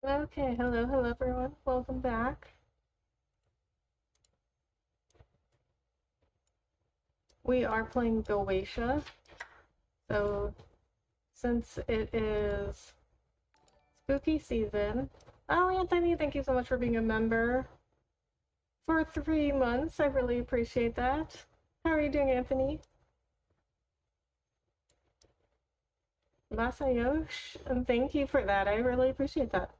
Okay, hello everyone. Welcome back. We are playing Goetia. So, since it is spooky season, oh, Anthony, thank you so much for being a member for 3 months. I really appreciate that. How are you doing, Anthony? Masayosh, and thank you for that. I really appreciate that.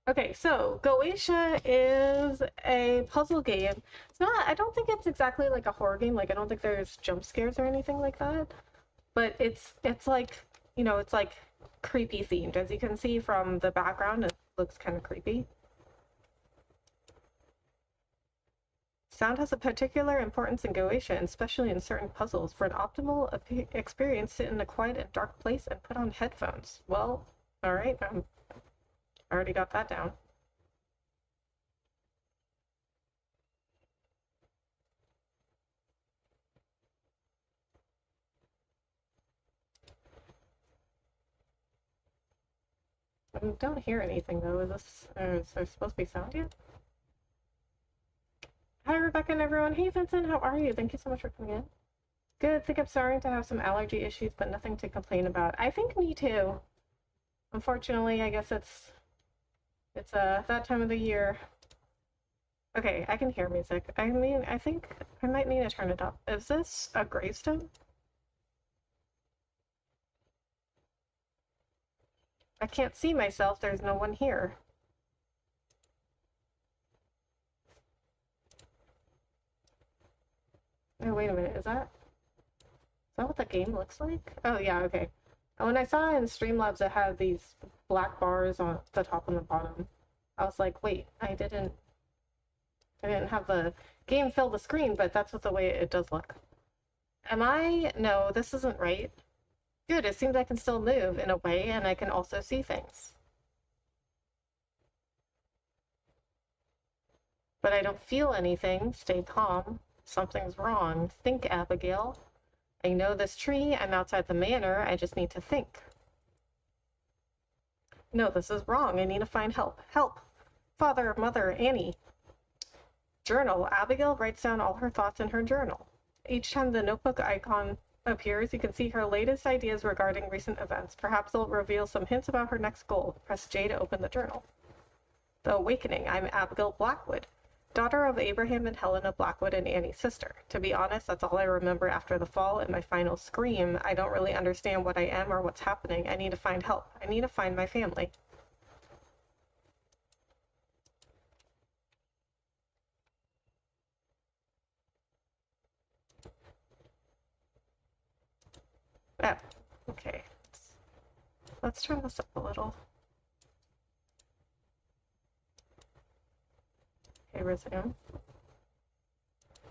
Okay, so Goetia is a puzzle game. It's not, I don't think it's exactly like a horror game. Like, I don't think there's jump scares or anything like that. But it's like, it's like creepy themed. As you can see from the background, it looks kind of creepy. Sound has a particular importance in Goetia, especially in certain puzzles. For an optimal experience, sit in a quiet and dark place and put on headphones. Well, all right, I already got that down. I don't hear anything though. Is there supposed to be sound yet? Hi, Rebecca and everyone. Hey, Vincent, how are you? Thank you so much for coming in. Good. I think I'm starting to have some allergy issues, but nothing to complain about. I think me too. Unfortunately, I guess it's that time of the year. Okay, I can hear music. I mean, I think I might need to turn it up. Is this a gravestone? I can't see myself. There's no one here. Oh, wait a minute. Is that what the game looks like? Oh, yeah, okay. And when I saw it in Streamlabs, it had these black bars on the top and the bottom. I was like, wait, I didn't have the game fill the screen, but that's what the way it does look. Am I? No, this isn't right. Good, it seems I can still move in a way, and I can also see things. But I don't feel anything. Stay calm. Something's wrong. Think, Abigail. I know this tree. I'm outside the manor. I just need to think. No, this is wrong. I need to find help. Help! Father, mother, Annie. Journal. Abigail writes down all her thoughts in her journal. Each time the notebook icon appears, you can see her latest ideas regarding recent events. Perhaps they'll reveal some hints about her next goal. Press J to open the journal. The Awakening. I'm Abigail Blackwood, daughter of Abraham and Helena Blackwood and Annie's sister. To be honest, that's all I remember after the fall and my final scream. I don't really understand what I am or what's happening. I need to find help. I need to find my family. Oh, okay. Let's turn this up a little. Okay, resume.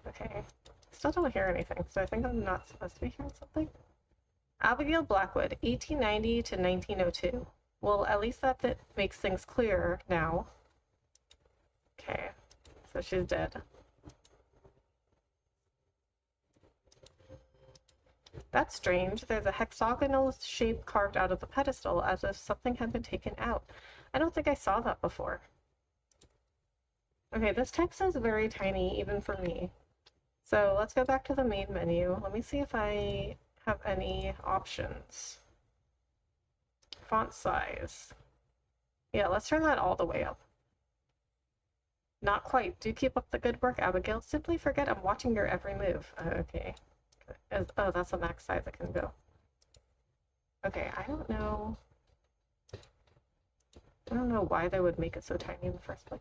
Okay. Still don't hear anything, so I think I'm not supposed to be hearing something. Abigail Blackwood, 1890 to 1902. Well, at least that makes things clearer now. Okay, so she's dead. That's strange. There's a hexagonal shape carved out of the pedestal as if something had been taken out. I don't think I saw that before. Okay, this text is very tiny, even for me. So let's go back to the main menu. Let me see if I have any options. Font size. Yeah, let's turn that all the way up. Not quite. Do keep up the good work, Abigail. Simply forget I'm watching your every move. Okay. Oh, that's the max size it can go. Okay, I don't know. I don't know why they would make it so tiny in the first place.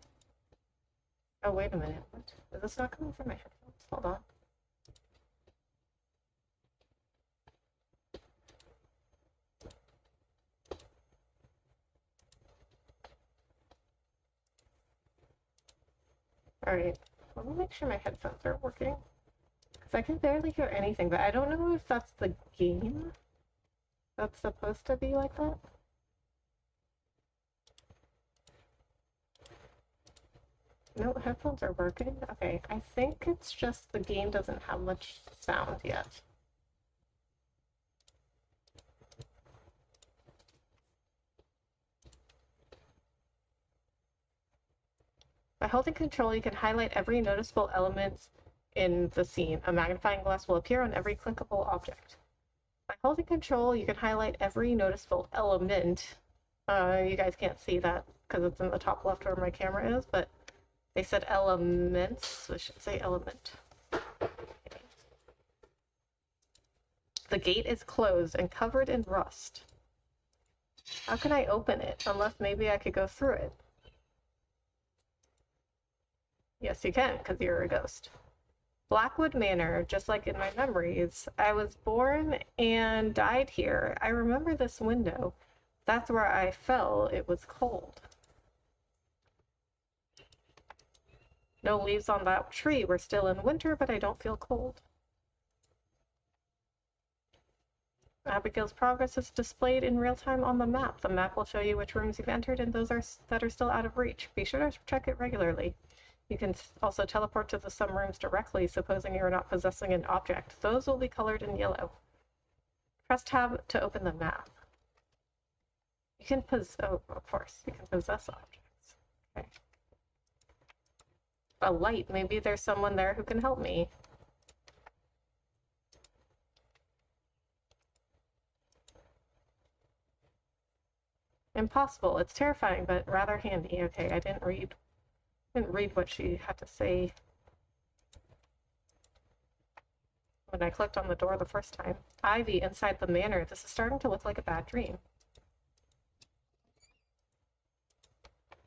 Oh, wait a minute. What? Is this not coming from my headphones? Hold on. Alright. Let me make sure my headphones are working. Because I can barely hear anything, but I don't know if that's the game that's supposed to be like that. No, headphones are working. Okay, I think it's just the game doesn't have much sound yet. By holding control, you can highlight every noticeable element in the scene. A magnifying glass will appear on every clickable object. By holding control, you can highlight every noticeable element. You guys can't see that because it's in the top left where my camera is, but they said elements, so I should say element. Okay. The gate is closed and covered in rust. How can I open it? Unless maybe I could go through it. Yes, you can, because you're a ghost. Blackwood Manor, just like in my memories. I was born and died here. I remember this window. That's where I fell. It was cold. No leaves on that tree. We're still in winter, but I don't feel cold. Abigail's progress is displayed in real time on the map. The map will show you which rooms you've entered and those that are still out of reach. Be sure to check it regularly. You can also teleport to some rooms directly, supposing you're not possessing an object. Those will be colored in yellow. Press tab to open the map. You can oh, of course, you can possess objects. Okay. A light, maybe there's someone there who can help me. Impossible. It's terrifying, but rather handy. Okay, I didn't read what she had to say when I clicked on the door the first time. Ivy inside the manor. This is starting to look like a bad dream.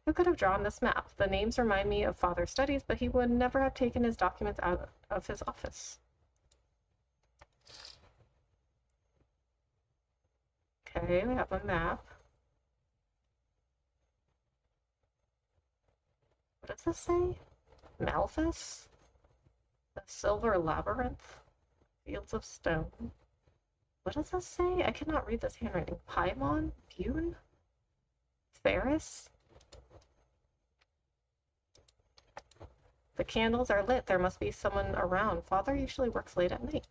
Who could have drawn this map? The names remind me of Father's studies, but he would never have taken his documents out of his office. Okay, we have a map. What does this say? Malthus? The Silver Labyrinth? Fields of Stone. What does this say? I cannot read this handwriting. Paimon? Bune? Ferris? The candles are lit. There must be someone around. Father usually works late at night.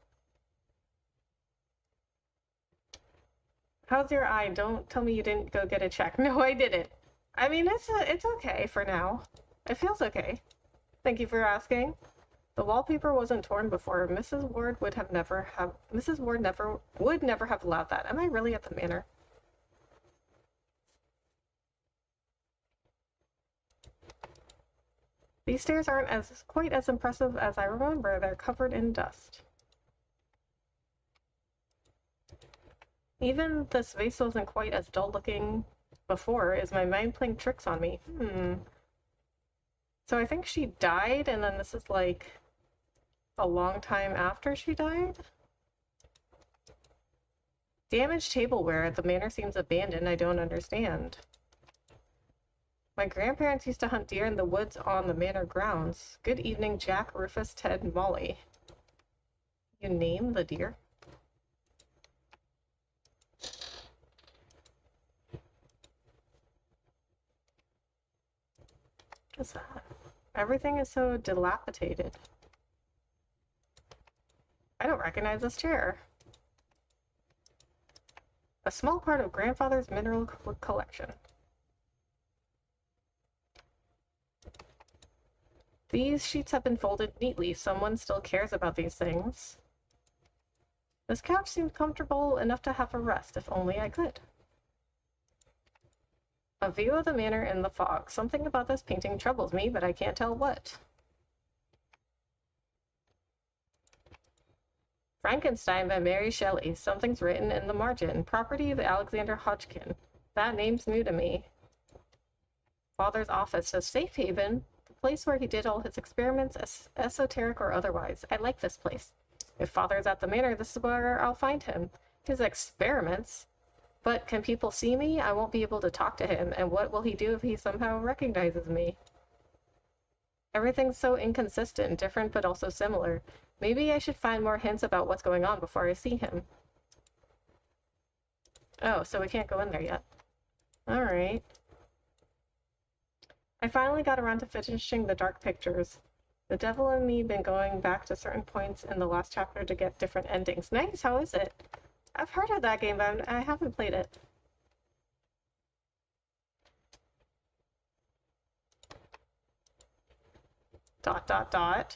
How's your eye? Don't tell me you didn't go get a check. No, I didn't. I mean, it's okay for now. It feels okay. Thank you for asking. The wallpaper wasn't torn before. Mrs. Ward would never have allowed that. Am I really at the manor? These stairs aren't quite as impressive as I remember. They're covered in dust. Even this vase wasn't quite as dull looking before. Is my mind playing tricks on me? So I think she died, and then this is like a long time after she died? Damaged tableware at the manor seems abandoned. I don't understand. My grandparents used to hunt deer in the woods on the manor grounds. Good evening, Jack, Rufus, Ted, Molly. You name the deer? What's that? Everything is so dilapidated. I don't recognize this chair. A small part of grandfather's mineral collection. These sheets have been folded neatly. Someone still cares about these things. This couch seems comfortable enough to have a rest, if only I could. A view of the manor in the fog. Something about this painting troubles me, but I can't tell what. Frankenstein by Mary Shelley. Something's written in the margin. Property of Alexander Hodgkin. That name's new to me. Father's office says Safe Haven, the place where he did all his experiments, esoteric or otherwise. I like this place. If Father's at the manor, this is where I'll find him. His experiments? But can people see me? I won't be able to talk to him, and what will he do if he somehow recognizes me? Everything's so inconsistent, different but also similar. Maybe I should find more hints about what's going on before I see him. Oh, so we can't go in there yet. Alright. I finally got around to finishing the dark pictures. The devil and me been going back to certain points in the last chapter to get different endings. Nice, how is it? I've heard of that game, but I haven't played it. dot dot dot.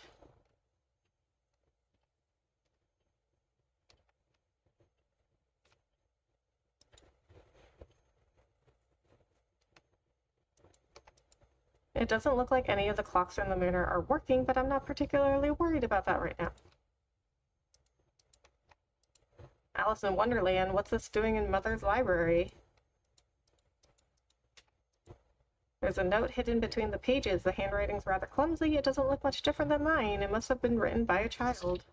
It doesn't look like any of the clocks in the manor are working, but I'm not particularly worried about that right now. Alice in Wonderland, what's this doing in Mother's library? There's a note hidden between the pages. The handwriting's rather clumsy. It doesn't look much different than mine. It must have been written by a child.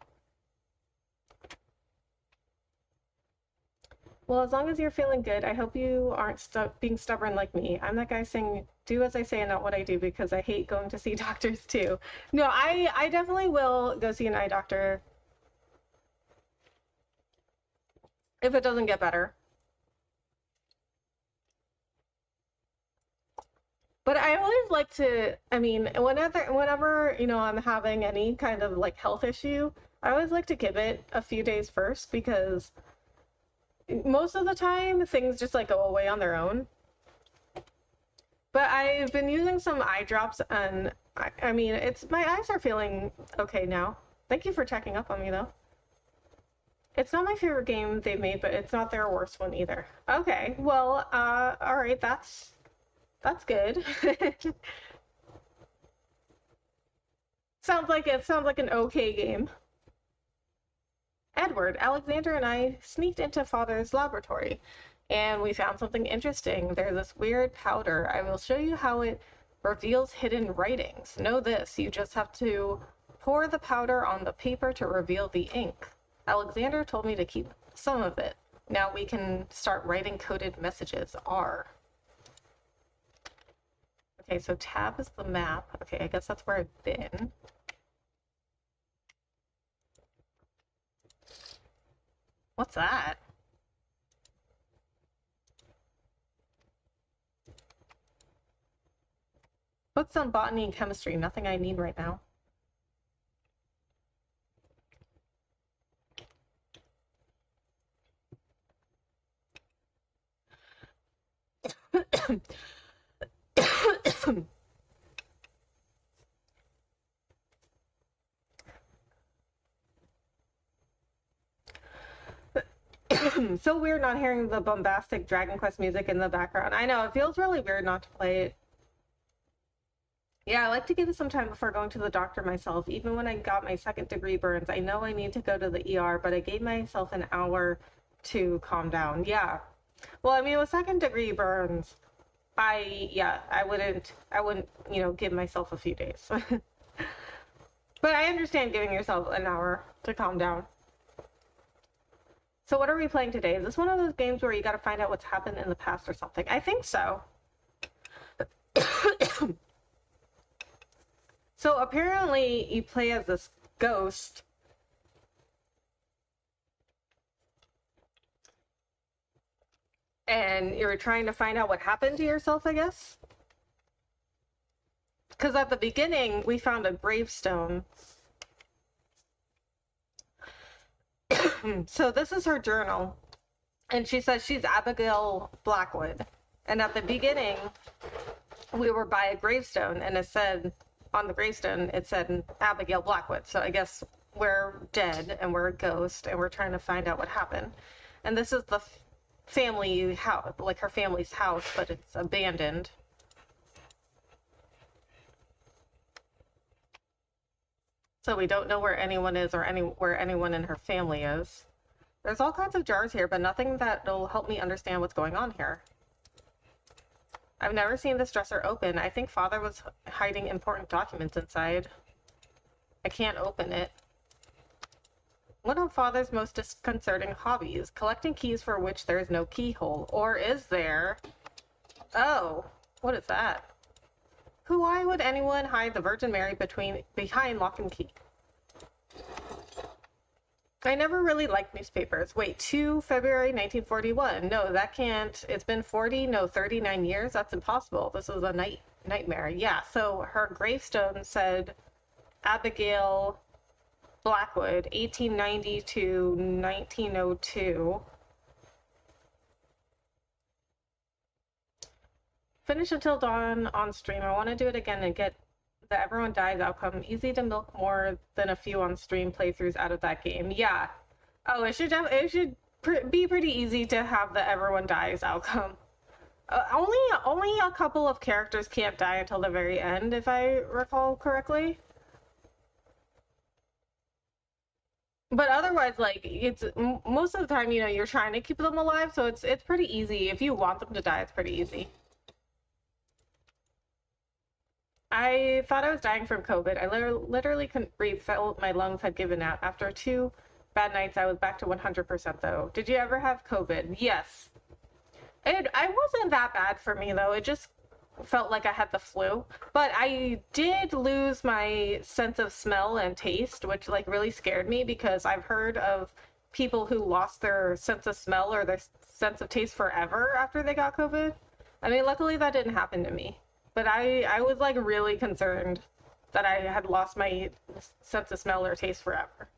Well, as long as you're feeling good, I hope you aren't being stubborn like me. I'm that guy saying, do as I say and not what I do, because I hate going to see doctors too. No, I definitely will go see an eye doctor if it doesn't get better. But I always like to, I mean, whenever, I'm having any kind of like health issue, I always like to give it a few days first, because most of the time things just like go away on their own. But I've been using some eye drops, and I mean, my eyes are feeling okay now. Thank you for checking up on me, though. It's not my favorite game they've made, but it's not their worst one either. Okay, well, all right, that's good. Sounds like an okay game. Edward, Alexander and I sneaked into Father's laboratory, and we found something interesting. There's this weird powder. I will show you how it reveals hidden writings. Know this, you just have to pour the powder on the paper to reveal the ink. Alexander told me to keep some of it. Now we can start writing coded messages. R. Okay, so tab is the map. Okay, I guess that's where I've been. What's that? Books on botany and chemistry. Nothing I need right now. So weird not hearing the bombastic Dragon Quest music in the background. I know, it feels really weird not to play it. Yeah, I like to give it some time before going to the doctor myself. Even when I got my second-degree burns, I know I need to go to the ER, but I gave myself an hour to calm down. Yeah. Well, I mean, with second-degree burns, I wouldn't, give myself a few days. But I understand giving yourself an hour to calm down. So what are we playing today? Is this one of those games where you gotta find out what's happened in the past or something? I think so. So apparently you play as this ghost. And you're trying to find out what happened to yourself, I guess? Because at the beginning, we found a gravestone. So this is her journal. And she says she's Abigail Blackwood. And at the beginning, we were by a gravestone, and it said, on the gravestone, it said Abigail Blackwood. So I guess we're dead, and we're a ghost, and we're trying to find out what happened. And this is the family house, like her family's house, but it's abandoned. So we don't know where anyone is or where anyone in her family is. There's all kinds of jars here, but nothing that'll help me understand what's going on here. I've never seen this dresser open. I think Father was hiding important documents inside. I can't open it. One of Father's most disconcerting hobbies, collecting keys for which there is no keyhole. Or is there? Oh, what is that? Why would anyone hide the Virgin Mary behind lock and key? I never really liked newspapers. Wait, 2 February 1941. No, that can't. It's been 39 years. That's impossible. This is a nightmare. Yeah, so her gravestone said Abigail Blackwood, 1890 to 1902. Finish until dawn on stream. I want to do it again and get The everyone dies outcome. Easy to milk more than a few on stream playthroughs out of that game. Yeah. Oh, it should be pretty easy to have the everyone dies outcome. Only a couple of characters can't die until the very end, if I recall correctly. But otherwise, like it's most of the time, you're trying to keep them alive, so it's pretty easy. If you want them to die, it's pretty easy. I thought I was dying from COVID. I literally couldn't breathe. Felt my lungs had given out. After 2 bad nights, I was back to 100% though. Did you ever have COVID? Yes. I wasn't that bad for me though. It just felt like I had the flu. But I did lose my sense of smell and taste, which like really scared me because I've heard of people who lost their sense of smell or their sense of taste forever after they got COVID. I mean, luckily that didn't happen to me. But I was like really concerned that I had lost my sense of smell or taste forever.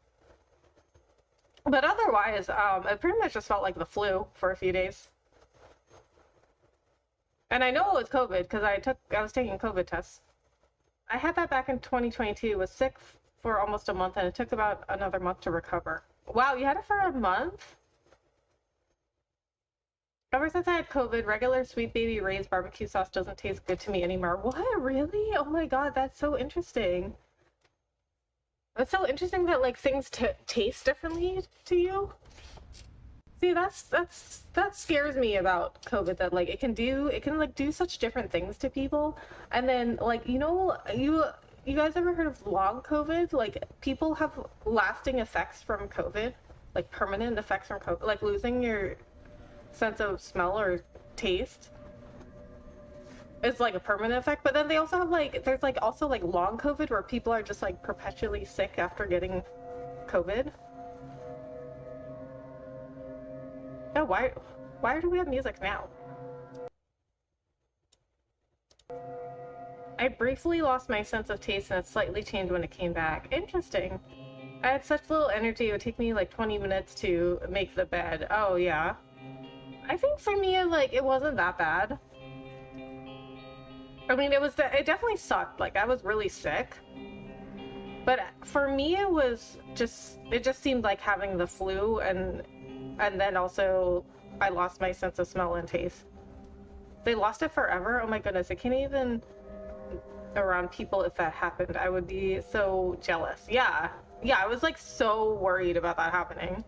But otherwise, it pretty much just felt like the flu for a few days. And I know it was COVID because I was taking COVID tests. I had that back in 2022, was sick for almost a month, and it took about another month to recover. Wow, you had it for a month? Ever since I had COVID, regular Sweet Baby Ray's barbecue sauce doesn't taste good to me anymore. What? Really? Oh my god, that's so interesting. It's so interesting that like things taste differently to you. See, that scares me about COVID, that like it can like do such different things to people. And then like you guys ever heard of long COVID? Like people have lasting effects from COVID, like permanent effects from COVID, like losing your sense of smell or taste. It's like a permanent effect, but then they also have like there's like also like long COVID where people are just like perpetually sick after getting COVID. Oh, why do we have music now? I briefly lost my sense of taste and it slightly changed when it came back. Interesting. I had such little energy, it would take me like 20 minutes to make the bed. Oh, yeah. I think for me, like, it wasn't that bad. I mean, it definitely sucked. Like, I was really sick. But for me, it just seemed like having the flu, and then also I lost my sense of smell and taste. They lost it forever? Oh my goodness, I can't even around people if that happened. I would be so jealous. Yeah. Yeah, I was like so worried about that happening.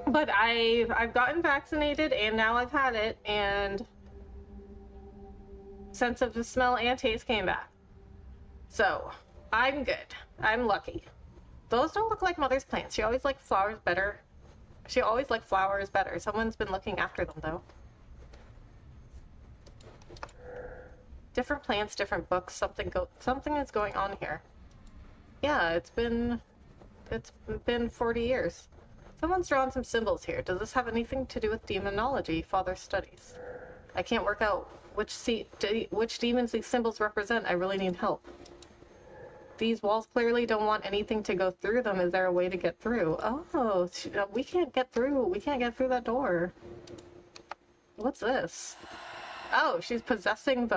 But I've gotten vaccinated and now I've had it, and sense of the smell and taste came back. So I'm good. I'm lucky. Those don't look like Mother's plants. She always liked flowers better. Someone's been looking after them though. Different plants, different books. Something is going on here. Yeah, it's been 40 years. Someone's drawn some symbols here. Does this have anything to do with demonology? Father studies. I can't work out which demons these symbols represent. I really need help. These walls clearly don't want anything to go through them. Is there a way to get through? Oh, we can't get through. We can't get through that door. What's this? Oh, she's possessing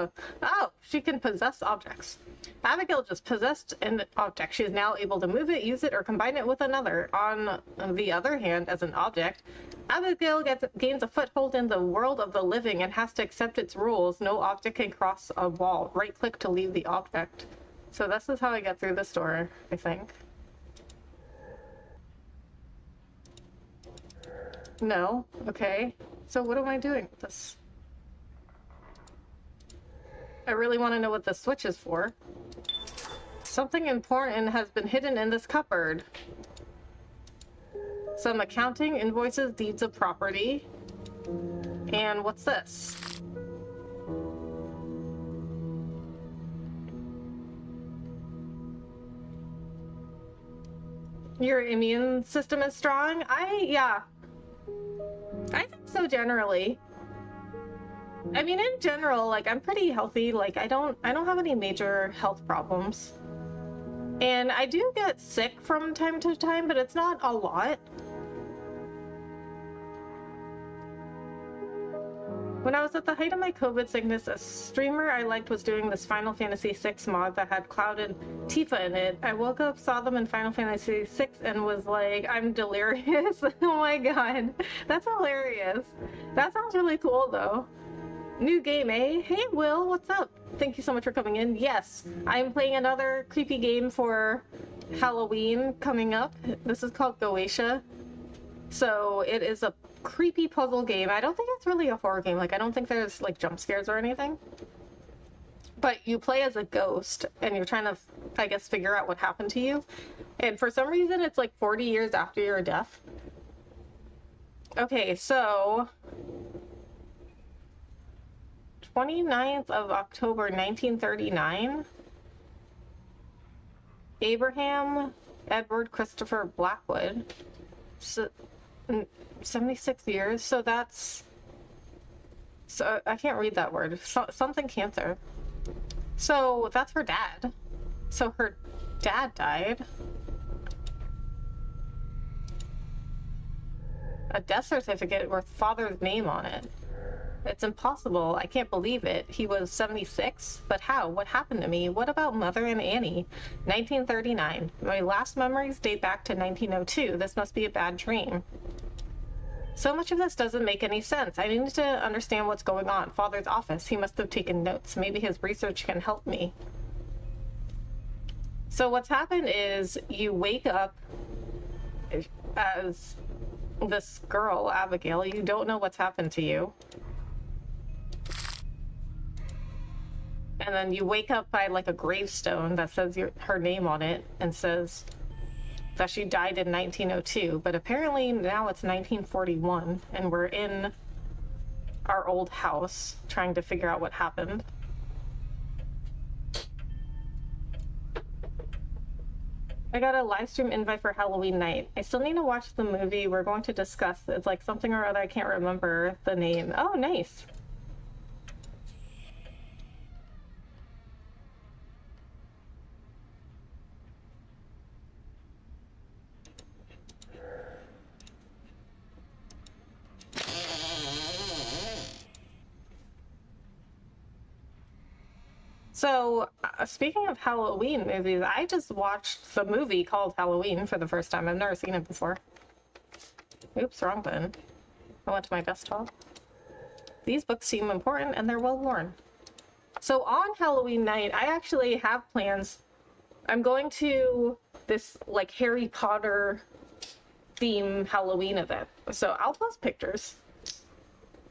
oh, she can possess objects. Abigail just possessed an object. She is now able to move it, use it, or combine it with another. On the other hand, as an object, Abigail gains a foothold in the world of the living and has to accept its rules. No object can cross a wall. Right-click to leave the object. So this is how I get through this door, I think. No? Okay. So what am I doing with this? I really want to know what the switch is for. Something important has been hidden in this cupboard. Some accounting, invoices, deeds of property. And what's this? Your immune system is strong? Yeah. I think so generally. I mean, in general, like I'm pretty healthy. Like I don't have any major health problems. And I do get sick from time to time, but it's not a lot. When I was at the height of my COVID sickness, a streamer I liked was doing this Final Fantasy VI mod that had Cloud and Tifa in it. I woke up, saw them in Final Fantasy VI, and was like, I'm delirious. Oh my god. That's hilarious. That sounds really cool, though. New game, eh? Hey, Will, what's up? Thank you so much for coming in. Yes, I'm playing another creepy game for Halloween coming up. This is called Goetia. So it is a creepy puzzle game. I don't think it's really a horror game. Like, I don't think there's like jump scares or anything. But you play as a ghost and you're trying to, I guess, figure out what happened to you. And for some reason, it's like 40 years after your death. Okay, so 29th of October 1939, Abraham Edward Christopher Blackwood, so 76 years, so that's, so I can't read that word, something cancer. So that's her dad. So her dad died. A death certificate with father's name on it. It's impossible. I can't believe it. He was 76. But how? What happened to me? What about Mother and Annie? 1939. My last memories date back to 1902. This must be a bad dream. So much of this doesn't make any sense. I need to understand what's going on. Father's office. He must have taken notes. Maybe his research can help me. So what's happened is you wake up as this girl, Abigail. You don't know what's happened to you. And then you wake up by like a gravestone that says her name on it and says that she died in 1902. But apparently now it's 1941 and we're in our old house trying to figure out what happened. I got a live stream invite for Halloween night. I still need to watch the movie we're going to discuss. It's like something or other. I can't remember the name. Oh, nice. So, speaking of Halloween movies, I just watched the movie called Halloween for the first time. I've never seen it before. Oops, wrong button. I went to my desktop. These books seem important and they're well worn. So on Halloween night, I actually have plans. I'm going to this like Harry Potter theme Halloween event. So I'll post pictures.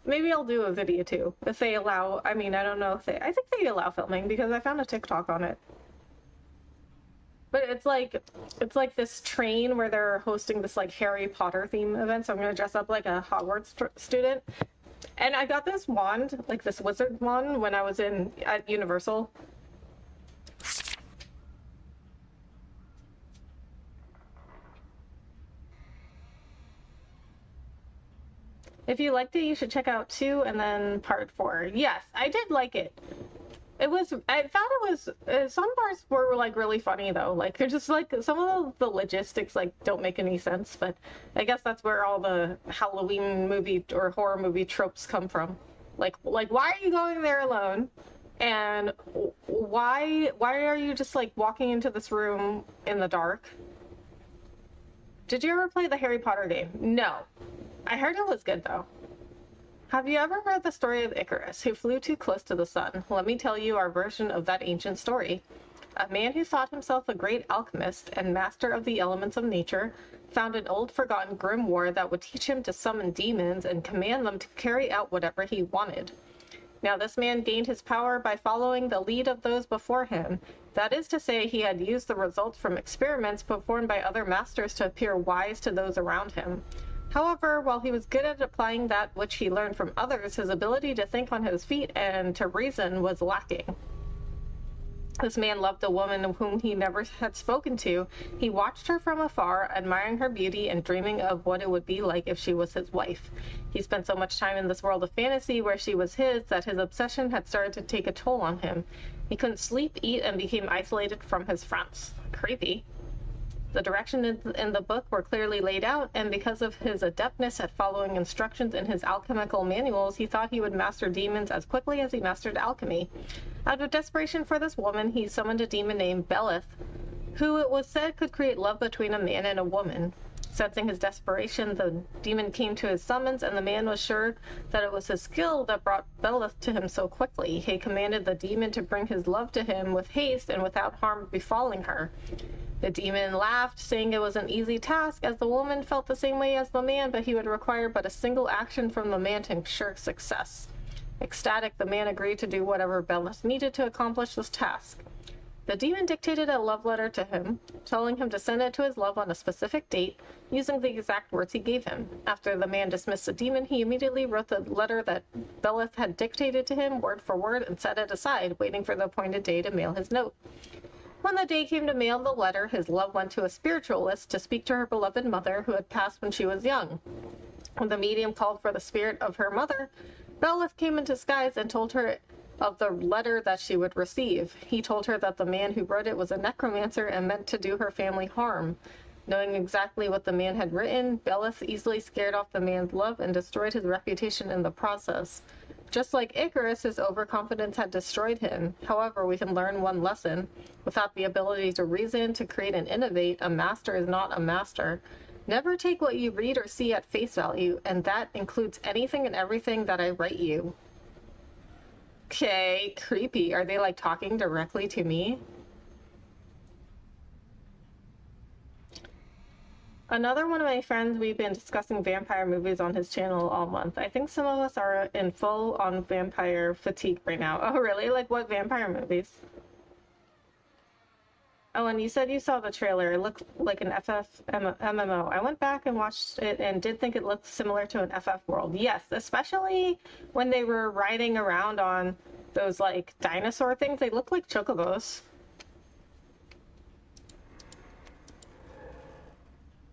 Maybe I'll do a video too, if they allow. I mean, I don't know if they, I think they allow filming because I found a TikTok on it. But it's like this train where they're hosting this like Harry Potter theme event. So I'm gonna dress up like a Hogwarts student. And I got this wand, like this wizard wand, when I was at Universal. If you liked it, you should check out 2 and then part 4. Yes, I did like it. I thought it was, some parts were like really funny though. Like they're just like, some of the logistics like don't make any sense, but I guess that's where all the Halloween movie or horror movie tropes come from. Like why are you going there alone? And why are you just like walking into this room in the dark? Did you ever play the Harry Potter game? No. I heard it was good, though. Have you ever heard the story of Icarus, who flew too close to the sun? Let me tell you our version of that ancient story. A man who thought himself a great alchemist and master of the elements of nature found an old forgotten grimoire that would teach him to summon demons and command them to carry out whatever he wanted. Now this man gained his power by following the lead of those before him. That is to say, he had used the results from experiments performed by other masters to appear wise to those around him. However, while he was good at applying that which he learned from others, his ability to think on his feet and to reason was lacking. This man loved a woman whom he never had spoken to. He watched her from afar, admiring her beauty and dreaming of what it would be like if she was his wife. He spent so much time in this world of fantasy where she was his that his obsession had started to take a toll on him. He couldn't sleep, eat, and became isolated from his friends. Creepy. The directions in the book were clearly laid out, and because of his adeptness at following instructions in his alchemical manuals, he thought he would master demons as quickly as he mastered alchemy. Out of desperation for this woman, he summoned a demon named Belith, who it was said could create love between a man and a woman. Sensing his desperation, the demon came to his summons, and the man was sure that it was his skill that brought Belith to him so quickly. He commanded the demon to bring his love to him with haste and without harm befalling her. The demon laughed, saying it was an easy task, as the woman felt the same way as the man, but he would require but a single action from the man to ensure success. Ecstatic, the man agreed to do whatever Belith needed to accomplish this task. The demon dictated a love letter to him, telling him to send it to his love on a specific date, using the exact words he gave him. After the man dismissed the demon, he immediately wrote the letter that Belith had dictated to him, word for word, and set it aside, waiting for the appointed day to mail his note. When the day came to mail the letter, his love went to a spiritualist to speak to her beloved mother, who had passed when she was young. When the medium called for the spirit of her mother, Belith came in disguise and told her of the letter that she would receive. He told her that the man who wrote it was a necromancer and meant to do her family harm. Knowing exactly what the man had written, Belith easily scared off the man's love and destroyed his reputation in the process. Just like Icarus, his overconfidence had destroyed him. However, we can learn one lesson. Without the ability to reason, to create and innovate, a master is not a master. Never take what you read or see at face value, and that includes anything and everything that I write you. Okay, creepy. Are they like talking directly to me? Another one of my friends, we've been discussing vampire movies on his channel all month. I think some of us are in full on vampire fatigue right now. Oh, really? Like what vampire movies? Oh, and you said you saw the trailer. It looked like an FF MMO. I went back and watched it and did think it looked similar to an FF world. Yes, especially when they were riding around on those like dinosaur things. They look like chocobos.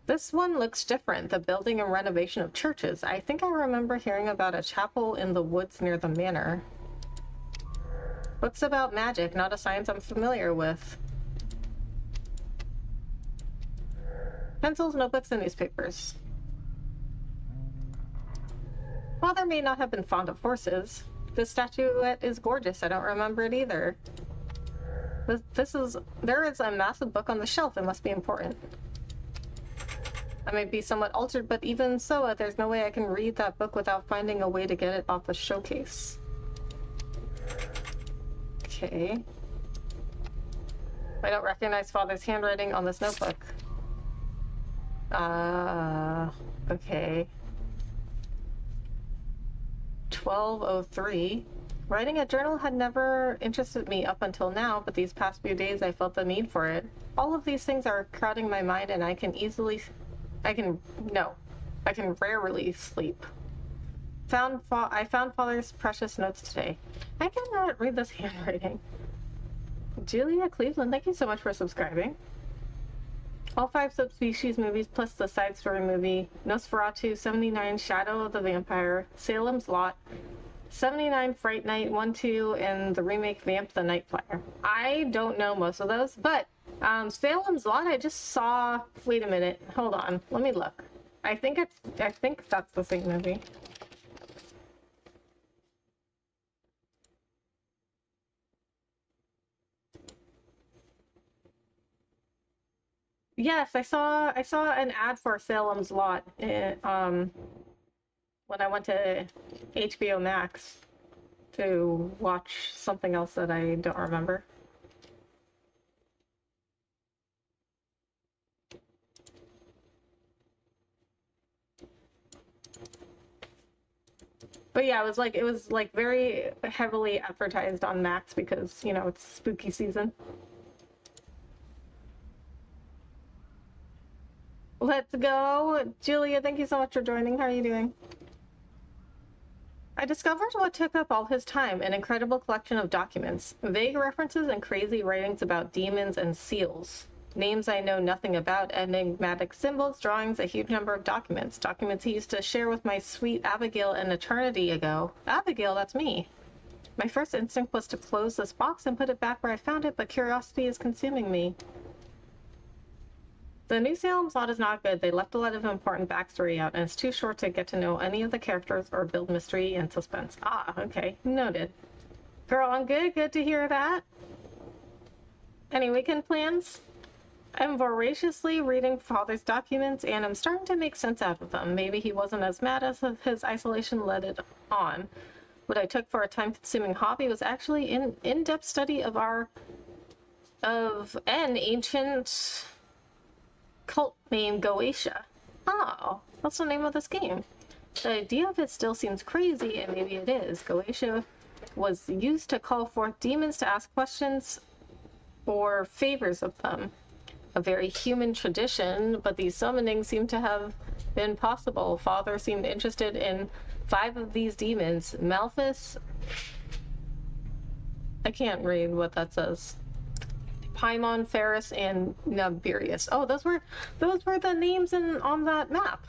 This one looks different. The building and renovation of churches. I think I remember hearing about a chapel in the woods near the manor. Books about magic, not a science I'm familiar with. Pencils, notebooks, and newspapers. Father may not have been fond of horses. This statuette is gorgeous. I don't remember it either. There is a massive book on the shelf. It must be important. I may be somewhat altered, but even so, there's no way I can read that book without finding a way to get it off the showcase. Okay. I don't recognize Father's handwriting on this notebook. Okay. 1203. Writing a journal had never interested me up until now, but these past few days I felt the need for it. All of these things are crowding my mind, and I can rarely sleep. I found Father's precious notes today. I cannot read this handwriting. Julia Cleveland, thank you so much for subscribing. All 5 subspecies movies plus the side story movie, Nosferatu, 79, Shadow of the Vampire, Salem's Lot, 79, Fright Night, 1, 2, and the remake Vamp the Night Flyer. I don't know most of those, but Salem's Lot I just saw. Wait a minute, hold on, let me look. I think that's the same movie. Yes, I saw an ad for Salem's Lot when I went to HBO Max to watch something else that I don't remember. But yeah, it was like very heavily advertised on Max because, you know, it's spooky season. Let's go. Julia, thank you so much for joining. How are you doing? I discovered what took up all his time, an incredible collection of documents, vague references and crazy writings about demons and seals. Names I know nothing about, enigmatic symbols, drawings, a huge number of documents. Documents he used to share with my sweet Abigail an eternity ago. Abigail, that's me. My first instinct was to close this box and put it back where I found it, but curiosity is consuming me. The New Salem plot is not good. They left a lot of important backstory out, and it's too short to get to know any of the characters or build mystery and suspense. Ah, okay. Noted. Girl, I'm good. Good to hear that. Any weekend plans? I'm voraciously reading Father's documents, and I'm starting to make sense out of them. Maybe he wasn't as mad as his isolation led it on. What I took for a time-consuming hobby was actually an in-depth study of an ancient cult named Goetia. Oh, that's the name of this game. The idea of it still seems crazy, and maybe it is. Goetia was used to call forth demons to ask questions or favors of them. A very human tradition, but these summonings seem to have been possible. Father seemed interested in 5 of these demons. Malthus, I can't read what that says. Paimon, Ferris, and Nabirius. Oh, those were the names on that map.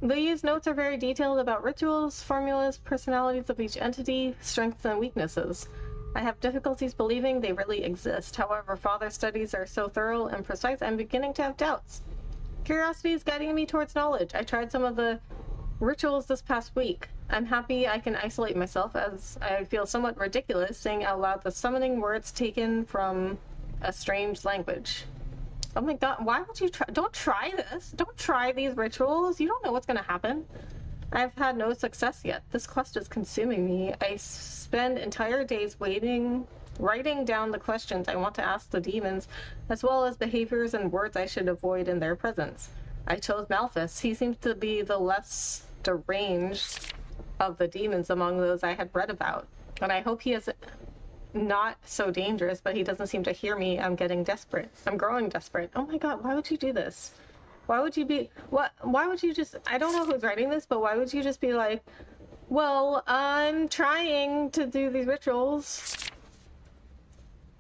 These notes are very detailed about rituals, formulas, personalities of each entity, strengths, and weaknesses. I have difficulties believing they really exist. However, Father's studies are so thorough and precise, I'm beginning to have doubts. Curiosity is guiding me towards knowledge. I tried some of the rituals this past week. I'm happy I can isolate myself, as I feel somewhat ridiculous saying out loud the summoning words taken from a strange language. Oh my god, why would you try? Don't try this. Don't try these rituals. You don't know what's going to happen. I've had no success yet. This quest is consuming me. I spend entire days writing down the questions I want to ask the demons, as well as behaviors and words I should avoid in their presence. I chose Malthus. He seems to be the less deranged of the demons among those I had read about. And I hope he is not so dangerous, but he doesn't seem to hear me. I'm getting desperate. I'm growing desperate. Oh my god, why would you do this? Why would you just, I don't know who's writing this, but why would you just be like, well, I'm trying to do these rituals.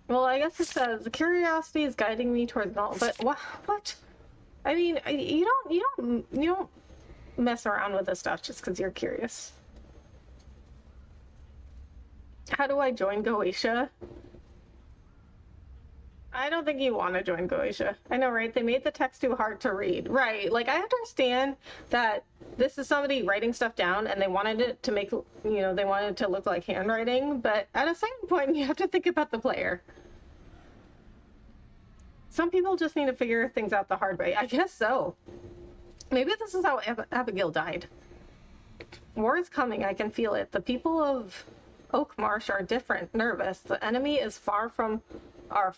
Well, I guess it says, curiosity is guiding me towards knowledge, but what? I mean, you don't mess around with this stuff just because you're curious. How do I join Goetia? I don't think you want to join Goetia. I know, right? They made the text too hard to read. Right. Like, I understand that this is somebody writing stuff down and they wanted it to make, they wanted it to look like handwriting, but at a certain point, you have to think about the player. Some people just need to figure things out the hard way. I guess so. Maybe this is how Abigail died. War is coming. I can feel it. The people of Oak Marsh are different, nervous. The enemy is far from our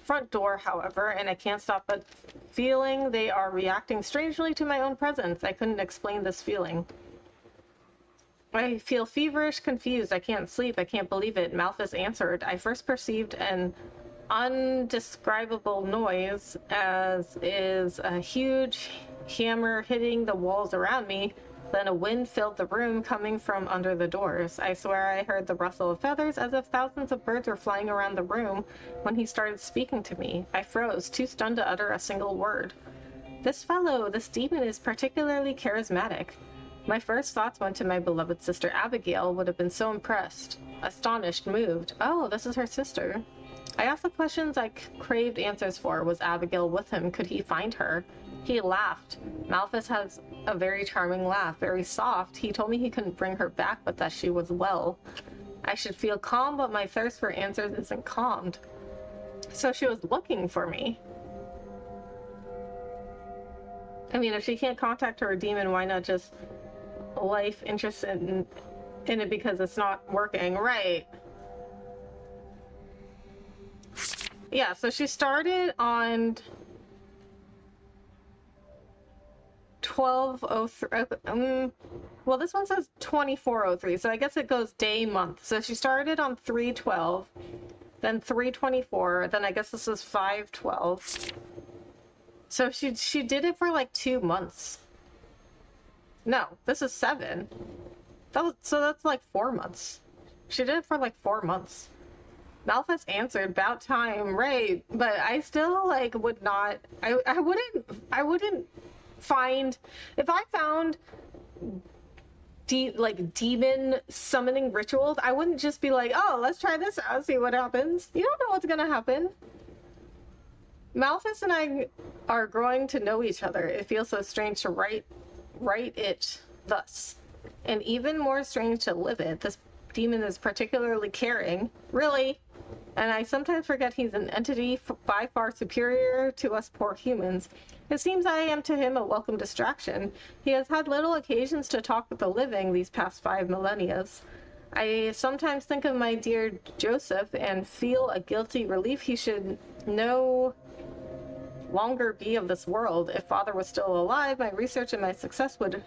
front door, however, and I can't stop but feeling they are reacting strangely to my own presence. I couldn't explain this feeling. I feel feverish, confused. I can't sleep. I can't believe it. Malthus answered. I first perceived an undescribable noise, as is a huge hammer hitting the walls around me. Then a wind filled the room, coming from under the doors. I swear I heard the rustle of feathers, as if thousands of birds were flying around the room when he started speaking to me. I froze, too stunned to utter a single word. This demon is particularly charismatic. My first thoughts went to my beloved sister Abigail, would have been so impressed, astonished, moved. Oh, this is her sister. I asked the questions I craved answers for. Was Abigail with him? Could he find her? He laughed. Malthus has a very charming laugh, very soft. He told me he couldn't bring her back, but that she was well. I should feel calm, but my thirst for answers isn't calmed. So she was looking for me. I mean, if she can't contact her demon, why not just life interested in it because it's not working? Right. Yeah, so she started on 1203. Well, this one says 2403, so I guess it goes day, month. So she started on 312, then 324, then I guess this is 512. So she did it for like 2 months. No, this is 7. So that's like 4 months. She did it for like 4 months. Malthus answered, about time, right? But I still would not. I wouldn't find, if I found demon summoning rituals, I wouldn't just be like, oh, let's try this out, see what happens. You don't know what's gonna happen. Malthus and I are growing to know each other. It feels so strange to write it thus, and even more strange to live it. This demon is particularly caring, really, and I sometimes forget he's an entity by far superior to us poor humans. It seems I am to him a welcome distraction. He has had little occasions to talk with the living these past 5 millennia. I sometimes think of my dear Joseph and feel a guilty relief he should no longer be of this world. If Father was still alive, my research and my success would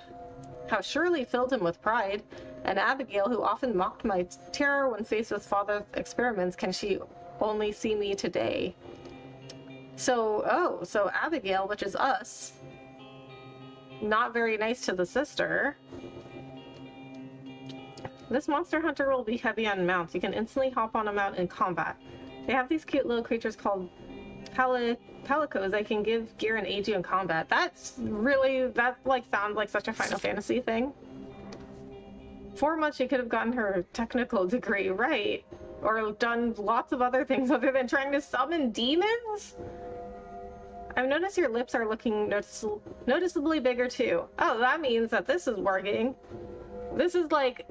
have surely filled him with pride. And Abigail, who often mocked my terror when faced with Father's experiments, can she only see me today? So Abigail, which is us, not very nice to the sister. This monster hunter will be heavy on mounts. You can instantly hop on a mount in combat. They have these cute little creatures called palicos. I can give gear and aid you in combat. That sounds like such a Final Fantasy thing. 4 months she could have gotten her technical degree, right? Or done lots of other things other than trying to summon demons? I've noticed your lips are looking noticeably bigger too. Oh, that means that this is working. This is like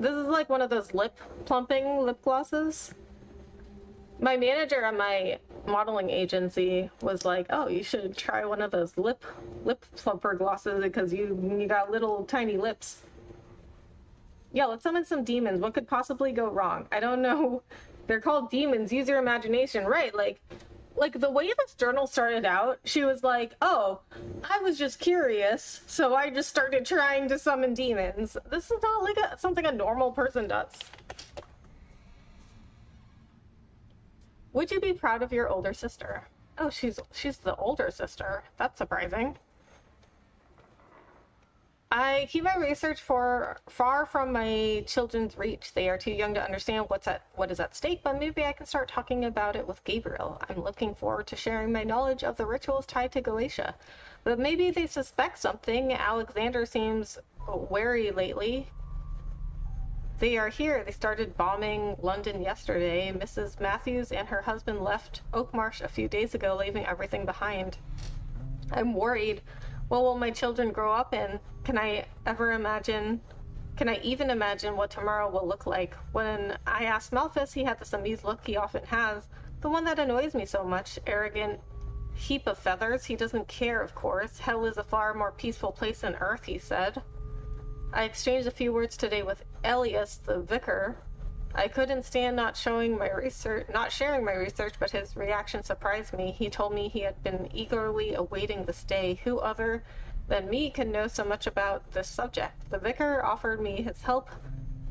one of those lip plumping lip glosses. My manager at my modeling agency was like, "Oh, you should try one of those lip plumper glosses because you got little tiny lips." Yeah, let's summon some demons. What could possibly go wrong? I don't know. They're called demons. Use your imagination, right? Like the way this journal started out, she was like, "Oh, I was just curious, so I just started trying to summon demons." This is not like something a normal person does. Would you be proud of your older sister? Oh, she's the older sister. That's surprising. I keep my research far from my children's reach. They are too young to understand what is at stake, but maybe I can start talking about it with Gabriel. I'm looking forward to sharing my knowledge of the rituals tied to Goetia. But maybe they suspect something. Alexander seems wary lately. They are here. They started bombing London yesterday. Mrs. Matthews and her husband left Oakmarsh a few days ago, leaving everything behind. I'm worried. What will my children grow up in? Can I even imagine what tomorrow will look like? When I asked Malthus, he had this amused look he often has. The one that annoys me so much. Arrogant heap of feathers. He doesn't care, of course. Hell is a far more peaceful place than Earth, he said. I exchanged a few words today with Elias, the vicar. I couldn't stand not sharing my research, but his reaction surprised me. He told me he had been eagerly awaiting this day. Who other than me can know so much about this subject? The vicar offered me his help.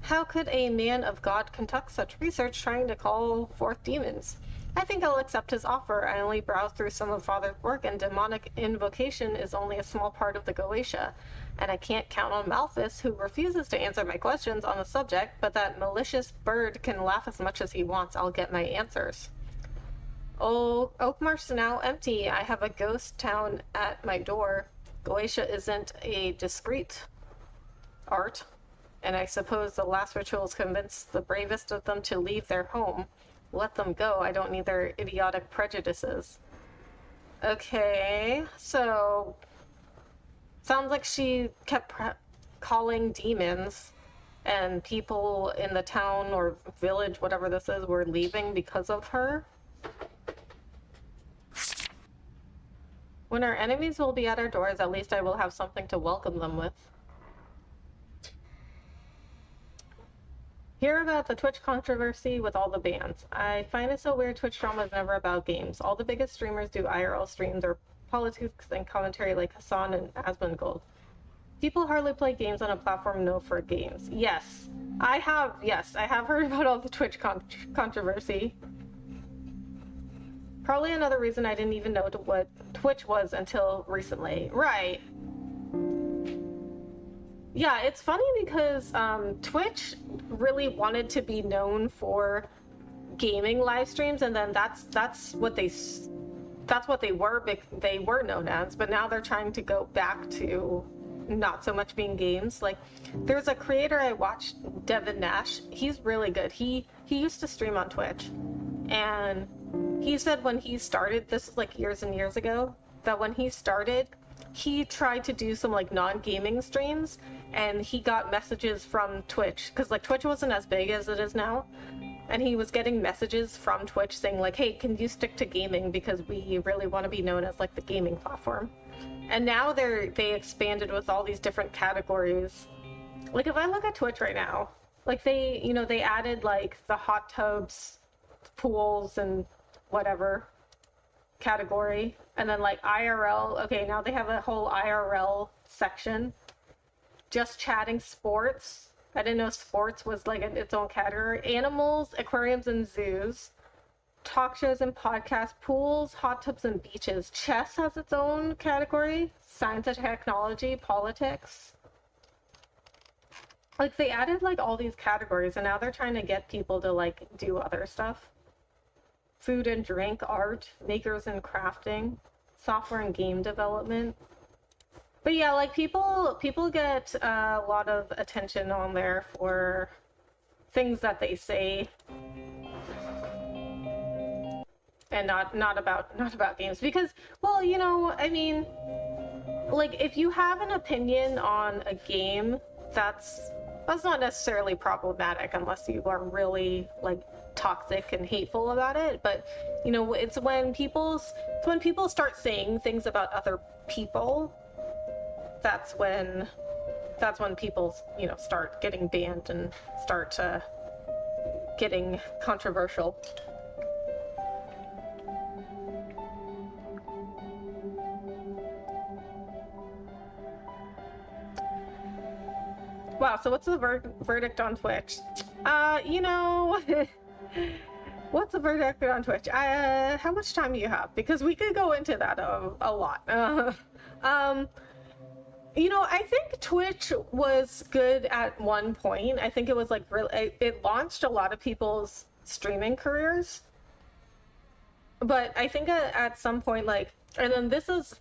How could a man of God conduct such research trying to call forth demons? I think I'll accept his offer. I only browsed through some of Father's work, and demonic invocation is only a small part of the Goetia. And I can't count on Malthus, who refuses to answer my questions on the subject, but that malicious bird can laugh as much as he wants. I'll get my answers. Oh, Oakmarsh is now empty. I have a ghost town at my door. Goetia isn't a discreet art, and I suppose the last rituals convince the bravest of them to leave their home. Let them go. I don't need their idiotic prejudices. Okay, so sounds like she kept calling demons, and people in the town or village, whatever this is, were leaving because of her. When our enemies will be at our doors, at least I will have something to welcome them with. Hear about the Twitch controversy with all the bans. I find it so weird Twitch drama is never about games. All the biggest streamers do IRL streams or politics and commentary like Hassan and Asmongold. People hardly play games on a platform known for games. Yes, I have heard about all the Twitch controversy. Probably another reason I didn't even know what Twitch was until recently. Right. Yeah, it's funny because Twitch really wanted to be known for gaming live streams, and then that's what they were known as. But now they're trying to go back to not so much being games. Like, there's a creator I watched, Devin Nash. He's really good. He used to stream on Twitch, and He said when he started, this is like years and years ago, that when he started, he tried to do some like non-gaming streams, and he got messages from Twitch, because like Twitch wasn't as big as it is now, and he was getting messages from Twitch saying like, hey, can you stick to gaming, because we really want to be known as like the gaming platform. And now they expanded with all these different categories. Like if I look at Twitch right now, like they added like the hot tubs, pools, and whatever category, and then like IRL. Okay, now they have a whole IRL section. Just chatting sports. I didn't know sports was like its own category. Animals, aquariums, and zoos. Talk shows and podcasts, pools, hot tubs, and beaches. Chess has its own category. Science and technology, politics. Like they added like all these categories, and now they're trying to get people to like do other stuff. Food and drink, art, makers and crafting, software and game development. But yeah, like people get a lot of attention on there for things that they say, and not about games, because, well, I mean, like if you have an opinion on a game, that's not necessarily problematic unless you are really like toxic and hateful about it. But it's when people start saying things about other people, that's when people start getting banned and start getting controversial. Wow, so what's the verdict on Twitch? What's the verdict on Twitch? How much time do you have? Because we could go into that a lot. I think Twitch was good at one point. I think it was like really, it launched a lot of people's streaming careers. But I think at some point, like, and then this is,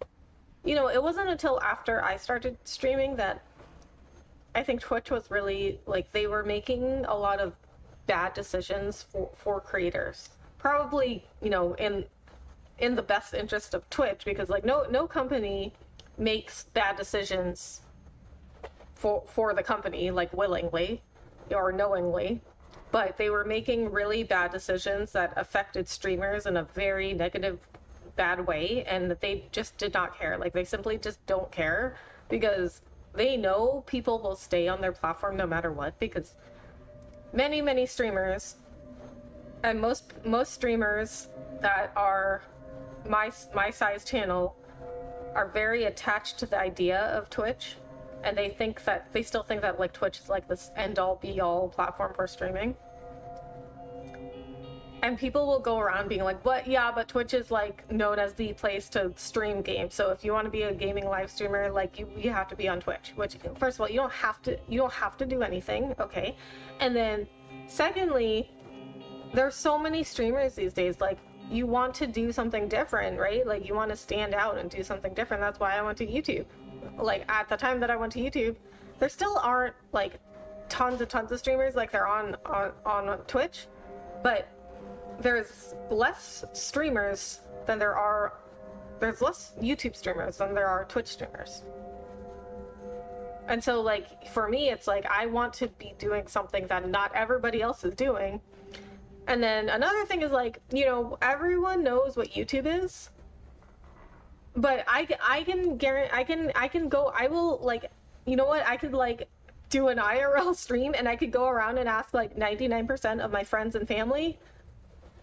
it wasn't until after I started streaming that I think Twitch was really, like, they were making a lot of bad decisions for creators. Probably, in the best interest of Twitch, because like no company makes bad decisions for the company, like willingly or knowingly, but they were making really bad decisions that affected streamers in a very negative, bad way, and they just did not care. Like they simply just don't care, because they know people will stay on their platform no matter what, because many streamers, and most streamers that are my size channel, are very attached to the idea of Twitch, and they still think that like Twitch is like this end all be all platform for streaming. And people will go around being like, "What? Yeah, but Twitch is like known as the place to stream games. So if you want to be a gaming live streamer, like you have to be on Twitch." Which, first of all, you don't have to do anything, okay? And then, secondly, there's so many streamers these days. Like, you want to do something different, right? Like you want to stand out and do something different. That's why I went to YouTube. Like at the time that I went to YouTube, there still aren't like tons of streamers like there on Twitch, but there's less streamers than there's less YouTube streamers than there are Twitch streamers. And so like for me, it's like I want to be doing something that not everybody else is doing. And then another thing is like, everyone knows what YouTube is, but I can guarantee I can go, I will like, I could like do an IRL stream, and I could go around and ask like 99% of my friends and family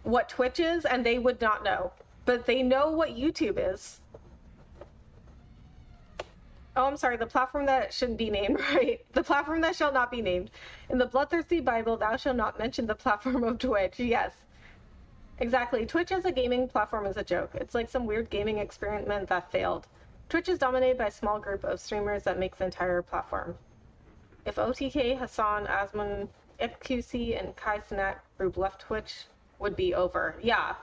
what Twitch is, and they would not know, but they know what YouTube is. Oh, I'm sorry, the platform that shouldn't be named, right? The platform that shall not be named. In the Bloodthirsty Bible, thou shalt not mention the platform of Twitch. Yes. Exactly. Twitch as a gaming platform is a joke. It's like some weird gaming experiment that failed. Twitch is dominated by a small group of streamers that make the entire platform. If OTK, Hassan, Asman, FQC, and Kai Cenat group left Twitch, would be over. Yeah.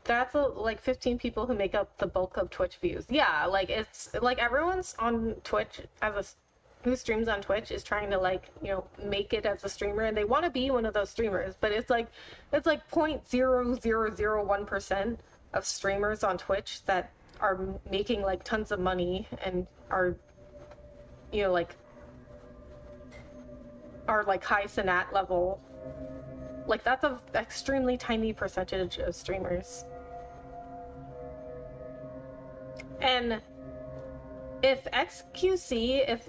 That's like 15 people who make up the bulk of Twitch views. Yeah, like it's like everyone's on Twitch as who streams on Twitch is trying to like, you know, make it as a streamer, and they want to be one of those streamers, but it's like 0.0001% of streamers on Twitch that are making like tons of money and are, you know, like high Senat level. Like that's an extremely tiny percentage of streamers. And if XQC, if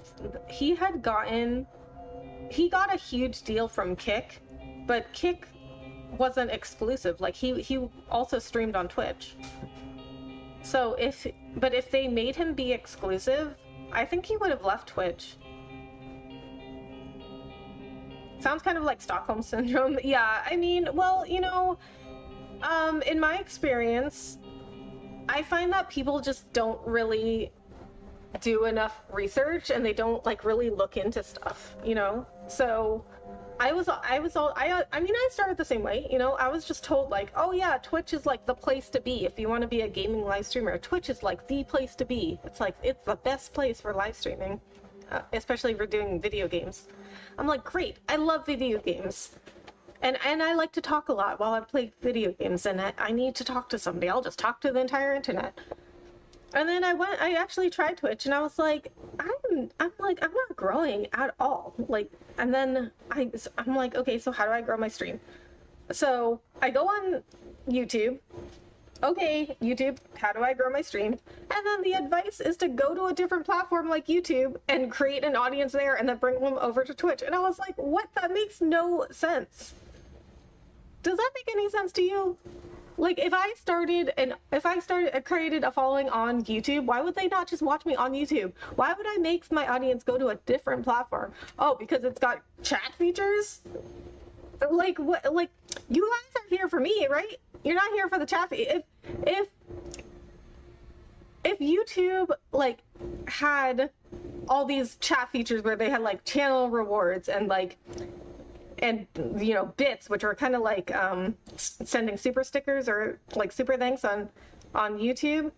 he got a huge deal from Kick, but Kick wasn't exclusive. Like he also streamed on Twitch. So if they made him be exclusive, I think he would have left Twitch. Sounds kind of like Stockholm Syndrome. Yeah, I mean, well, you know, in my experience, I find that people just don't really do enough research, and they don't like really look into stuff, you know? So I mean, I started the same way, you know? I was just told like, oh yeah, Twitch is like the place to be if you want to be a gaming live streamer. Twitch is like the place to be. It's like, it's the best place for live streaming, especially for doing video games. I'm like, great, I love video games. And I like to talk a lot while I play video games, and I need to talk to somebody. I'll just talk to the entire internet. And then I actually tried Twitch, and I was like, I'm not growing at all. Like, and then I'm like, okay, so how do I grow my stream? So I go on YouTube. Okay, YouTube, how do I grow my stream? And then the advice is to go to a different platform like YouTube and create an audience there and then bring them over to Twitch. And I was like, what? That makes no sense. Does that make any sense to you? Like, if I created a following on YouTube, why would they not just watch me on YouTube? Why would I make my audience go to a different platform? Oh, because it's got chat features? Like, what? Like, you guys are here for me, right? You're not here for the chat. If YouTube like had all these chat features where they had like channel rewards and like, and you know, bits, which are kind of like sending super stickers or like super thanks on YouTube,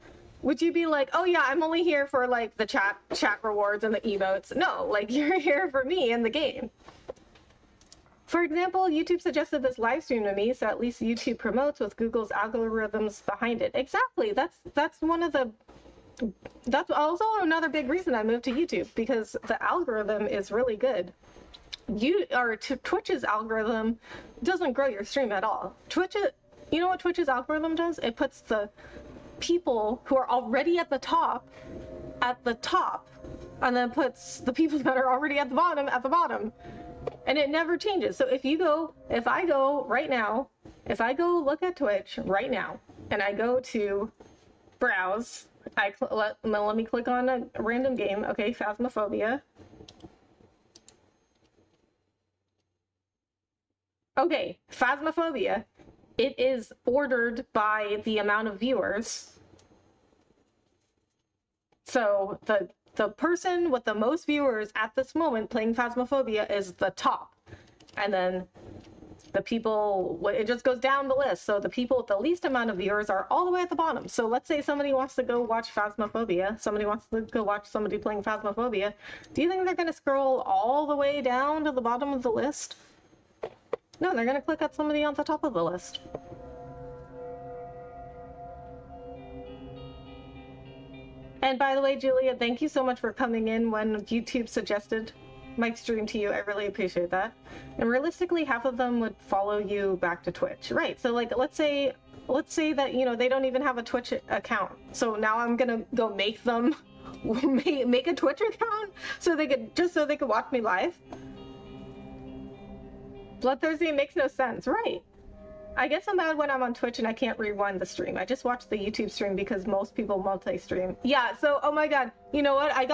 would you be like, oh yeah, I'm only here for like the chat rewards and the emotes? No, like you're here for me in the game. For example, YouTube suggested this live stream to me, so at least YouTube promotes with Google's algorithms behind it. Exactly. That's also another big reason I moved to YouTube, because the algorithm is really good. Twitch's algorithm doesn't grow your stream at all. You know what Twitch's algorithm does? It puts the people who are already at the top, and then puts the people that are already at the bottom. And it never changes. So if I go right now, if I go look at Twitch right now, and I go to browse, let me click on a random game. Okay, Phasmophobia. Okay, Phasmophobia. It is ordered by the amount of viewers. So the person with the most viewers at this moment playing Phasmophobia is the top. And then the people, it just goes down the list. So the people with the least amount of viewers are all the way at the bottom. So let's say somebody wants to go watch Phasmophobia. Somebody wants to go watch somebody playing Phasmophobia. Do you think they're going to scroll all the way down to the bottom of the list? No, they're going to click at somebody on the top of the list. And by the way, Julia, thank you so much for coming in when YouTube suggested my stream to you. I really appreciate that. And realistically, half of them would follow you back to Twitch. Right. So like, let's say that, you know, they don't even have a Twitch account. So now I'm going to go make them make a Twitch account so they could watch me live. Bloodthirsty makes no sense. Right. I get so mad when I'm on Twitch and I can't rewind the stream. I just watch the YouTube stream because most people multi-stream. Yeah, so, oh my god, you know what? I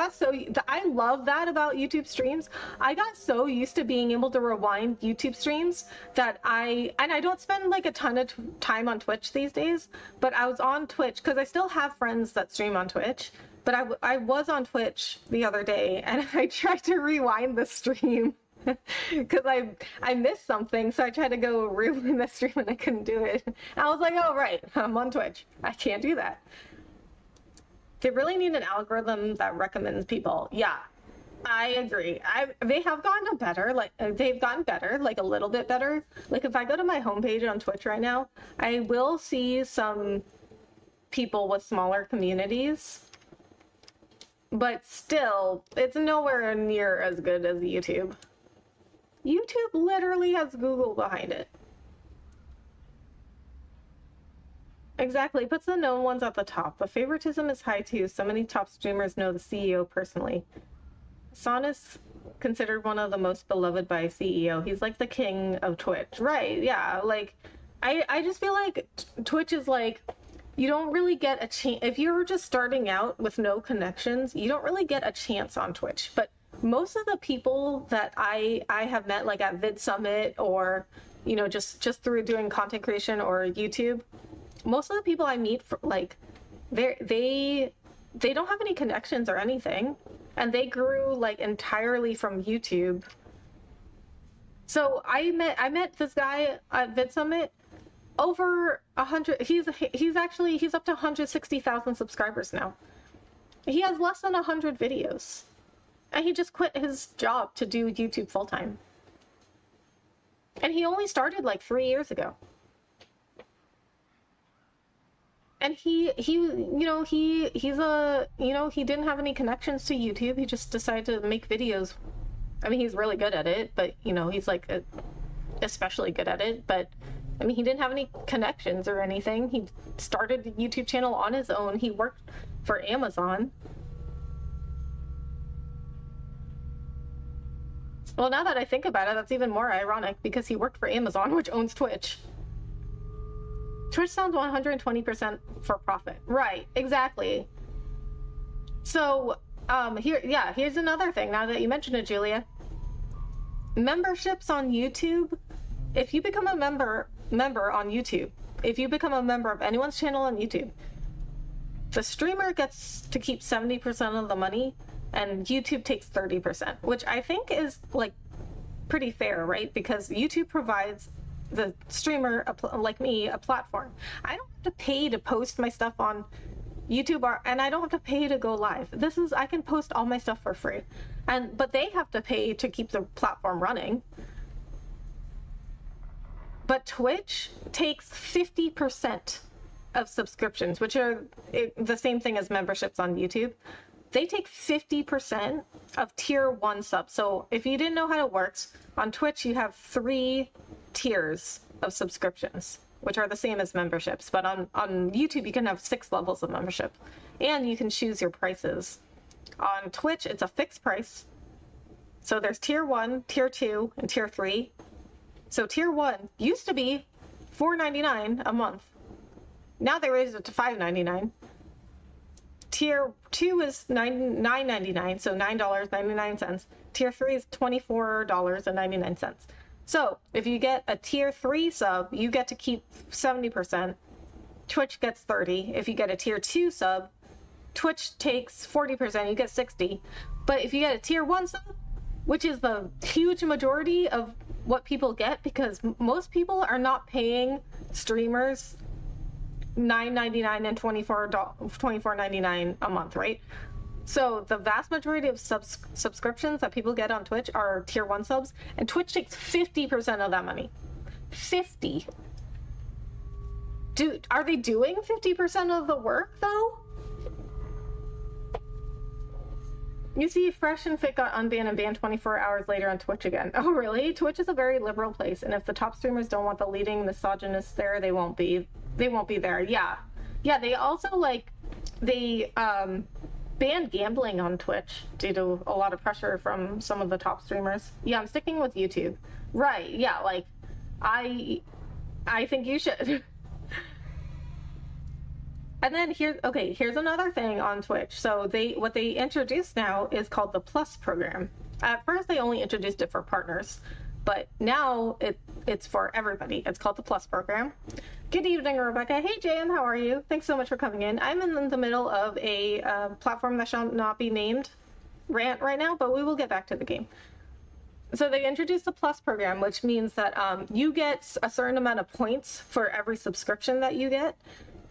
love that about YouTube streams. I got so used to being able to rewind YouTube streams that I don't spend like a ton of time on Twitch these days, but I was on Twitch because I still have friends that stream on Twitch. But I was on Twitch the other day and I tried to rewind the stream. Because I missed something, so I tried to go rewind the stream and I couldn't do it. And I was like, oh right, I'm on Twitch. I can't do that. They really need an algorithm that recommends people. Yeah. I agree. They have gotten better. Like they've gotten better, like a little bit better. Like if I go to my homepage on Twitch right now, I will see some people with smaller communities, but still, it's nowhere near as good as YouTube. YouTube literally has Google behind it. Exactly. Puts the known ones at the top. But favoritism is high too. So many top streamers know the CEO personally. Son is considered one of the most beloved by CEO. He's like the king of Twitch. Right, yeah. Like, I just feel like Twitch is like, you don't really get a chance. If you're just starting out with no connections, you don't really get a chance on Twitch. But most of the people that I have met, like at Vid Summit or, you know, just through doing content creation or YouTube, most of the people I meet, like, they don't have any connections or anything, and they grew like entirely from YouTube. So I met this guy at Vid Summit. Over 100. He's up to 160,000 subscribers now. He has less than 100 videos, and he just quit his job to do YouTube full time. And he only started like 3 years ago. And he didn't have any connections to YouTube. He just decided to make videos. I mean, he's really good at it, but he's like especially good at it. But I mean, he didn't have any connections or anything. He started a YouTube channel on his own. He worked for Amazon. Well, now that I think about it, that's even more ironic because he worked for Amazon, which owns Twitch. Twitch sounds 120% for profit. Right, exactly. So, here's another thing now that you mentioned it, Julia. Memberships on YouTube. If you become a member on YouTube, if you become a member of anyone's channel on YouTube, the streamer gets to keep 70% of the money and YouTube takes 30%, which I think is like pretty fair, right? Because YouTube provides the streamer, like me, a platform. I don't have to pay to post my stuff on YouTube, and I don't have to pay to go live. I can post all my stuff for free, but they have to pay to keep the platform running. But Twitch takes 50% of subscriptions, which are the same thing as memberships on YouTube. They take 50% of tier 1 subs. So if you didn't know how it works, on Twitch you have 3 tiers of subscriptions, which are the same as memberships. But on YouTube you can have 6 levels of membership, and you can choose your prices. On Twitch it's a fixed price. So there's tier 1, tier 2, and tier 3. So tier 1 used to be $4.99 a month. Now they raised it to $5.99. Tier 2 is $9.99, so $9.99. Tier 3 is $24.99. So if you get a tier 3 sub, you get to keep 70%. Twitch gets 30%. If you get a tier 2 sub, Twitch takes 40%, you get 60%. But if you get a tier 1 sub, which is the huge majority of what people get, because most people are not paying streamers $9.99 and $24.99 a month, right? So the vast majority of subscriptions that people get on Twitch are tier 1 subs, and Twitch takes 50% of that money. 50. Are they doing 50% of the work though? You see, Fresh and Fit got unbanned and banned 24 hours later on Twitch again. Oh, really? Twitch is a very liberal place, and if the top streamers don't want the leading misogynists there, they won't be there. Yeah. They also banned gambling on Twitch due to a lot of pressure from some of the top streamers. Yeah, I'm sticking with YouTube. Right. Yeah. Like, I think you should. And then here's another thing on Twitch. So what they introduced now is called the Plus program. At first they only introduced it for partners, but now it's for everybody. It's called the Plus program. Good evening, Rebecca. Hey, JM, how are you? Thanks so much for coming in. I'm in the middle of a platform that shall not be named rant right now, but we will get back to the game. So they introduced the Plus program, which means that you get a certain amount of points for every subscription that you get.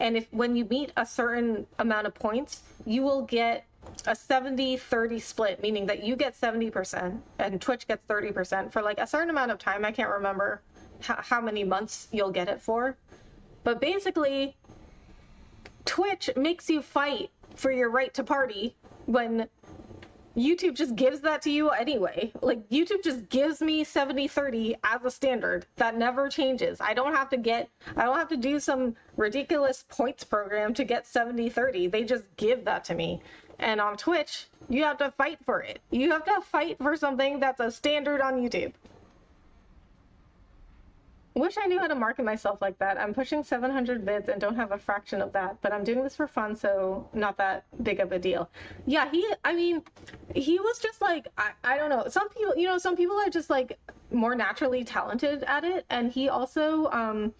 And when you meet a certain amount of points, you will get a 70-30 split, meaning that you get 70% and Twitch gets 30% for like a certain amount of time. I can't remember how many months you'll get it for. But basically, Twitch makes you fight for your right to party when YouTube just gives that to you anyway. Like, YouTube just gives me 70-30 as a standard. That never changes. I don't have to do some ridiculous points program to get 70-30. They just give that to me. And on Twitch, you have to fight for it. You have to fight for something that's a standard on YouTube. Wish I knew how to market myself like that. I'm pushing 700 vids and don't have a fraction of that, but I'm doing this for fun, so not that big of a deal. Yeah, he was just like, I don't know. Some people are just like more naturally talented at it. And he also,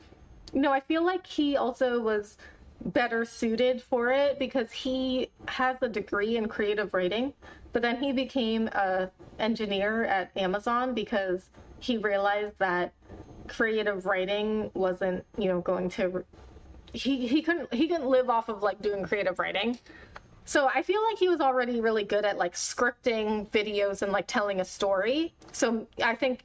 I feel like he also was better suited for it because he has a degree in creative writing, but then he became a engineer at Amazon because he realized that creative writing wasn't going to he couldn't live off of like doing creative writing. So I feel like he was already really good at like scripting videos and like telling a story. So I think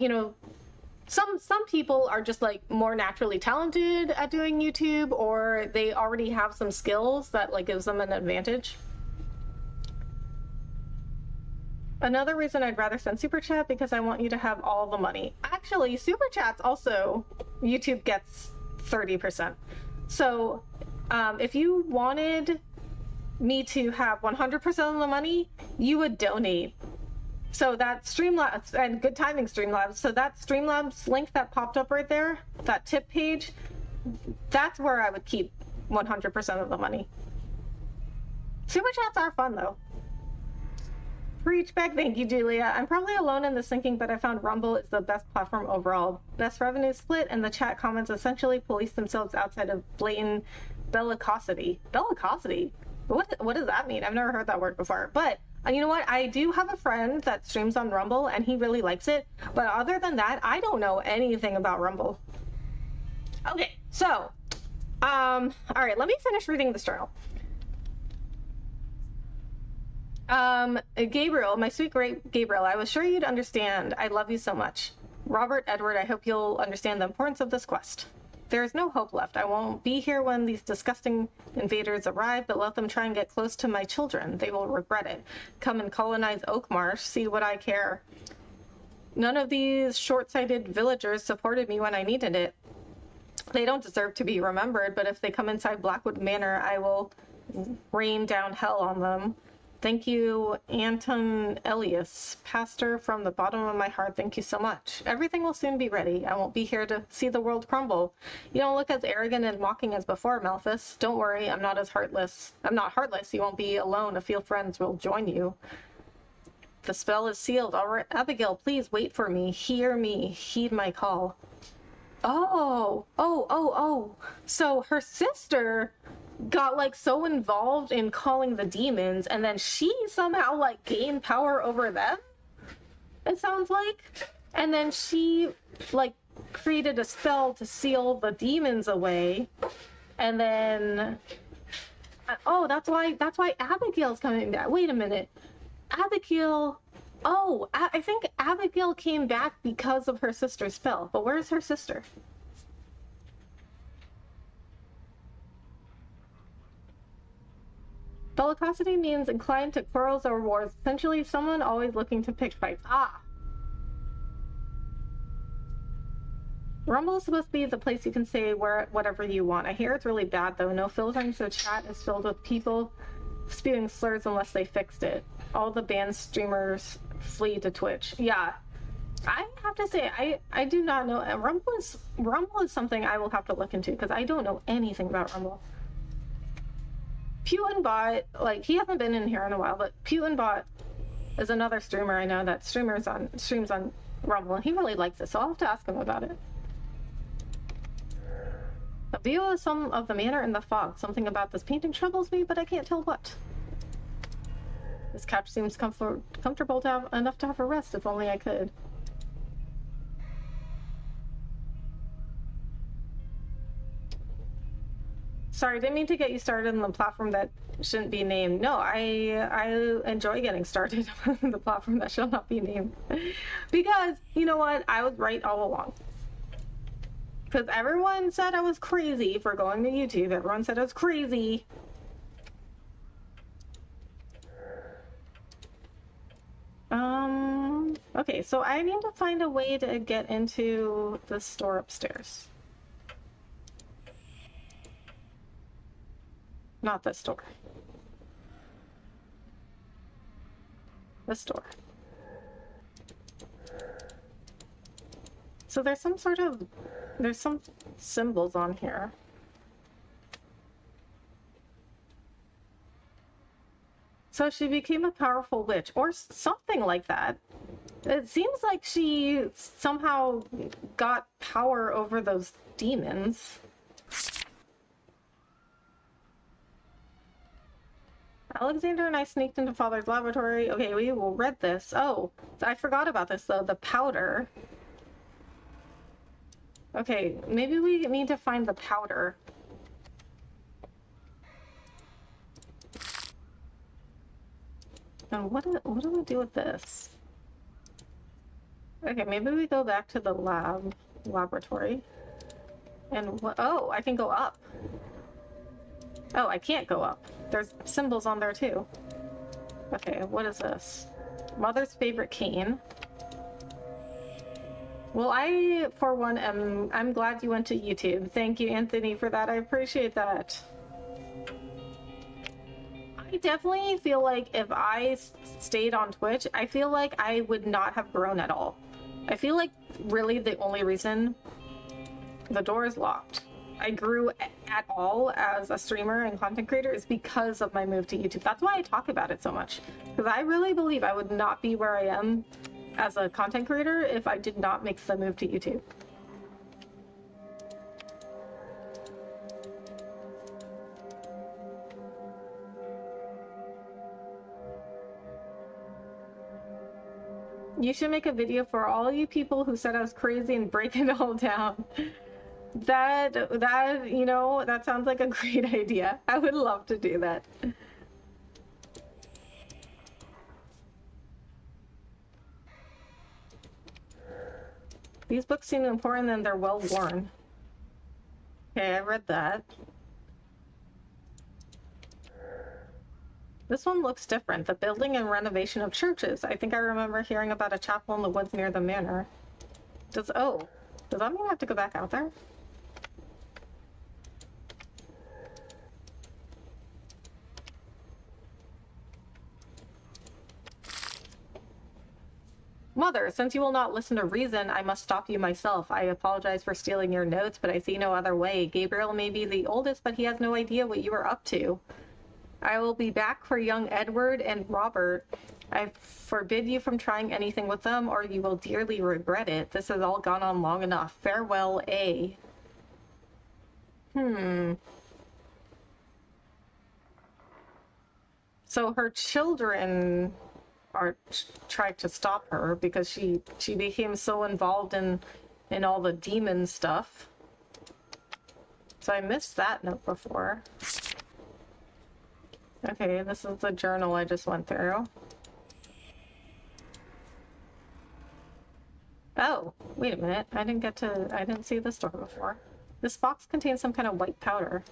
some people are just like more naturally talented at doing YouTube, or they already have some skills that like gives them an advantage. Another reason I'd rather send Super Chat, because I want you to have all the money. Actually, Super Chats also, YouTube gets 30%. So if you wanted me to have 100% of the money, you would donate. So that Streamlabs, and good timing Streamlabs, so that Streamlabs link that popped up right there, that tip page, that's where I would keep 100% of the money. Super Chats are fun though. Reach back, thank you, Julia. I'm probably alone in this thinking, but I found Rumble is the best platform overall. Best revenue split, and the chat comments essentially police themselves outside of blatant bellicosity. Bellicosity? What does that mean? I've never heard that word before. But you know what? I do have a friend that streams on Rumble, and he really likes it. But other than that, I don't know anything about Rumble. Okay, so, all right, let me finish reading this journal. Gabriel, my sweet great Gabriel, I was sure you'd understand. I love you so much. Robert Edward, I hope you'll understand the importance of this quest. There is no hope left. I won't be here when these disgusting invaders arrive, but let them try and get close to my children. They will regret it. Come and colonize Oakmarsh, see what I care. None of these short-sighted villagers supported me when I needed it. They don't deserve to be remembered, but if they come inside Blackwood Manor, I will rain down hell on them. Thank you, Anton Elias, pastor from the bottom of my heart. Thank you so much. Everything will soon be ready. I won't be here to see the world crumble. You don't look as arrogant and mocking as before, Malthus. Don't worry, I'm not heartless. You won't be alone. A few friends will join you. The spell is sealed. All right, Abigail, please wait for me. Hear me. Heed my call. Oh. So her sister got like so involved in calling the demons, and then she somehow like gained power over them, it sounds like, and then she like created a spell to seal the demons away, and then that's why Abigail's coming back. Wait a minute, Abigail. I think Abigail came back because of her sister's spell, but where's her sister? Bellicosity means inclined to quarrels or wars. Essentially, someone always looking to pick fights. Rumble is supposed to be the place you can say whatever you want. I hear it's really bad, though. No filtering, so chat is filled with people spewing slurs unless they fixed it. All the banned streamers flee to Twitch. Yeah. I have to say, I do not know. Rumble is something I will have to look into, because I don't know anything about Rumble. PewandBot, like, he hasn't been in here in a while, but PewandBot is another streamer I know that streams on Rumble, and he really likes it, so I'll have to ask him about it. A view of some of the manor in the fog. Something about this painting troubles me, but I can't tell what. This couch seems comfortable enough to have a rest, if only I could. Sorry, didn't mean to get you started on the platform that shouldn't be named. No, I enjoy getting started on the platform that shall not be named. Because, you know what? I was right all along. Because everyone said I was crazy for going to YouTube. Everyone said I was crazy. Okay, so I need to find a way to get into the store upstairs. Not this door. This door. So there's some symbols on here. So she became a powerful witch, or something like that. It seems like she somehow got power over those demons. Alexander and I sneaked into Father's laboratory. Okay, we will read this. Oh, I forgot about this though, the powder. Okay, maybe we need to find the powder. And what do we do with this? Okay, maybe we go back to the laboratory. And what? Oh, I can go up. Oh, I can't go up. There's symbols on there too. Okay, what is this? Mother's favorite cane. Well, I, for one, I'm glad you went to YouTube. Thank you, Anthony, for that. I appreciate that. I definitely feel like if I stayed on Twitch, I feel like I would not have grown at all. I feel like really the only reason the door is locked I grew at all as a streamer and content creator is because of my move to YouTube. That's why I talk about it so much. Because I really believe I would not be where I am as a content creator if I did not make the move to YouTube. You should make a video for all you people who said I was crazy and break it all down. That, you know, that sounds like a great idea. I would love to do that. These books seem important and they're well worn. Okay, I read that. This one looks different. The building and renovation of churches. I think I remember hearing about a chapel in the woods near the manor. Does that mean I have to go back out there? Mother, since you will not listen to reason, I must stop you myself. I apologize for stealing your notes, but I see no other way. Gabriel may be the oldest, but he has no idea what you are up to. I will be back for young Edward and Robert. I forbid you from trying anything with them, or you will dearly regret it. This has all gone on long enough. Farewell, A. So her children tried to stop her because she became so involved in all the demon stuff. So I missed that note before. Okay, this is the journal I just went through. Oh, wait a minute. I didn't see this door before. This box contains some kind of white powder.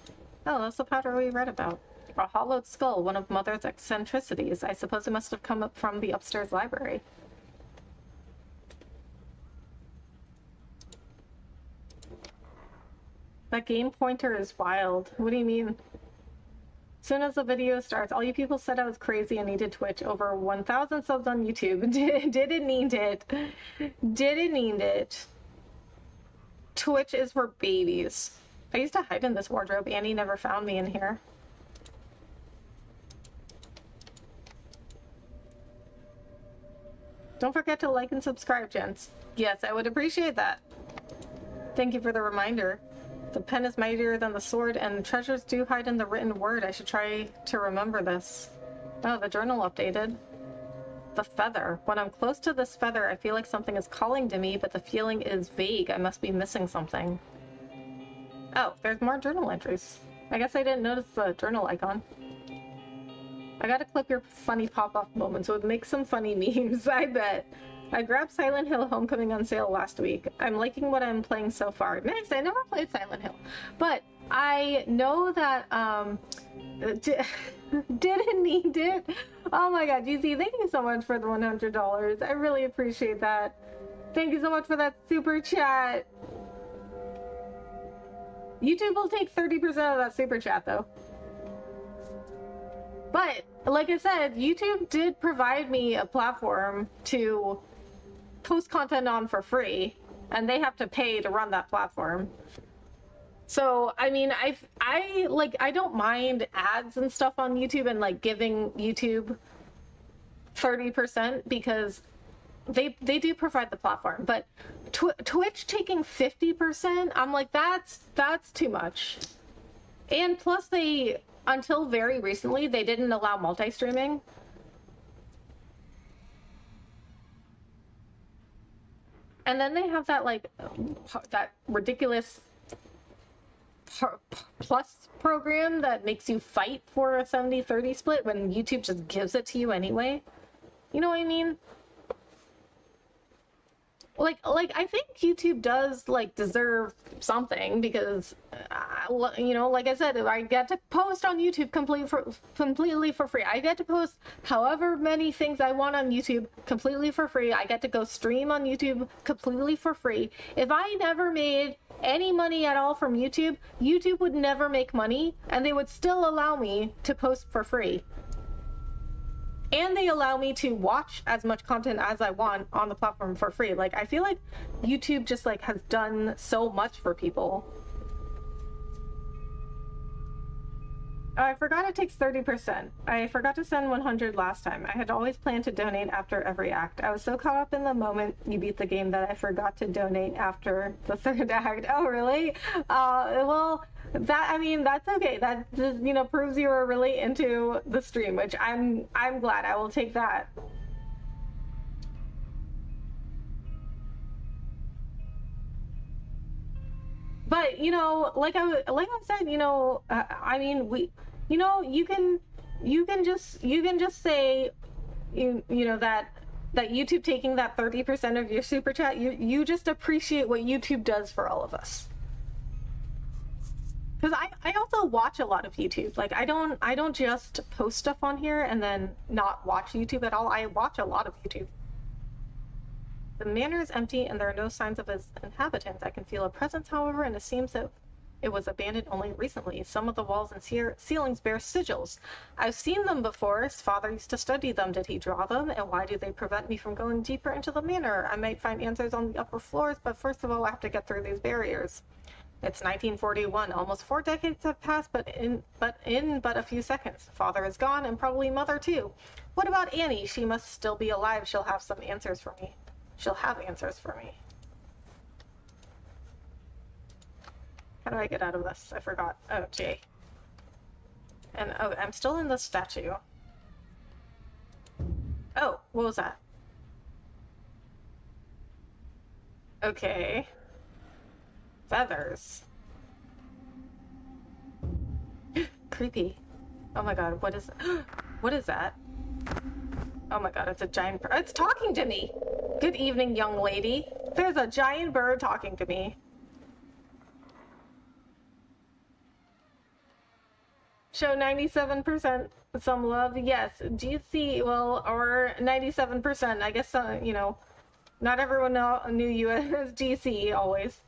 Oh, that's the powder we read about. A hollowed skull, one of Mother's eccentricities. I suppose it must have come up from the upstairs library. That game pointer is wild. What do you mean? Soon as the video starts, all you people said I was crazy and needed Twitch. Over 1,000 subs on YouTube. Didn't need it. Didn't need it. Twitch is for babies. I used to hide in this wardrobe. Annie never found me in here. Don't forget to like and subscribe, gents. Yes, I would appreciate that. Thank you for the reminder. The pen is mightier than the sword, and treasures do hide in the written word. I should try to remember this. Oh, the journal updated. The feather. When I'm close to this feather, I feel like something is calling to me, but the feeling is vague. I must be missing something. Oh, there's more journal entries. I guess I didn't notice the journal icon. I gotta clip your funny pop-off moments. It would make some funny memes, I bet. I grabbed Silent Hill Homecoming on sale last week. I'm liking what I'm playing so far. Nice, I never played Silent Hill. But I know that, didn't need it. Oh my god, GC, thank you so much for the $100. I really appreciate that. Thank you so much for that super chat. YouTube will take 30% of that super chat, though. But, like I said, YouTube did provide me a platform to post content on for free, and they have to pay to run that platform. So, I mean, I don't mind ads and stuff on YouTube and, like, giving YouTube 30% because they do provide the platform. But Twitch taking 50%, I'm like, that's too much. And plus they, until very recently, they didn't allow multi-streaming. And then they have that, like, that ridiculous plus program that makes you fight for a 70-30 split when YouTube just gives it to you anyway. You know what I mean? Like I think YouTube does, like, deserve something because, you know, like I said, I get to post on YouTube completely for free. I get to post however many things I want on YouTube completely for free. I get to go stream on YouTube completely for free. If I never made any money at all from YouTube, YouTube would never make money, and they would still allow me to post for free. And they allow me to watch as much content as I want on the platform for free. Like, I feel like YouTube just, like, has done so much for people. Oh, I forgot it takes 30%. I forgot to send 100 last time. I had always planned to donate after every act. I was so caught up in the moment you beat the game that I forgot to donate after the third act. Oh, really? Well, that, I mean, that's okay. That just, you know, proves you were really into the stream, which I'm glad. I will take that. But, you know, like I said, you know, I mean, you know, you can just say, you know, that YouTube taking that 30% of your super chat, you just appreciate what YouTube does for all of us. Because I also watch a lot of YouTube. Like, I don't just post stuff on here and then not watch YouTube at all. I watch a lot of YouTube. The manor is empty and there are no signs of its inhabitants. I can feel a presence, however, and it seems that it was abandoned only recently. Some of the walls and ceilings bear sigils. I've seen them before. His father used to study them. Did he draw them? And why do they prevent me from going deeper into the manor? I might find answers on the upper floors, but first of all, I have to get through these barriers. It's 1941. Almost 4 decades have passed, but in a few seconds. Father is gone, and probably mother too. What about Annie? She must still be alive. She'll have some answers for me. She'll have answers for me. How do I get out of this? I forgot. Oh, J. And, oh, I'm still in the statue. Oh, what was that? Okay. Feathers. Creepy. Oh my god, what is... What is that? Oh my god, it's a giant bird. It's talking to me! Good evening, young lady. There's a giant bird talking to me. Show 97% some love. Yes, GC, well, or 97%. I guess, you know, not everyone knew you as GC always.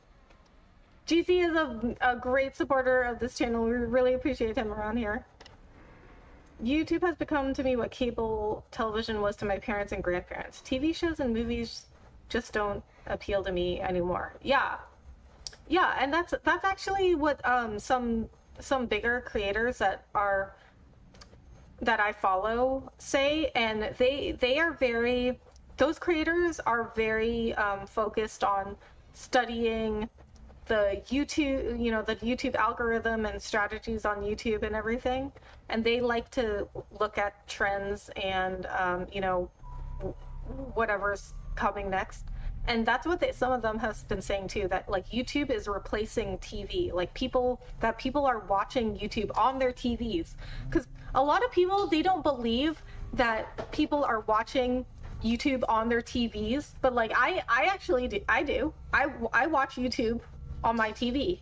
GC is a great supporter of this channel. We really appreciate him around here. YouTube has become to me what cable television was to my parents and grandparents. TV shows and movies just don't appeal to me anymore. Yeah, and that's actually what some bigger creators that I follow say, and they are very, those creators are very focused on studying the YouTube, you know, the YouTube algorithm and strategies on YouTube and everything, and they like to look at trends and you know, whatever's coming next. And that's what some of them have been saying too, that like YouTube is replacing TV, like people are watching YouTube on their TVs, because a lot of people, they don't believe that people are watching YouTube on their TVs, but like I actually do. I watch YouTube on my TV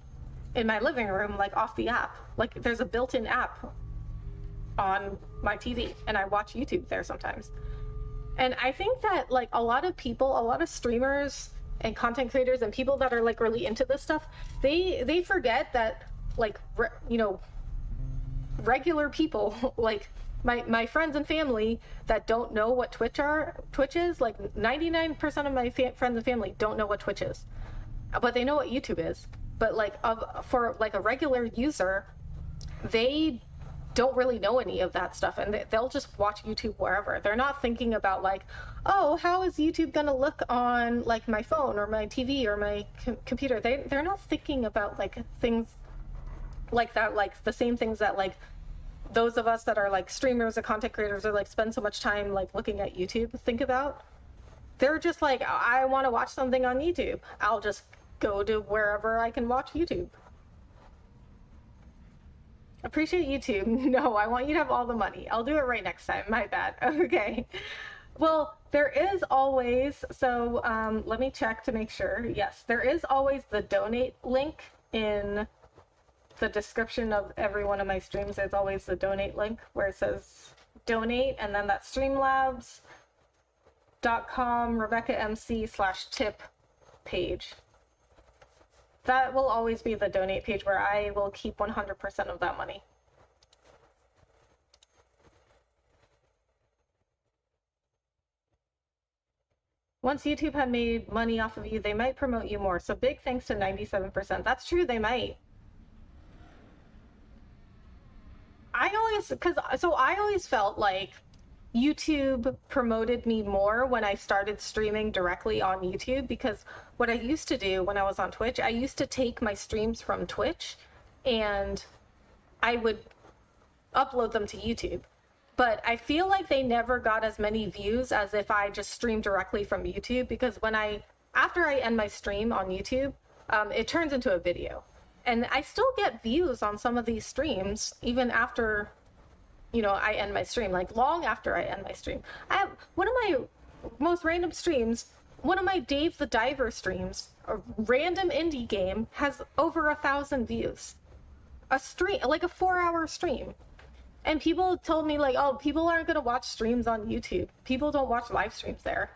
in my living room, like off the app. Like there's a built-in app on my TV and I watch YouTube there sometimes. And I think that like a lot of people, a lot of streamers and content creators and people that are like really into this stuff, they forget that like regular people like my friends and family that don't know what Twitch is, like 99% of my friends and family don't know what Twitch is, but they know what YouTube is. But like for like a regular user, they don't really know any of that stuff, and they'll just watch YouTube wherever. They're not thinking about like, oh, how is YouTube gonna look on like my phone or my TV or my computer. They're not thinking about like things like that, like the same things that like those of us that are like streamers or content creators or like spend so much time like looking at YouTube think about. They're just like, I want to watch something on YouTube, I'll just go to wherever I can watch YouTube. Appreciate YouTube. No, I want you to have all the money. I'll do it right next time. My bad. Okay. Well, there is always, so let me check to make sure. Yes, there is always the donate link in the description of every one of my streams. There's always the donate link where it says donate, and then that streamlabs.com RebeccaMC/tip page. That will always be the donate page where I will keep 100% of that money. Once YouTube had made money off of you, they might promote you more. So big thanks to 97%. That's true, they might. I always felt like YouTube promoted me more when I started streaming directly on YouTube, because what I used to do when I was on Twitch, I used to take my streams from Twitch and I would upload them to YouTube. But I feel like they never got as many views as if I just streamed directly from YouTube, because after I end my stream on YouTube, it turns into a video. And I still get views on some of these streams, even after I end my stream, like long after I end my stream. I have one of my most random streams, one of my Dave the Diver streams, a random indie game, has over 1,000 views. A stream, like a 4-hour stream. And people told me like, oh, people aren't gonna watch streams on YouTube. People don't watch live streams there.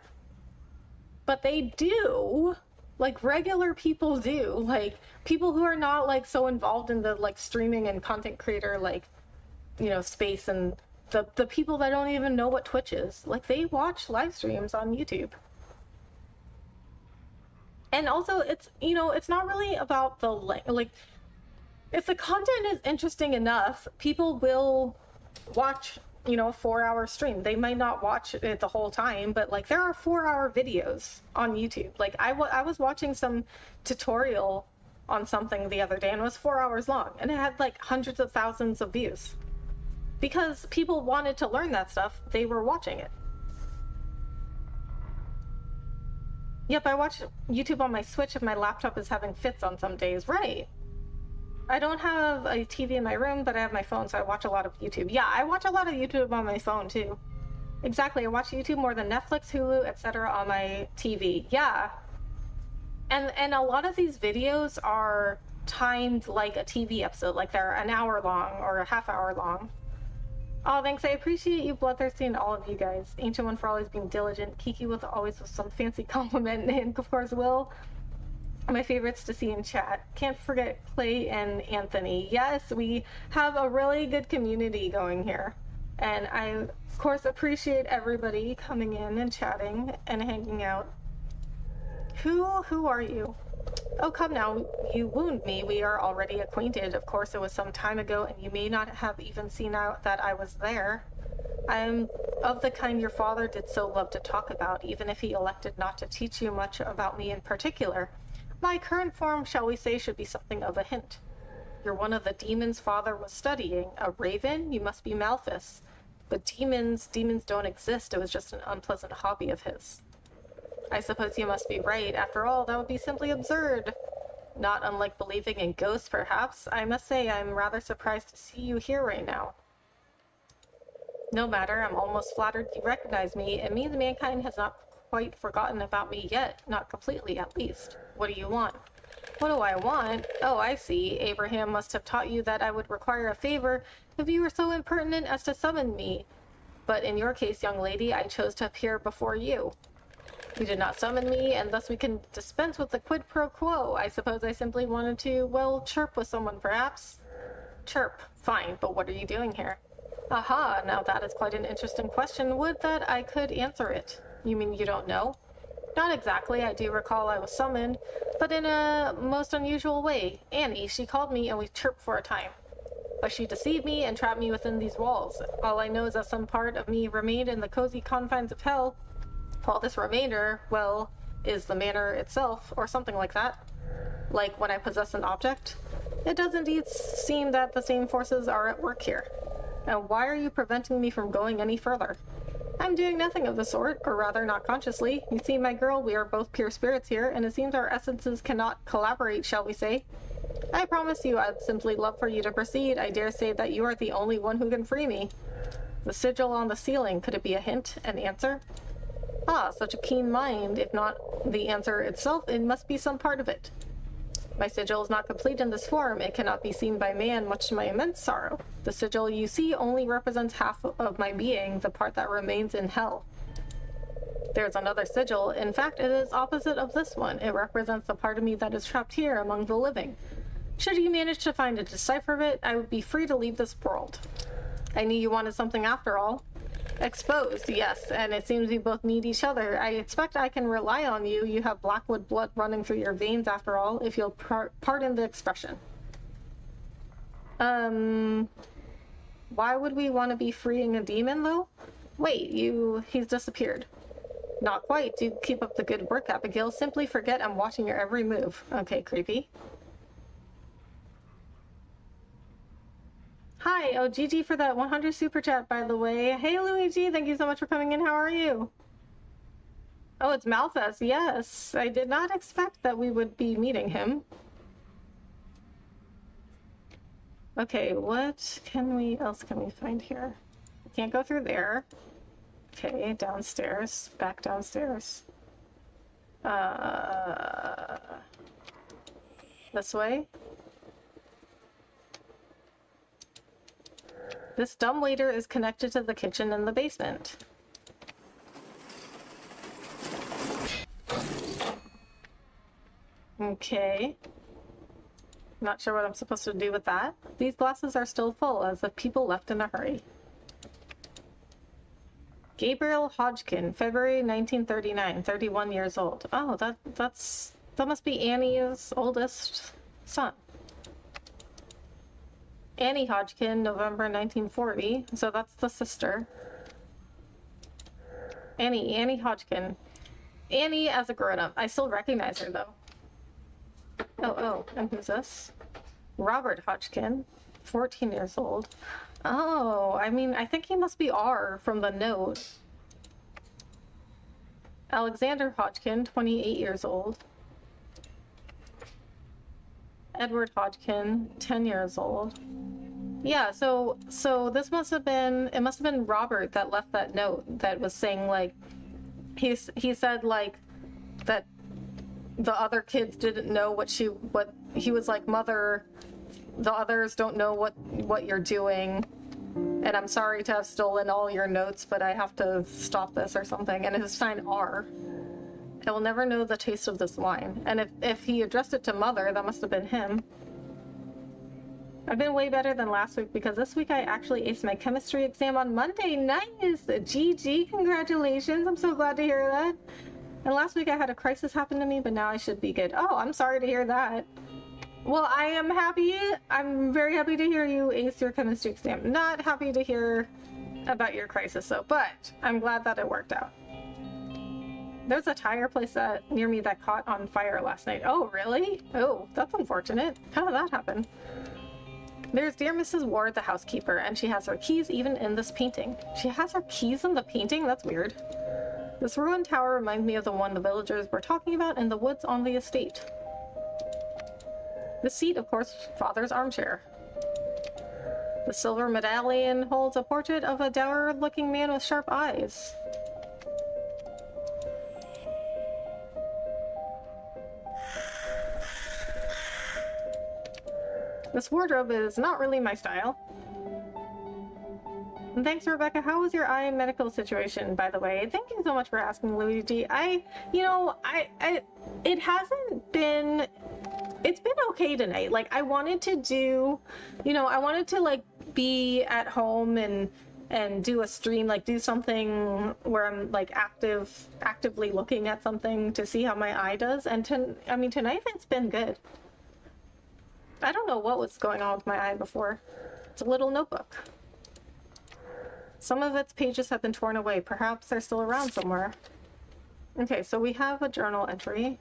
But they do. Like regular people do. Like people who are not like so involved in the like streaming and content creator like space, and the people that don't even know what Twitch is, like they watch live streams on YouTube. And also it's not really about the like, if the content is interesting enough, people will watch a 4-hour stream. They might not watch it the whole time, but like there are 4-hour videos on YouTube. Like I was watching some tutorial on something the other day and it was 4 hours long and it had like hundreds of thousands of views. Because people wanted to learn that stuff, they were watching it. Yep, I watch YouTube on my Switch if my laptop is having fits on some days. Right. I don't have a TV in my room, but I have my phone, so I watch a lot of YouTube. Yeah, I watch a lot of YouTube on my phone, too. Exactly, I watch YouTube more than Netflix, Hulu, etc. on my TV. Yeah. And a lot of these videos are timed like a TV episode, like they're an hour long or a half hour long. Oh, thanks. I appreciate you, Bloodthirsty, and all of you guys. Ancient One for always being diligent. Kiki with some fancy compliment. And of course, Will. My favorites to see in chat. Can't forget Clay and Anthony. Yes, we have a really good community going here. And I, of course, appreciate everybody coming in and chatting and hanging out. Who are you? Oh, come now, you wound me. We are already acquainted. Of course, it was some time ago, and you may not have even seen out that I was there. I am of the kind your father did so love to talk about, even if he elected not to teach you much about me in particular. My current form, shall we say, should be something of a hint. You're one of the demons father was studying. A raven? You must be Malthus. But demons don't exist. It was just an unpleasant hobby of his. I suppose you must be right. After all, that would be simply absurd. Not unlike believing in ghosts, perhaps. I must say I'm rather surprised to see you here right now. No matter, I'm almost flattered you recognize me. It means mankind has not quite forgotten about me yet. Not completely, at least. What do you want? What do I want? Oh, I see. Abraham must have taught you that I would require a favor if you were so impertinent as to summon me. But in your case, young lady, I chose to appear before you. You did not summon me, and thus we can dispense with the quid pro quo. I suppose I simply wanted to, well, chirp with someone, perhaps? Chirp. Fine, but what are you doing here? Aha, now that is quite an interesting question. Would that I could answer it. You mean you don't know? Not exactly. I do recall I was summoned, but in a most unusual way. Annie, she called me and we chirped for a time. But she deceived me and trapped me within these walls. All I know is that some part of me remained in the cozy confines of hell. All this remainder, well, is the manor itself, or something like that. Like when I possess an object. It does indeed seem that the same forces are at work here. And why are you preventing me from going any further? I'm doing nothing of the sort, or rather not consciously. You see, my girl, we are both pure spirits here, and it seems our essences cannot collaborate, shall we say. I promise you I'd simply love for you to proceed. I dare say that you are the only one who can free me. The sigil on the ceiling, could it be a hint, an answer? Ah, such a keen mind. If not the answer itself, it must be some part of it. My sigil is not complete in this form. It cannot be seen by man, much to my immense sorrow. The sigil you see only represents half of my being, the part that remains in hell. There's another sigil. In fact, it is opposite of this one. It represents the part of me that is trapped here among the living. Should you manage to find a decipher of it, I would be free to leave this world. I knew you wanted something after all. Exposed, yes, and it seems we both need each other. I expect I can rely on you. You have Blackwood blood running through your veins after all, if you'll pardon the expression. Why would we want to be freeing a demon, though? Wait, he's disappeared. Not quite. Do keep up the good work, Abigail. Simply forget I'm watching your every move. Okay, creepy. Hi, oh, GG for that 100 super chat, by the way. Hey, Luigi, thank you so much for coming in. How are you? Oh, it's Malthus. Yes, I did not expect that we would be meeting him. Okay, what else can we find here? We can't go through there. Okay, downstairs, back downstairs. This way. This dumbwaiter is connected to the kitchen in the basement. Okay. Not sure what I'm supposed to do with that. These glasses are still full, as if people left in a hurry. Gabriel Hodgkin, February 1939, 31 years old. Oh, that must be Annie's oldest son. Annie Hodgkin, November 1940. So that's the sister. Annie Hodgkin. Annie as a grown-up. I still recognize her, though. Oh, and who's this? Robert Hodgkin, 14 years old. Oh, I mean, I think he must be R from the note. Alexander Hodgkin, 28 years old. Edward Hodgkin, 10 years old. Yeah, so this must have been Robert that left that note that was saying, like, he said, like, that the other kids didn't know what he was like, Mother, the others don't know what you're doing, and I'm sorry to have stolen all your notes, but I have to stop this or something. And his sign R. I will never know the taste of this wine. And if he addressed it to Mother, that must have been him. I've been way better than last week because this week I actually aced my chemistry exam on Monday. Nice! GG, congratulations. I'm so glad to hear that. And last week I had a crisis happen to me, but now I should be good. Oh, I'm sorry to hear that. Well, I am happy. I'm very happy to hear you ace your chemistry exam. Not happy to hear about your crisis, though, but I'm glad that it worked out. There's a tire place near me that caught on fire last night. Oh, really? Oh, that's unfortunate. How did that happen? There's dear Mrs. Ward, the housekeeper, and she has her keys even in this painting. She has her keys in the painting? That's weird. This ruined tower reminds me of the one the villagers were talking about in the woods on the estate. The seat, of course, Father's armchair. The silver medallion holds a portrait of a dour-looking man with sharp eyes. This wardrobe is not really my style. And thanks, Rebecca. How was your eye medical situation, by the way? Thank you so much for asking, Luigi. It hasn't been... It's been okay tonight. Like, I wanted to do... I wanted to, like, be at home and do a stream, like, do something where I'm, like, actively looking at something to see how my eye does. And, tonight it's been good. I don't know what was going on with my eye before. It's a little notebook. Some of its pages have been torn away. Perhaps they're still around somewhere. Okay, so we have a journal entry.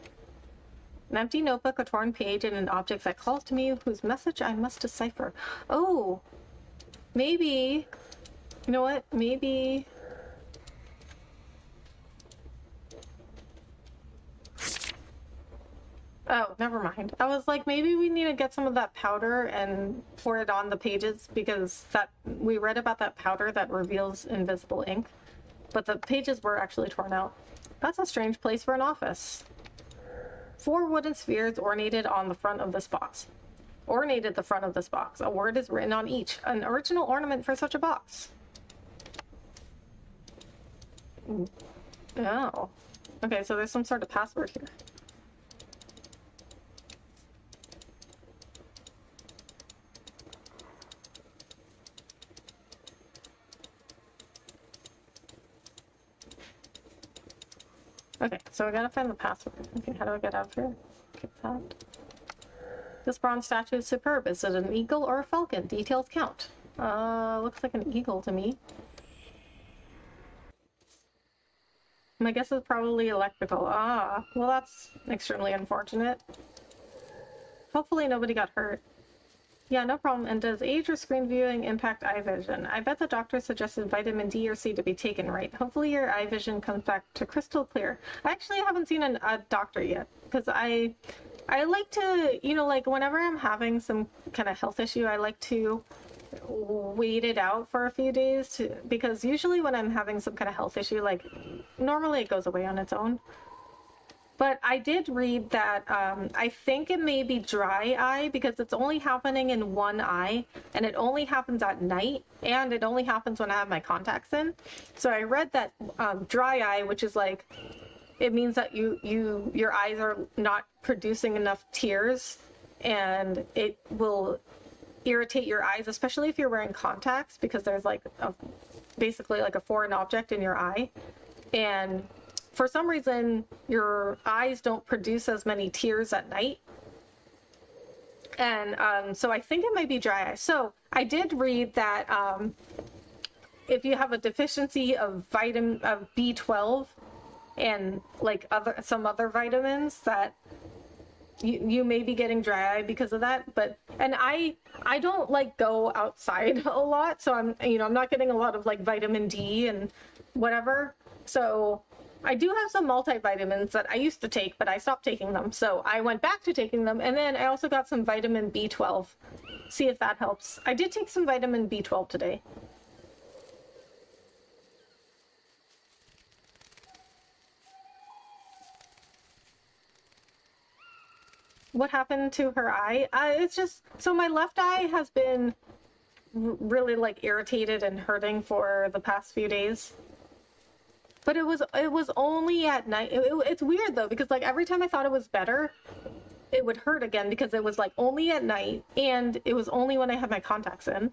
An empty notebook, a torn page, and an object that calls to me whose message I must decipher. Oh! Maybe... You know what? Maybe... Oh, never mind. I was like, maybe we need to get some of that powder and pour it on the pages, because we read about that powder that reveals invisible ink, but the pages were actually torn out. That's a strange place for an office. 4 wooden spheres ornated on the front of this box. Ornated the front of this box. A word is written on each. An original ornament for such a box. Oh. Okay, so there's some sort of password here. Okay, so we gotta find the password. Okay, how do I get out of here? Get that. This bronze statue is superb. Is it an eagle or a falcon? Details count. Looks like an eagle to me. My guess is probably electrical. Ah, well that's extremely unfortunate. Hopefully nobody got hurt. Yeah, no problem. And does age or screen viewing impact eye vision? I bet the doctor suggested vitamin D or C to be taken, right? Hopefully your eye vision comes back to crystal clear. I actually haven't seen a doctor yet, because I like to, like whenever I'm having some kind of health issue, I like to wait it out for a few days because usually when I'm having some kind of health issue, like normally it goes away on its own. But I did read that I think it may be dry eye because it's only happening in one eye, and it only happens at night, and it only happens when I have my contacts in. So I read that dry eye, which is like, it means that your eyes are not producing enough tears, and it will irritate your eyes, especially if you're wearing contacts, because there's like basically like a foreign object in your eye, and for some reason, your eyes don't produce as many tears at night. And so I think it might be dry eye. So I did read that if you have a deficiency of B12 and like some other vitamins, that you may be getting dry eye because of that. And I don't like go outside a lot, so I'm not getting a lot of like vitamin D and whatever. So I do have some multivitamins that I used to take, but I stopped taking them. So I went back to taking them. And then I also got some vitamin B12. See if that helps. I did take some vitamin B12 today. What happened to her eye? It's just, so my left eye has been really like irritated and hurting for the past few days. But it was only at night. It's weird though, because like every time I thought it was better, it would hurt again because it was like only at night, and it was only when I had my contacts in.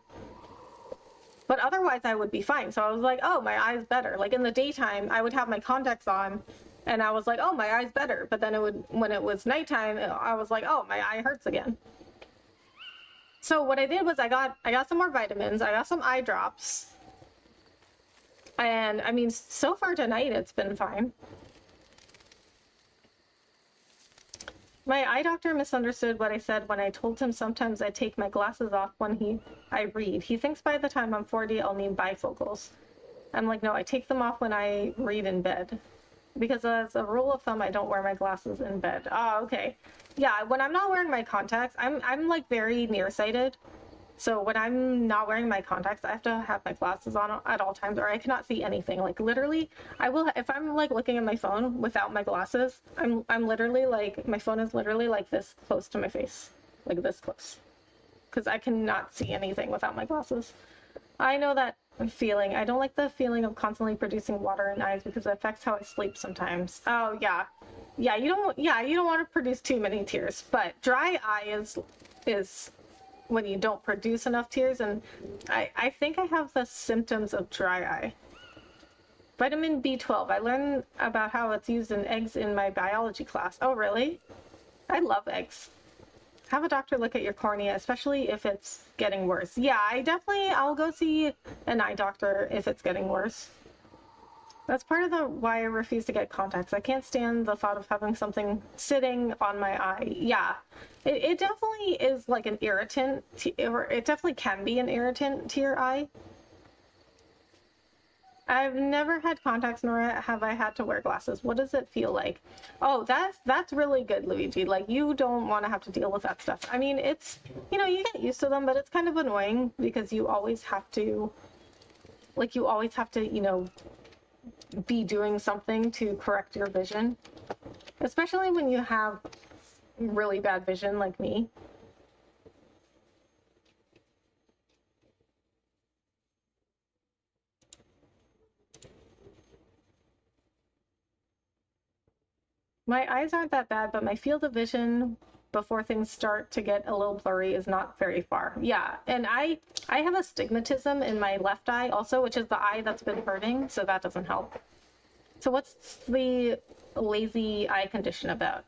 But otherwise I would be fine. So I was like, oh, my eye's better. Like in the daytime, I would have my contacts on and I was like, oh, my eye's better. But then when it was nighttime, I was like, oh, my eye hurts again. So what I did was I got some more vitamins. I got some eye drops. And I mean, so far tonight, it's been fine. My eye doctor misunderstood what I said when I told him sometimes I take my glasses off when I read. He thinks by the time I'm 40, I'll need bifocals. I'm like, no, I take them off when I read in bed. because as a rule of thumb, I don't wear my glasses in bed. Oh, okay. Yeah, when I'm not wearing my contacts, I'm like very nearsighted. So when I'm not wearing my contacts, I have to have my glasses on at all times, or I cannot see anything. Like literally, I will if I'm like looking at my phone without my glasses, I'm literally like my phone is literally like this close to my face, like this close, because I cannot see anything without my glasses. I know that feeling. I don't like the feeling of constantly producing water in eyes because it affects how I sleep sometimes. Oh yeah, you don't want to produce too many tears. But dry eye is when you don't produce enough tears, and I think I have the symptoms of dry eye. Vitamin B12. I learned about how it's used in eggs in my biology class. Oh really? I love eggs. Have a doctor look at your cornea, especially if it's getting worse. Yeah, I'll go see an eye doctor if it's getting worse. That's part of the why I refuse to get contacts. I can't stand the thought of having something sitting on my eye. Yeah, it definitely is like an irritant, or it definitely can be an irritant to your eye. I've never had contacts, nor have I had to wear glasses. What does it feel like? Oh, that's really good, Luigi. Like, you don't want to have to deal with that stuff. I mean, it's, you know, you get used to them, but it's kind of annoying because you always have to, you know, be doing something to correct your vision, especially when you have really bad vision like me. My eyes aren't that bad, but my field of vision before things start to get a little blurry is not very far. Yeah, and I have astigmatism in my left eye also, which is the eye that's been hurting, so that doesn't help. So what's the lazy eye condition about?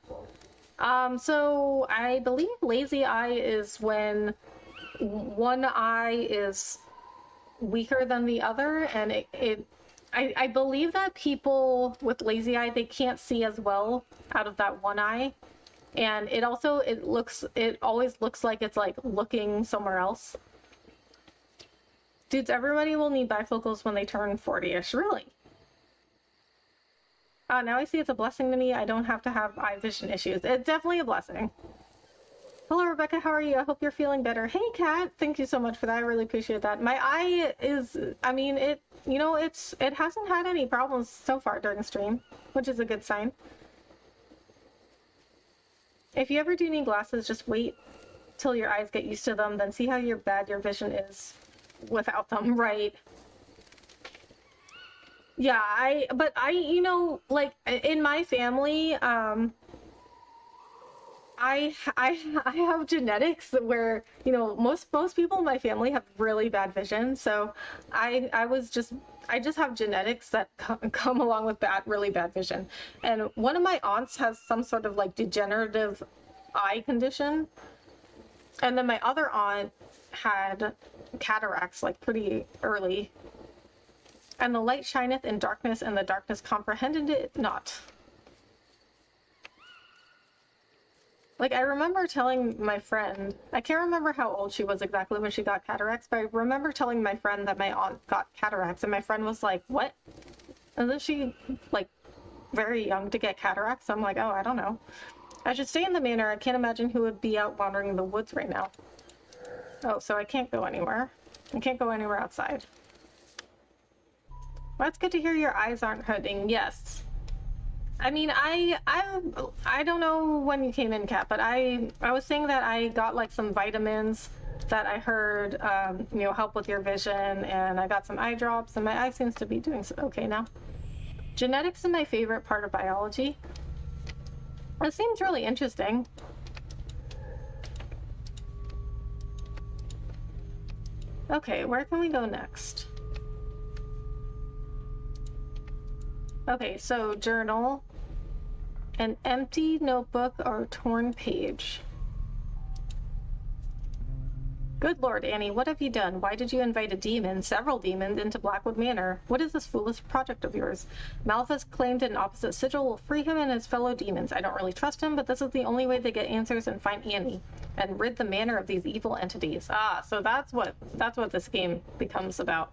So I believe lazy eye is when one eye is weaker than the other, and I believe that people with lazy eye, they can't see as well out of that one eye, and it always looks like it's like looking somewhere else. Dudes, everybody will need bifocals when they turn 40-ish. Really? Now I see it's a blessing to me. I don't have to have eye vision issues. It's definitely a blessing. Hello, Rebecca. How are you? I hope you're feeling better. Hey, Kat. Thank you so much for that. I really appreciate that. My eye is, I mean, it hasn't had any problems so far during the stream, which is a good sign. If you ever do need glasses, just wait till your eyes get used to them, then see how bad your vision is without them, right? Yeah, you know, like in my family, I have genetics where, you know, most people in my family have really bad vision. So I just have genetics that come along with really bad vision. And one of my aunts has some sort of like degenerative eye condition. And then my other aunt had cataracts like pretty early. And the light shineth in darkness, and the darkness comprehended it not. Like, I remember telling my friend, I can't remember how old she was exactly when she got cataracts, but I remember telling my friend that my aunt got cataracts, and my friend was like, what? Isn't she, like, very young to get cataracts? I'm like, oh, I don't know. I should stay in the manor. I can't imagine who would be out wandering in the woods right now. Oh, so I can't go anywhere. I can't go anywhere outside. Well, that's good to hear your eyes aren't hurting. Yes. I mean, I don't know when you came in, Kat, but I was saying that I got like some vitamins that I heard, you know, help with your vision, and I got some eye drops, and my eye seems to be doing okay now. Genetics is my favorite part of biology. It seems really interesting. Okay, where can we go next? Okay, so journal, an empty notebook or torn page. Good Lord, Annie, what have you done? Why did you invite a demon, several demons, into Blackwood Manor? What is this foolish project of yours? Malthus claimed an opposite sigil will free him and his fellow demons. I don't really trust him, but this is the only way to get answers and find Annie, and rid the manor of these evil entities. Ah, so that's what this game becomes about.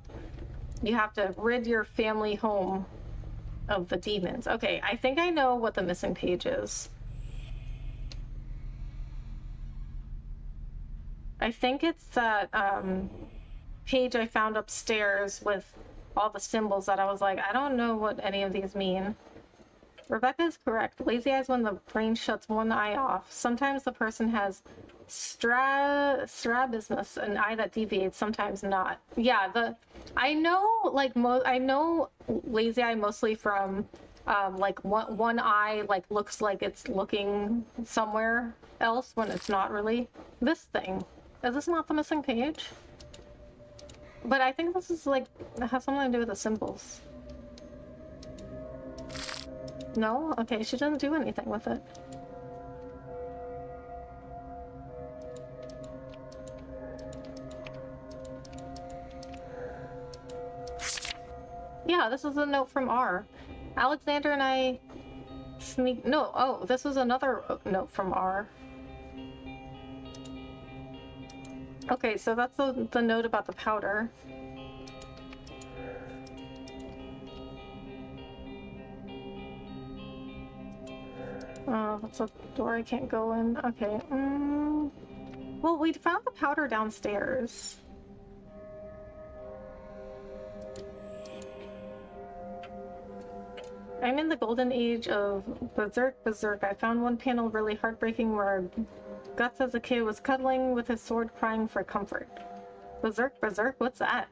You have to rid your family home of the demons. Okay, I think I know what the missing page is. I think it's that page I found upstairs with all the symbols that I was like, I don't know what any of these mean. Rebecca is correct. Lazy eyes when the brain shuts one eye off. Sometimes the person has strabismus, an eye that deviates, sometimes not. Yeah, I know I know lazy eye mostly from like one eye like looks like it's looking somewhere else when it's not really. This thing. Is this not the missing page? But I think this is like, it has something to do with the symbols. No? Okay, she didn't do anything with it. Yeah, this is a note from R. Alexander and I sneak... No, oh, this was another note from R. Okay, so that's the note about the powder. Oh, that's a door I can't go in. Okay. Well, we found the powder downstairs. I'm in the golden age of Berserk. I found one panel really heartbreaking where Guts as a kid was cuddling with his sword crying for comfort. Berserk? What's that?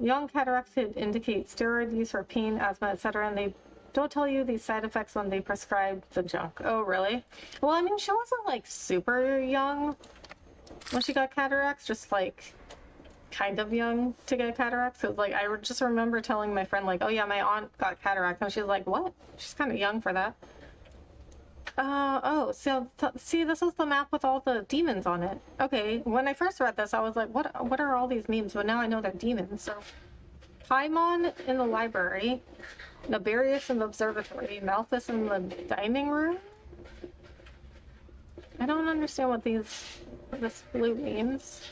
Young cataracts could indicate steroid use for pain, asthma, etc., and they don't tell you these side effects when they prescribe the junk. Oh, really? Well, I mean, she wasn't, like, super young when she got cataracts, just, like, kind of young to get cataracts. So, like, I just remember telling my friend, like, oh, yeah, my aunt got cataracts, and she's like, what? She's kind of young for that. Oh, so, see, this is the map with all the demons on it. Okay, when I first read this, I was like, what are all these memes? But now I know they're demons, so... Paimon in the library, Naberius in the observatory, Malthus in the dining room? I don't understand what this blue means.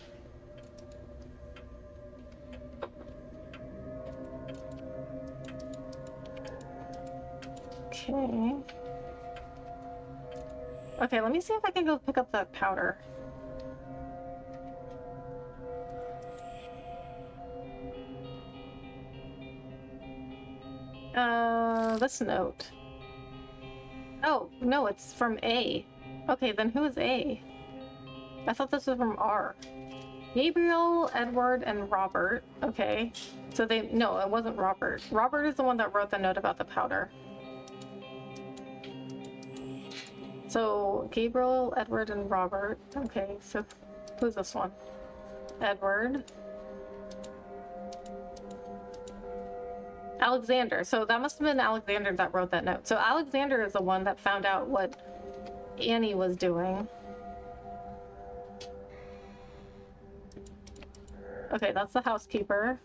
Okay. Okay, let me see if I can go pick up that powder. This note. Oh, no, it's from A. Okay, then who is A? I thought this was from R. Gabriel, Edward, and Robert. Okay. So no, it wasn't Robert. Robert is the one that wrote the note about the powder. So, Gabriel, Edward, and Robert. Okay, so who's this one? Edward. Alexander. So that must have been Alexander that wrote that note. So Alexander is the one that found out what Annie was doing. Okay, that's the housekeeper.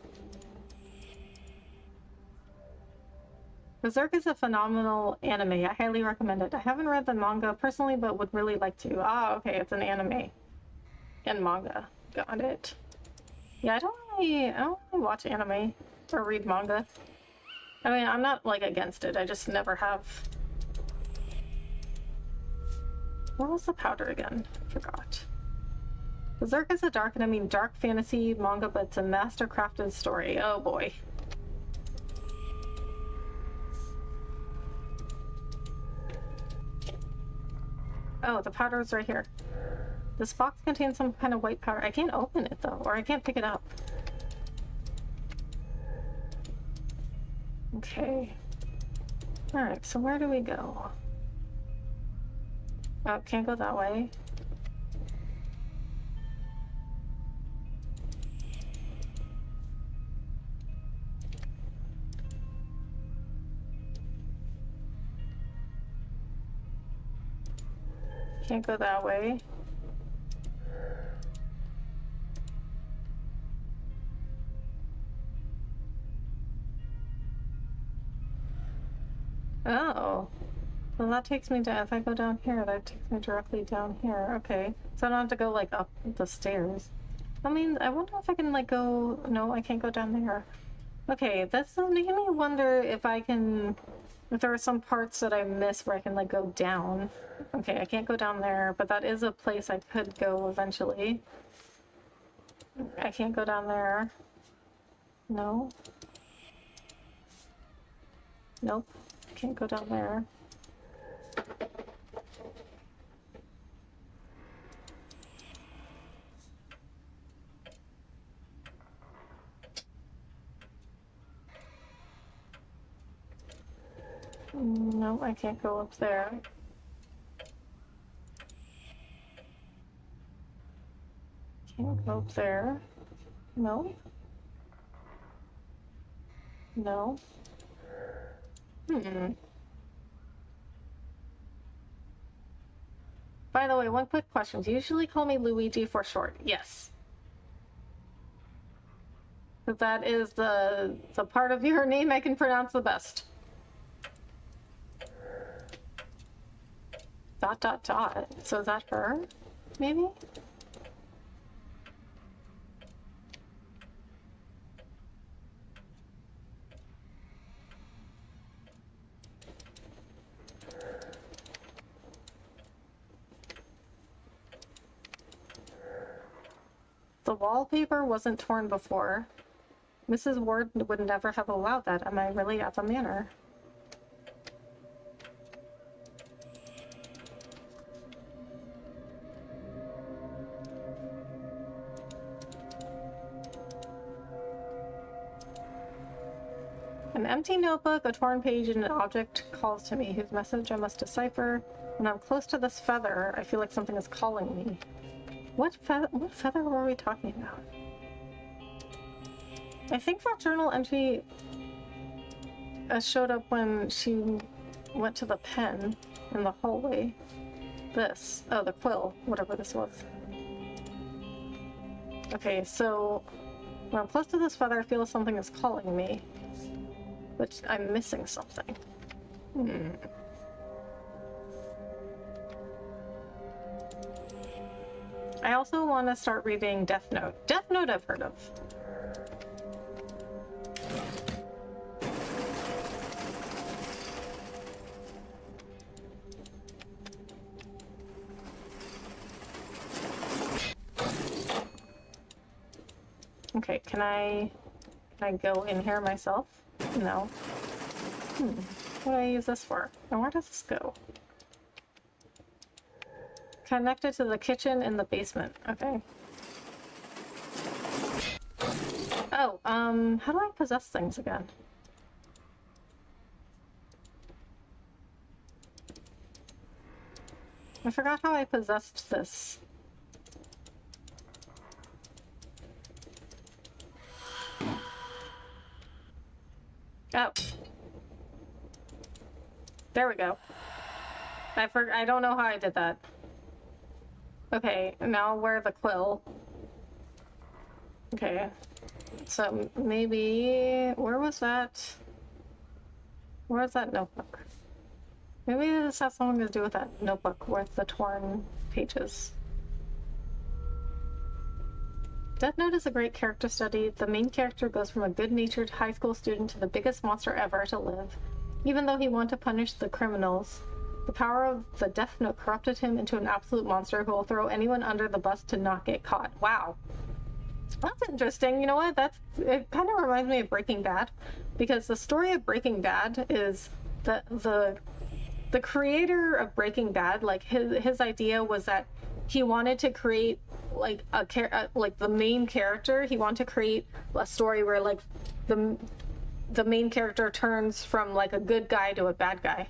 Berserk is a phenomenal anime. I highly recommend it. I haven't read the manga personally, but would really like to. Ah, okay, it's an anime and manga. Got it. Yeah, I don't really watch anime or read manga. I mean, I'm not, like, against it. I just never have. What was the powder again? Forgot. Berserk is a dark, and I mean dark fantasy manga, but it's a master-crafted story. Oh boy. Oh, the powder is right here. This box contains some kind of white powder. I can't open it, though, or I can't pick it up. Okay. Alright, so where do we go? Oh, can't go that way. Can't go that way. Oh. Well, that takes me down. If I go down here, that takes me directly down here. Okay. So I don't have to go, like, up the stairs. I mean, I wonder if I can, like, go... No, I can't go down there. Okay, that's making me wonder if I can... If there are some parts that I missed where I can, like, go down. Okay, I can't go down there, but that is a place I could go eventually. I can't go down there. No. Nope. Can't go down there. No, I can't go up there. Can't go up there. No. No. By the way, one quick question. Do you usually call me Luigi for short? Yes. But that is the part of your name I can pronounce the best. ... So is that her? Maybe? The wallpaper wasn't torn before. Mrs. Ward would never have allowed that. Am I really at the manor? An empty notebook, a torn page, and an object calls to me, whose message I must decipher. When I'm close to this feather, I feel like something is calling me. What feather were we talking about? I think that journal entry showed up when she went to the pen in the hallway. This. Oh, the quill. Whatever this was. Okay, so when I'm close to this feather, I feel something is calling me. But I'm missing something. I also want to start reading Death Note. Death Note I've heard of. Okay, can I go in here myself? No. What do I use this for? And where does this go? Connected to the kitchen in the basement. Okay. Oh, how do I possess things again? I forgot how I possessed this. Oh. There we go. I don't know how I did that. Okay, now wear the quill. Okay. So maybe... Where was that? Where's that notebook? Maybe this has something to do with that notebook with the torn pages. Death Note is a great character study. The main character goes from a good-natured high school student to the biggest monster ever to live. Even though he wanted to punish the criminals, the power of the Death Note corrupted him into an absolute monster who will throw anyone under the bus to not get caught. Wow. That's interesting. You know what? It kind of reminds me of Breaking Bad, because the story of Breaking Bad is that the creator of Breaking Bad, like his idea was that he wanted to create like like the main character. He wanted to create a story where like the main character turns from like a good guy to a bad guy.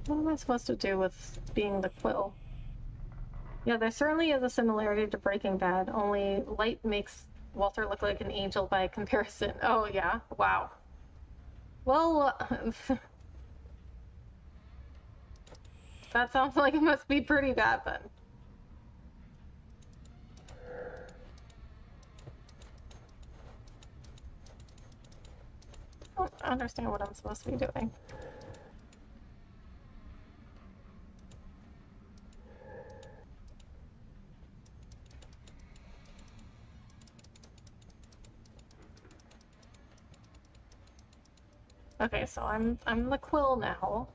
What am I supposed to do with being the quill? Yeah, there certainly is a similarity to Breaking Bad, only Light makes Walter look like an angel by comparison. Oh, yeah? Wow. Well, That sounds like it must be pretty bad then. I don't understand what I'm supposed to be doing. Okay, so I'm the quill now.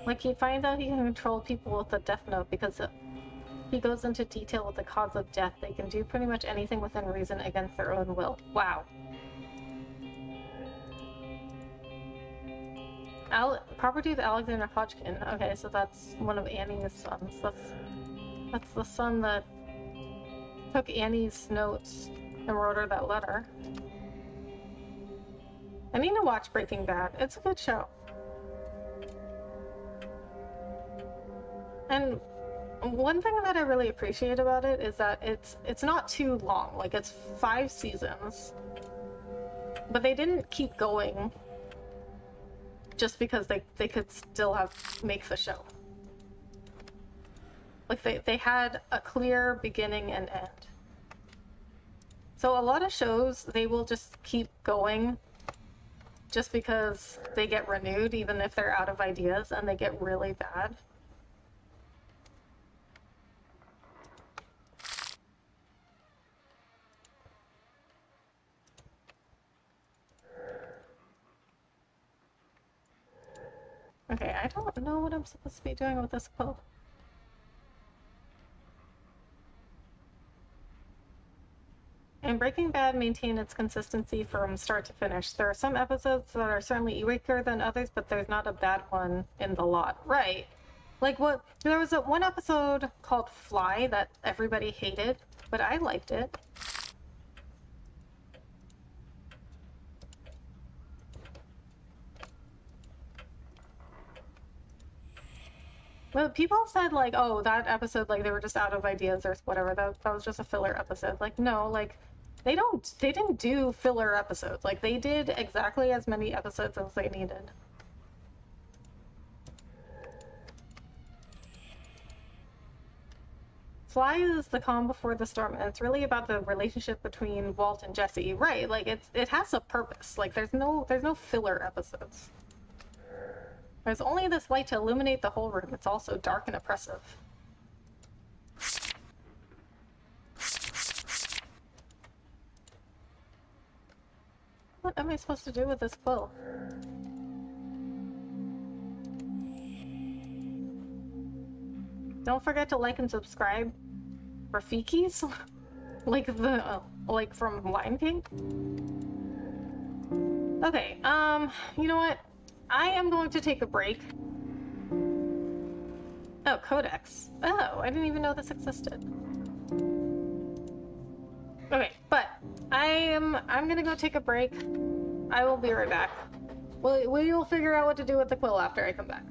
Like, he finds out he can control people with the death note because he goes into detail with the cause of death. They can do pretty much anything within reason against their own will. Wow. Property of Alexander Hodgkin. Okay, so that's one of Annie's sons. That's the son that took Annie's notes and wrote her that letter. I need to watch Breaking Bad. It's a good show. And one thing that I really appreciate about it is that it's not too long. Like, it's 5 seasons. But they didn't keep going just because they could still make the show. Like, they had a clear beginning and end. So a lot of shows, they will just keep going just because they get renewed, even if they're out of ideas and they get really bad. Okay, I don't know what I'm supposed to be doing with this quill. And Breaking Bad maintained its consistency from start to finish. There are some episodes that are certainly weaker than others, but there's not a bad one in the lot. Right. Like, what? There was one episode called Fly that everybody hated, but I liked it. But people said, like, oh, that episode, like, they were just out of ideas or whatever. That was just a filler episode. Like, no, like, they didn't do filler episodes. Like, they did exactly as many episodes as they needed. Fly is the calm before the storm, and it's really about the relationship between Walt and Jesse. Right, like, it has a purpose. Like, there's no filler episodes. There's only this light to illuminate the whole room. It's also dark and oppressive. What am I supposed to do with this quill? Don't forget to like and subscribe. Rafiki's? like from Lion King? Okay, you know what? I am going to take a break. Oh, Codex. Oh, I didn't even know this existed. Okay, but I'm gonna go take a break. I will be right back. We will figure out what to do with the quill after I come back.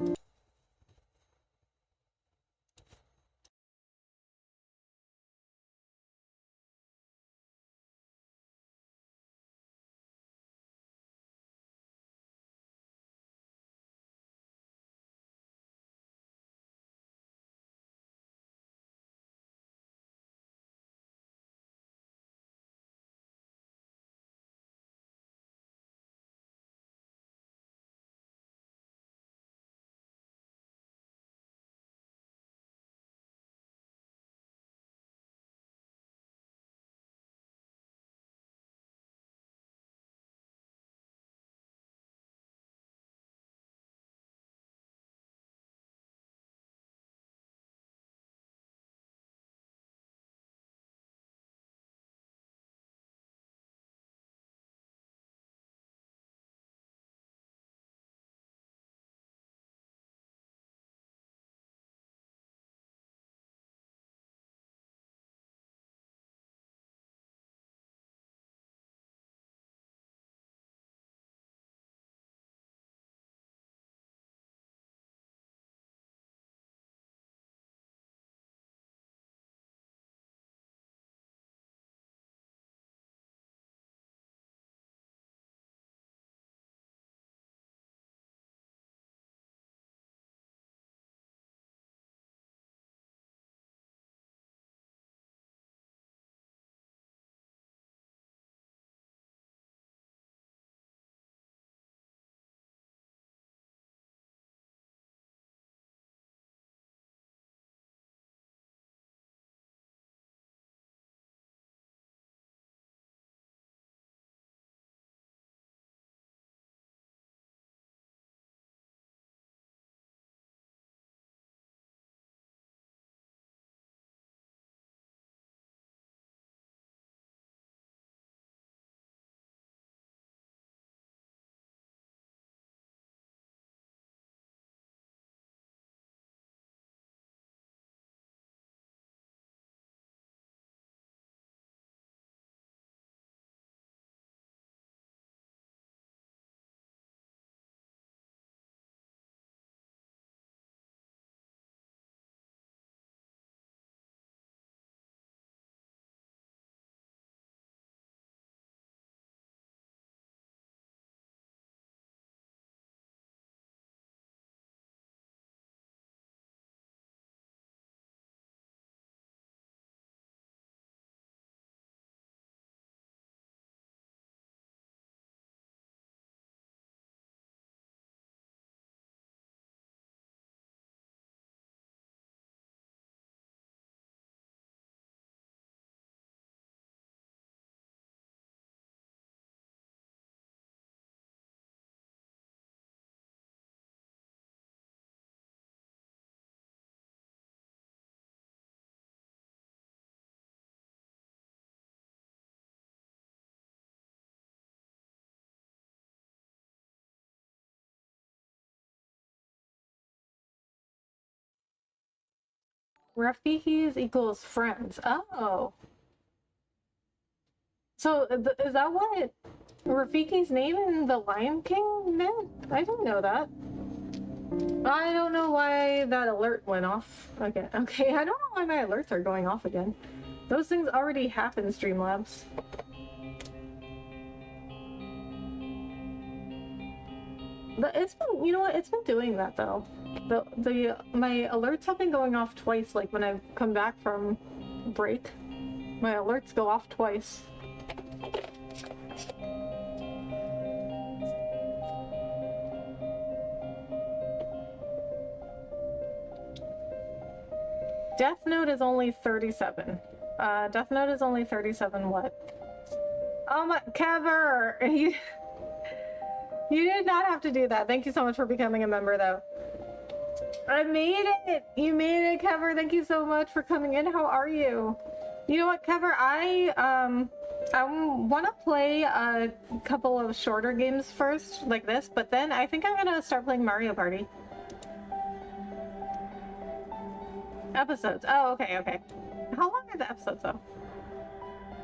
Rafikis equals friends. Oh. So is that what Rafiki's name in The Lion King meant? I didn't know that. I don't know why that alert went off again. Okay, I don't know why my alerts are going off again. Those things already happen, Streamlabs. But it's been, you know what? It's been doing that though. My alerts have been going off twice. Like when I've come back from break, my alerts go off twice. Death Note is only 37. Death Note is only 37 what? Oh my, Kever! You did not have to do that. Thank you so much for becoming a member though. I made it! You made it, Kever. Thank you so much for coming in. How are you? You know what, Kever? I want to play a couple of shorter games first, like this, but then I think I'm gonna start playing Mario Party. Episodes. Oh, okay, okay. How long are the episodes, though?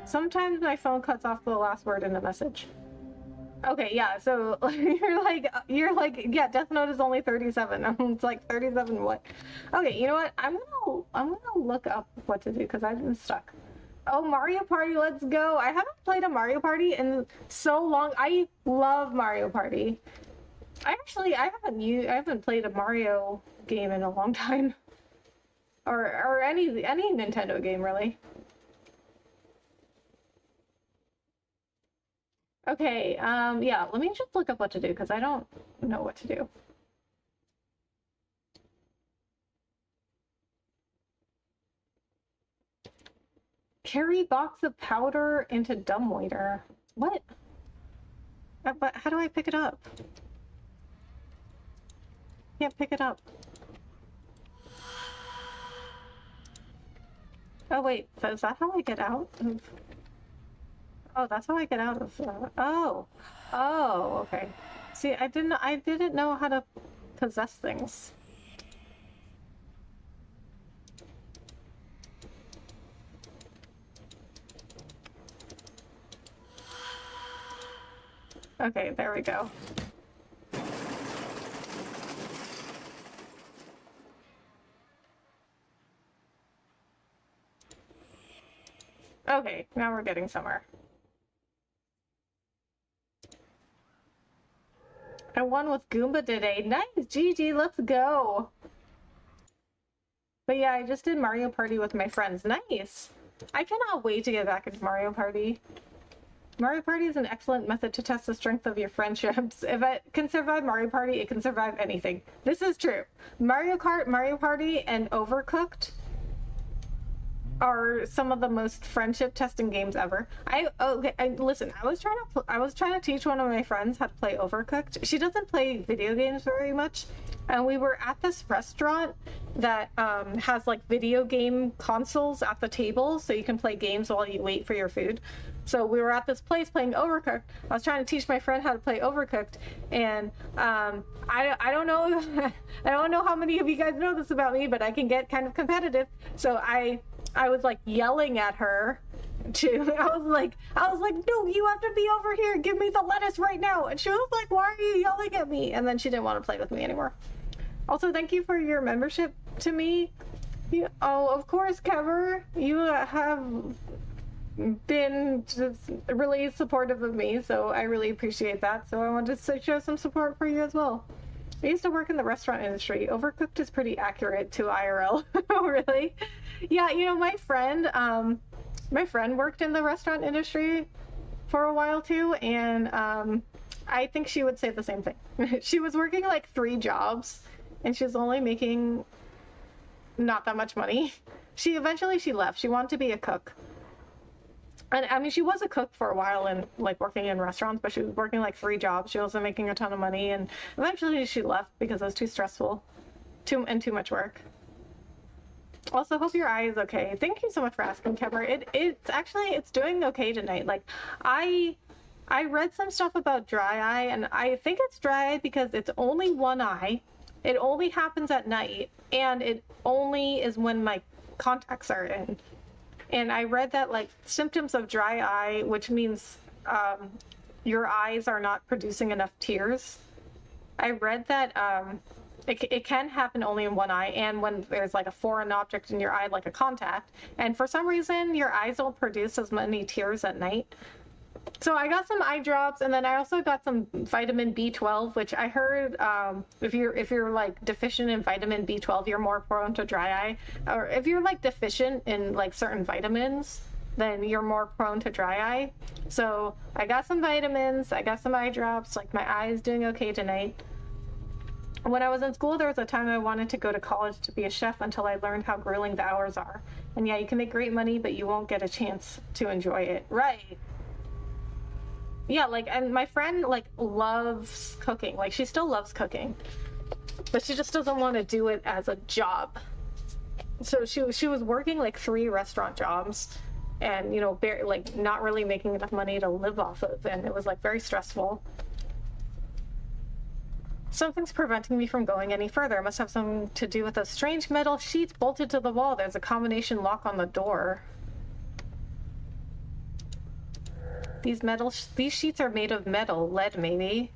Sometimes my phone cuts off the last word in a message. Okay, yeah, so you're like, yeah, Death Note is only 37. It's like 37 what? Okay, you know what? I'm gonna look up what to do because I've been stuck. Oh, Mario Party, let's go. I haven't played a Mario Party in so long. I love Mario Party. I haven't played a Mario game in a long time. Or any Nintendo game, really. Okay, yeah, let me just look up what to do, because I don't know what to do. Carry box of powder into dumbwaiter. What? But how do I pick it up? Can't pick it up. Oh wait, is that how I get out of... Oh, that's how I get out of... Oh, okay. See, I didn't know how to possess things. Okay, there we go. Okay, now we're getting somewhere. I won with Goomba today. Nice, GG, let's go. But yeah, I just did Mario Party with my friends. Nice. I cannot wait to get back into Mario Party. Mario Party is an excellent method to test the strength of your friendships. If it can survive Mario Party, it can survive anything. This is true. Mario Kart, Mario Party, and Overcooked are some of the most friendship testing games ever. Listen, I was trying to teach one of my friends how to play Overcooked. She doesn't play video games very much, and we were at this restaurant that has like video game consoles at the table, so you can play games while you wait for your food. So we were at this place playing Overcooked. I was trying to teach my friend how to play Overcooked, and I don't know I don't know how many of you guys know this about me, but I can get kind of competitive. So I was like yelling at her I was like, no, you have to be over here. Give me the lettuce right now. And she was like, why are you yelling at me? And then she didn't want to play with me anymore. Also, thank you for your membership to me. Oh, of course, Kever. You have been just really supportive of me, so I really appreciate that. So I wanted to show some support for you as well. I used to work in the restaurant industry. Overcooked is pretty accurate to IRL. Oh, really? Yeah, you know, my friend worked in the restaurant industry for a while too, and I think she would say the same thing. She was working like 3 jobs, and she was only making not that much money. She left. She wanted to be a cook. And I mean, she was a cook for a while and like working in restaurants, but she was working like 3 jobs. She wasn't making a ton of money, and eventually she left because it was too stressful, too much work. Also, hope your eye is okay. Thank you so much for asking, Kever. It's doing okay tonight. Like, I read some stuff about dry eye, and I think it's dry eye because it's only one eye. It only happens at night, and it only is when my contacts are in. And I read that like symptoms of dry eye, which means your eyes are not producing enough tears. I read that it can happen only in one eye, and when there's like a foreign object in your eye, like a contact. And for some reason, your eyes don't produce as many tears at night. So I got some eye drops, and then I also got some vitamin B12, which I heard if you're like deficient in vitamin B12, you're more prone to dry eye. Or if you're like deficient in like certain vitamins, then you're more prone to dry eye. So I got some vitamins, I got some eye drops, like my eye is doing okay tonight. When I was in school, there was a time I wanted to go to college to be a chef until I learned how grueling the hours are. And yeah, you can make great money, but you won't get a chance to enjoy it. Right. Yeah, like, and my friend like loves cooking. Like, she still loves cooking, but she just doesn't want to do it as a job. So she was working like 3 restaurant jobs, and like not really making enough money to live off of, and it was like very stressful. Something's preventing me from going any further. It must have something to do with those strange metal sheets bolted to the wall. There's a combination lock on the door. These sheets are made of metal, lead maybe.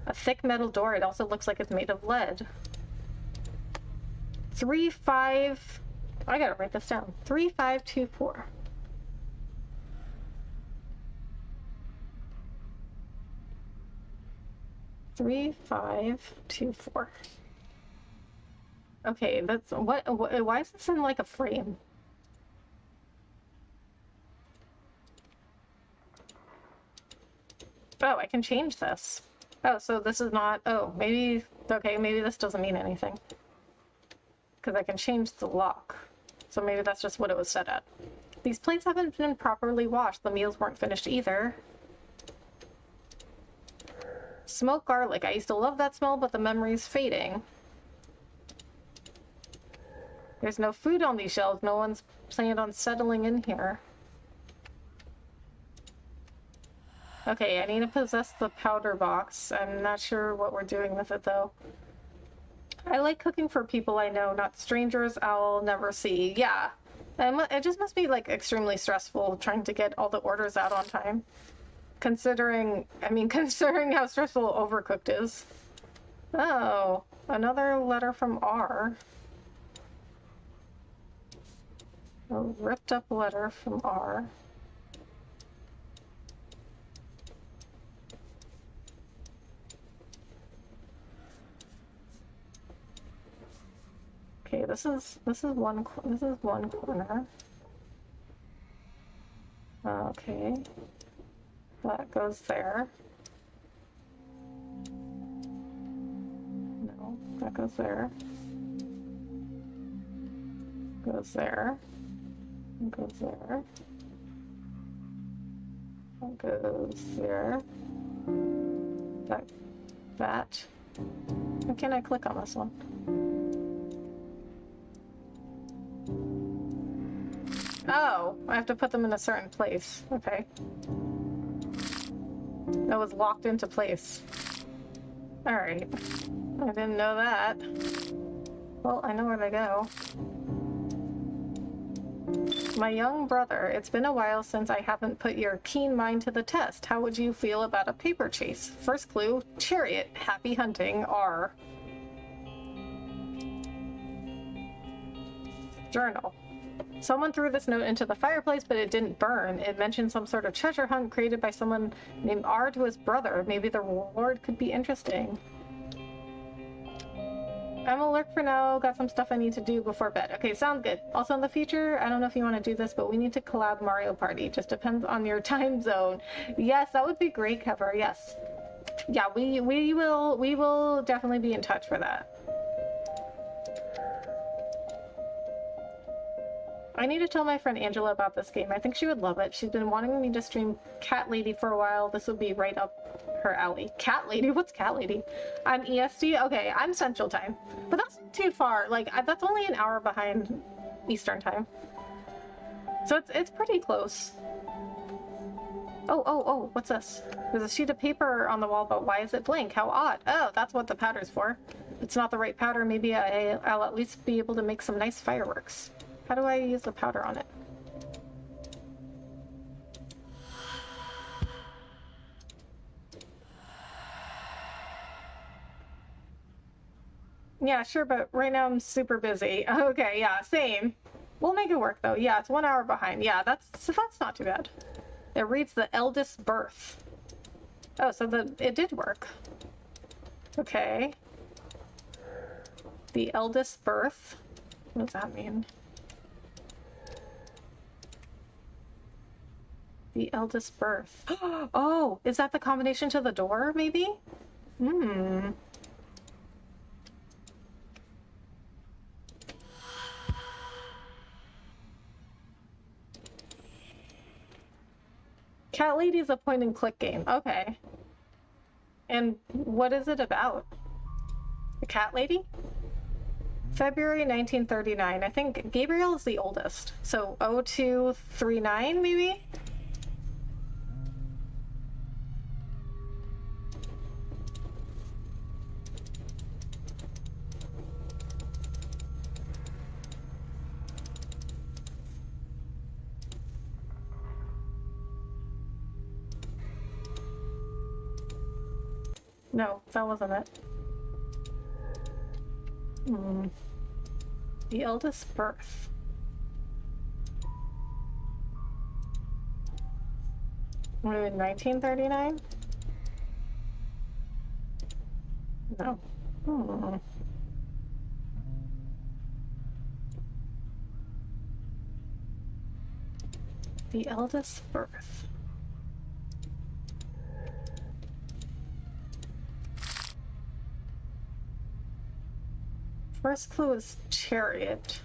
A thick metal door. It also looks like it's made of lead. 35. I gotta write this down. 3524. Okay, that's what. Why is this in like a frame? Oh, I can change this. Oh, so this is not. Oh, maybe. Okay, maybe this doesn't mean anything. Because I can change the lock. So maybe that's just what it was set at. These plates haven't been properly washed. The meals weren't finished either. Smoked garlic. I used to love that smell, but the memory's fading. There's no food on these shelves. No one's planned on settling in here. Okay, I need to possess the powder box. I'm not sure what we're doing with it, though. I like cooking for people I know, not strangers I'll never see. Yeah, it just must be, like, extremely stressful trying to get all the orders out on time. Considering how stressful Overcooked is. Oh, another letter from R. A ripped up letter from R. Okay, this is one corner. Okay, that goes there. No, that goes there. Goes there. Goes there. That goes there. That. Why can't I click on this one? Oh, I have to put them in a certain place. Okay. That was locked into place. Alright. I didn't know that. Well, I know where they go. My young brother, it's been a while since I haven't put your keen mind to the test. How would you feel about a paper chase? First clue, chariot. Happy hunting, R. Journal. Someone threw this note into the fireplace, but it didn't burn. It mentioned some sort of treasure hunt created by someone named R to his brother. Maybe the reward could be interesting. I'm alert for now. Got some stuff I need to do before bed. Okay, sounds good. Also in the future, I don't know if you want to do this, but we need to collab Mario Party. Just depends on your time zone. Yes, that would be great, Kevin. Yes. Yeah, we will definitely be in touch for that. I need to tell my friend Angela about this game. I think she would love it. She's been wanting me to stream Cat Lady for a while. This would be right up her alley. Cat Lady? What's Cat Lady? I'm EST? Okay, I'm Central Time. But that's not too far. Like, that's only an hour behind Eastern Time. So it's pretty close. Oh, what's this? There's a sheet of paper on the wall, but why is it blank? How odd. Oh, that's what the powder's for. it's not the right powder, maybe I'll at least be able to make some nice fireworks. How do I use the powder on it? Yeah, sure, but right now I'm super busy. Okay, yeah, same. We'll make it work though. Yeah, it's 1 hour behind. Yeah, that's not too bad. It reads the eldest birth. Oh, so it did work. Okay. The eldest birth. What does that mean? The eldest birth. Oh, is that the combination to the door, maybe? Hmm. Cat Lady is a point and click game. Okay. And what is it about? The Cat Lady? February 1939. I think Gabriel is the oldest. So 0239 maybe? No, that wasn't it. The eldest birth. What, in 1939? No. The eldest birth. First clue is chariot.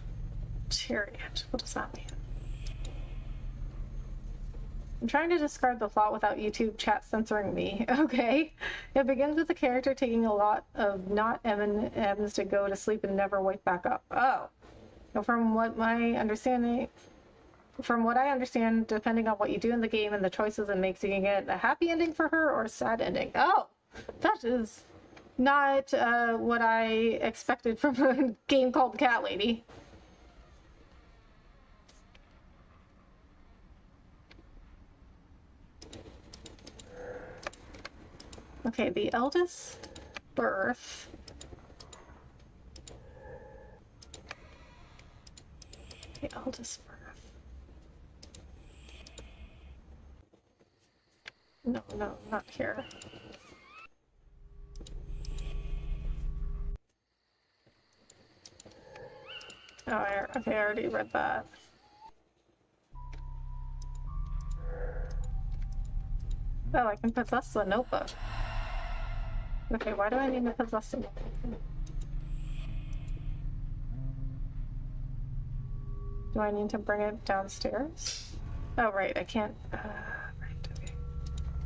Chariot. What does that mean? I'm trying to discard the plot without YouTube chat censoring me. Okay. It begins with the character taking a lot of not M&Ms to go to sleep and never wake back up. Oh. So from what I understand, depending on what you do in the game and the choices it makes, you can get a happy ending for her or a sad ending. Oh, that is not what I expected from a game called Cat Lady. Okay, the eldest birth. The eldest birth. No, not here. Oh, okay, I already read that. Oh, I can possess the notebook. Okay, why do I need to possess the notebook? Do I need to bring it downstairs? Oh, right, I can't... right, okay.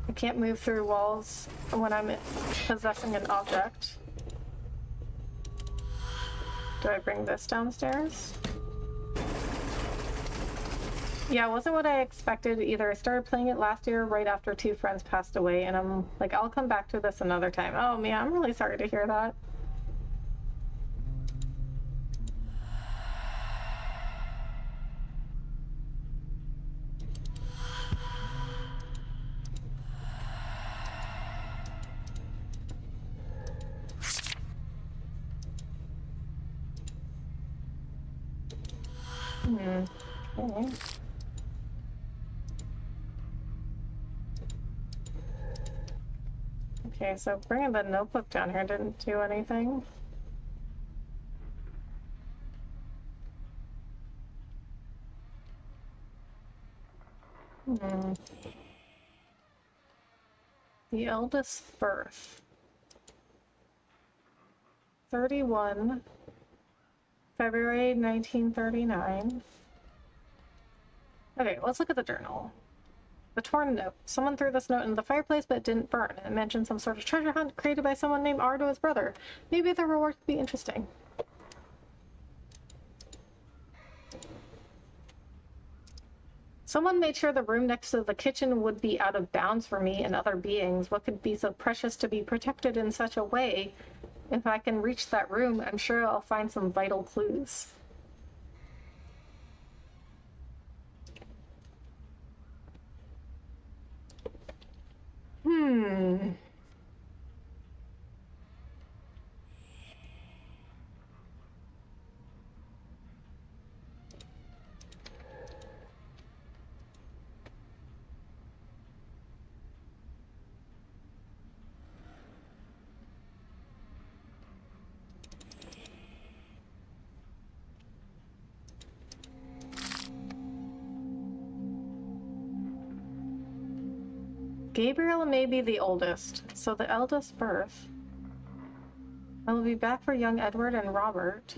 I can't move through walls when I'm possessing an object. Do I bring this downstairs? Yeah, it wasn't what I expected either. I started playing it last year right after 2 friends passed away, and I'm like, I'll come back to this another time. Oh man, I'm really sorry to hear that. Okay. Okay, so bringing the notebook down here didn't do anything. The eldest birth. 31 February 1939. Okay, let's look at the journal. The torn note. Someone threw this note in the fireplace, but it didn't burn. It mentioned some sort of treasure hunt created by someone named Ardo's brother. Maybe the reward could be interesting. Someone made sure the room next to the kitchen would be out of bounds for me and other beings. What could be so precious to be protected in such a way? If I can reach that room, I'm sure I'll find some vital clues. Gabriel may be the oldest, so the eldest birth. I will be back for young Edward and Robert.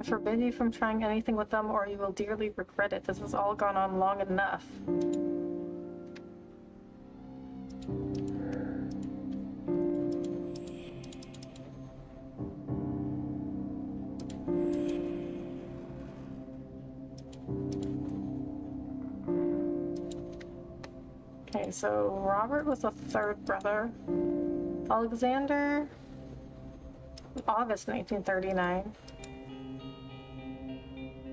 I forbid you from trying anything with them, or you will dearly regret it. This has all gone on long enough. Okay, so Robert was the third brother. Alexander, August 1939.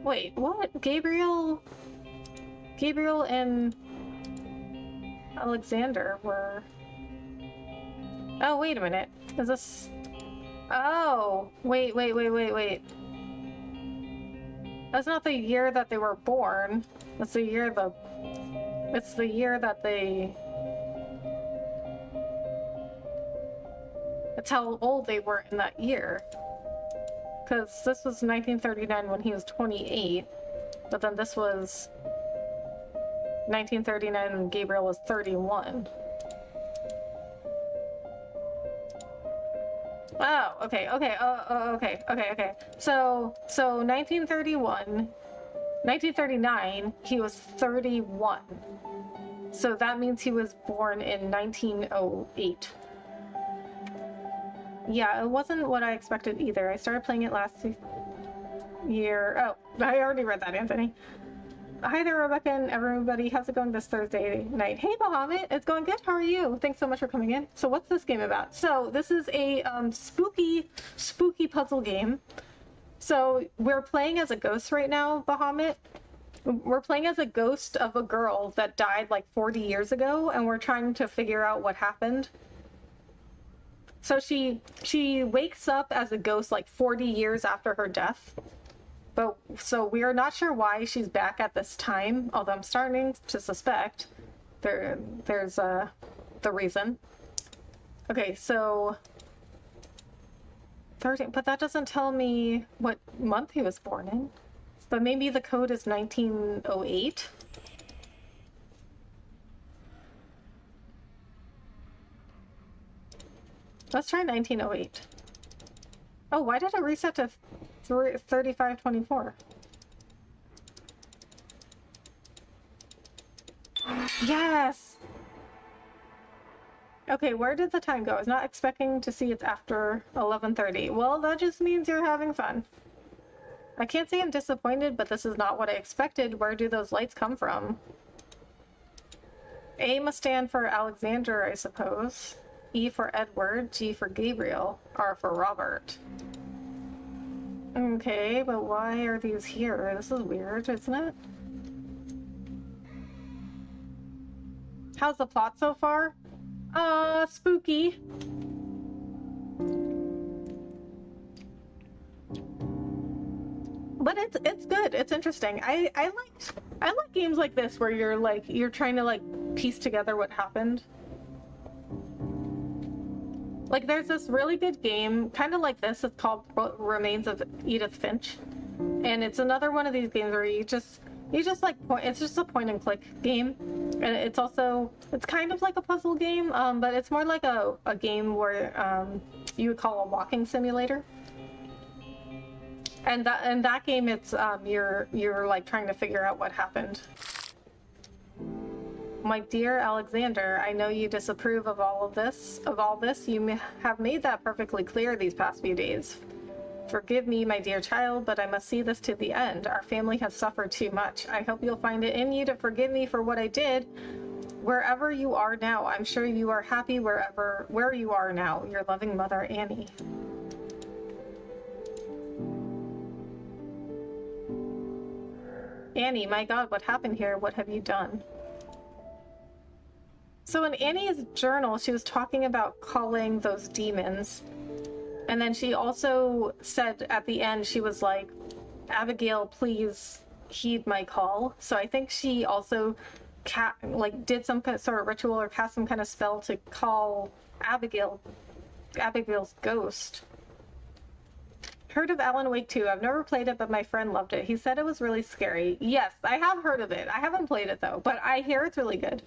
Wait, what? Gabriel and Alexander were... Oh, wait a minute. Is this... Oh, wait. That's not the year that they were born. That's the year It's the year that they... It's how old they were in that year. Because this was 1939 when he was 28, but then this was 1939 when Gabriel was 31. Oh, okay. So 1939, he was 31. So that means he was born in 1908. Yeah, it wasn't what I expected either. I started playing it last year. Oh, I already read that, Anthony. Hi there, Rebecca and everybody. How's it going this Thursday night? Hey, Bahamut. It's going good. How are you? Thanks so much for coming in. So what's this game about? So this is a spooky puzzle game. So we're playing as a ghost right now, Bahamut. We're playing as a ghost of a girl that died like 40 years ago, and we're trying to figure out what happened. So she wakes up as a ghost like 40 years after her death. But so we are not sure why she's back at this time, although I'm starting to suspect there's the reason. Okay, so 13, but that doesn't tell me what month he was born in. But maybe the code is 1908. Let's try 1908. Oh, why did it reset to 3524? Yes! Okay, where did the time go? I was not expecting to see it's after 11:30. Well, that just means you're having fun. I can't say I'm disappointed, but this is not what I expected. Where do those lights come from? A must stand for Alexander, I suppose. E for Edward, G for Gabriel, R for Robert. Okay, but why are these here? This is weird, isn't it? How's the plot so far? Spooky. But it's good. It's interesting. I like games like this where you're trying to piece together what happened. Like there's this really good game, kind of like this. It's called Remains of Edith Finch, and it's another one of these games where you just it's just a point and click game, and it's kind of like a puzzle game, but it's more like a game where you would call a walking simulator. And that game, it's you're like trying to figure out what happened. My dear Alexander, I know you disapprove of all this. You have made that perfectly clear these past few days. Forgive me, my dear child, but I must see this to the end. Our family has suffered too much. I hope you'll find it in you to forgive me for what I did. Wherever you are now, I'm sure you are happy where you are now. Your loving mother, Annie. Annie, my God, what happened here? What have you done? So in Annie's journal, she was talking about calling those demons. And then she also said at the end, she was like, Abigail, please heed my call. So I think she also did some kind of sort of ritual or cast some kind of spell to call Abigail's ghost. Heard of Alan Wake 2. I've never played it, but my friend loved it. He said it was really scary. Yes, I have heard of it. I haven't played it though, but I hear it's really good.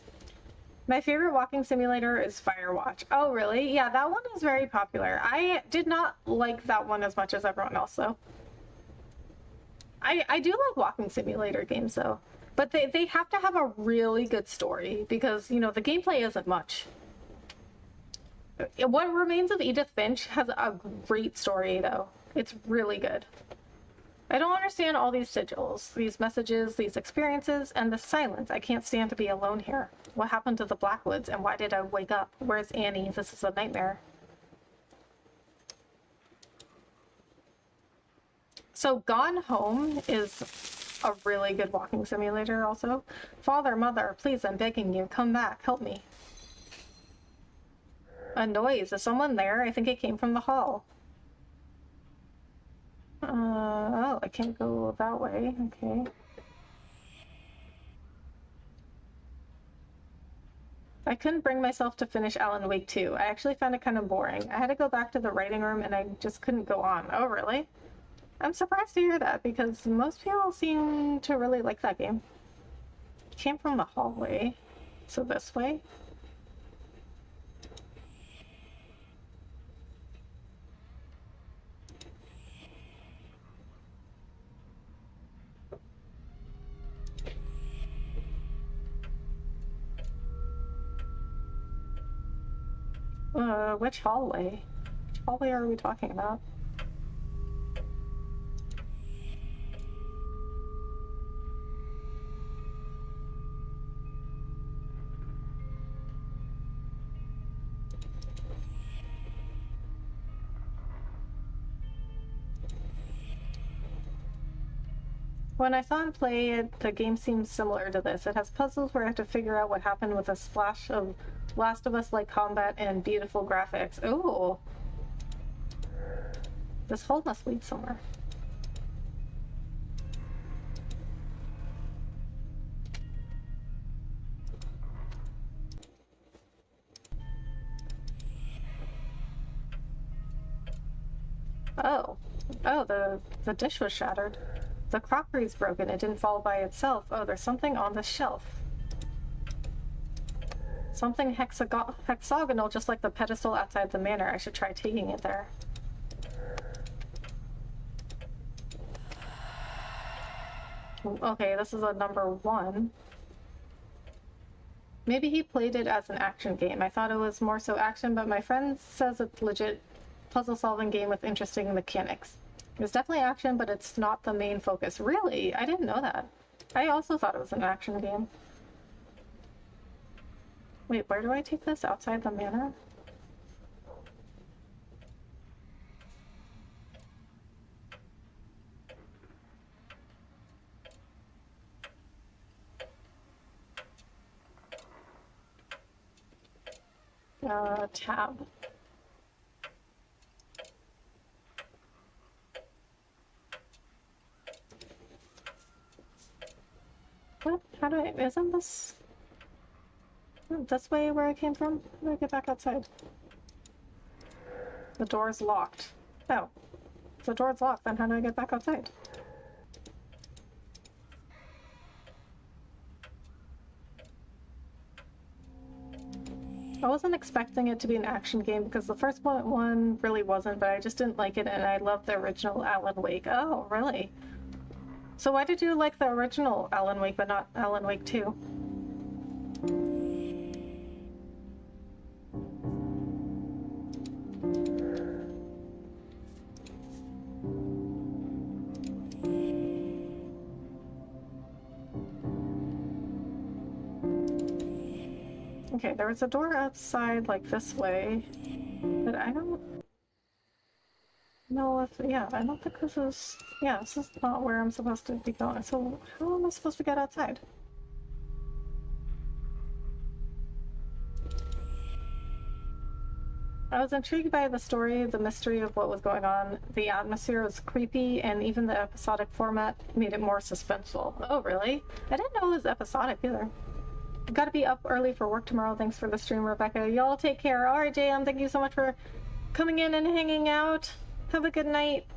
My favorite walking simulator is Firewatch. Oh, really? Yeah, that one is very popular. I did not like that one as much as everyone else, though. I do like walking simulator games, though. But they have to have a really good story because, you know, the gameplay isn't much. What Remains of Edith Finch has a great story, though. It's really good. I don't understand all these sigils, these messages, these experiences, and the silence. I can't stand to be alone here. What happened to the Blackwoods, and why did I wake up? Where's Annie? This is a nightmare. So Gone Home is a really good walking simulator also. Father, mother, please, I'm begging you, come back, help me. A noise. Is someone there? I think it came from the hall. Oh, I can't go that way. Okay. I couldn't bring myself to finish Alan Wake 2. I actually found it kind of boring. I had to go back to the writing room and I just couldn't go on. Oh, really? I'm surprised to hear that because most people seem to really like that game. It came from the hallway. So this way? Which hallway? Which hallway are we talking about? When I saw him play it, the game seems similar to this. It has puzzles where I have to figure out what happened with a splash of Last of Us-like combat and beautiful graphics. Ooh. This hole must lead somewhere. Oh. Oh, the dish was shattered. The crockery's broken. It didn't fall by itself. Oh, there's something on the shelf. Something hexagonal, just like the pedestal outside the manor. I should try taking it there. Okay, this is a number 1. Maybe he played it as an action game. I thought it was more so action, but my friend says it's legit puzzle-solving game with interesting mechanics. It's definitely action, but it's not the main focus. Really? I didn't know that. I also thought it was an action game. Wait, where do I take this? Outside the manor? Tab. What? How do I... Isn't this way where I came from? How do I get back outside? The door's locked. Oh. If the door's locked, then how do I get back outside? I wasn't expecting it to be an action game because the first one really wasn't, but I just didn't like it and I loved the original Alan Wake. Oh, really? So why did you like the original Alan Wake but not Alan Wake 2? Okay, there was a door outside, like this way, but I don't know if, yeah, I don't think this is, yeah, this is not where I'm supposed to be going. So how am I supposed to get outside? I was intrigued by the story, the mystery of what was going on. The atmosphere was creepy, and even the episodic format made it more suspenseful. Oh, really? I didn't know it was episodic either. Gotta be up early for work tomorrow. Thanks for the stream, Rebecca. Y'all take care. All right, JM, thank you so much for coming in and hanging out. Have a good night.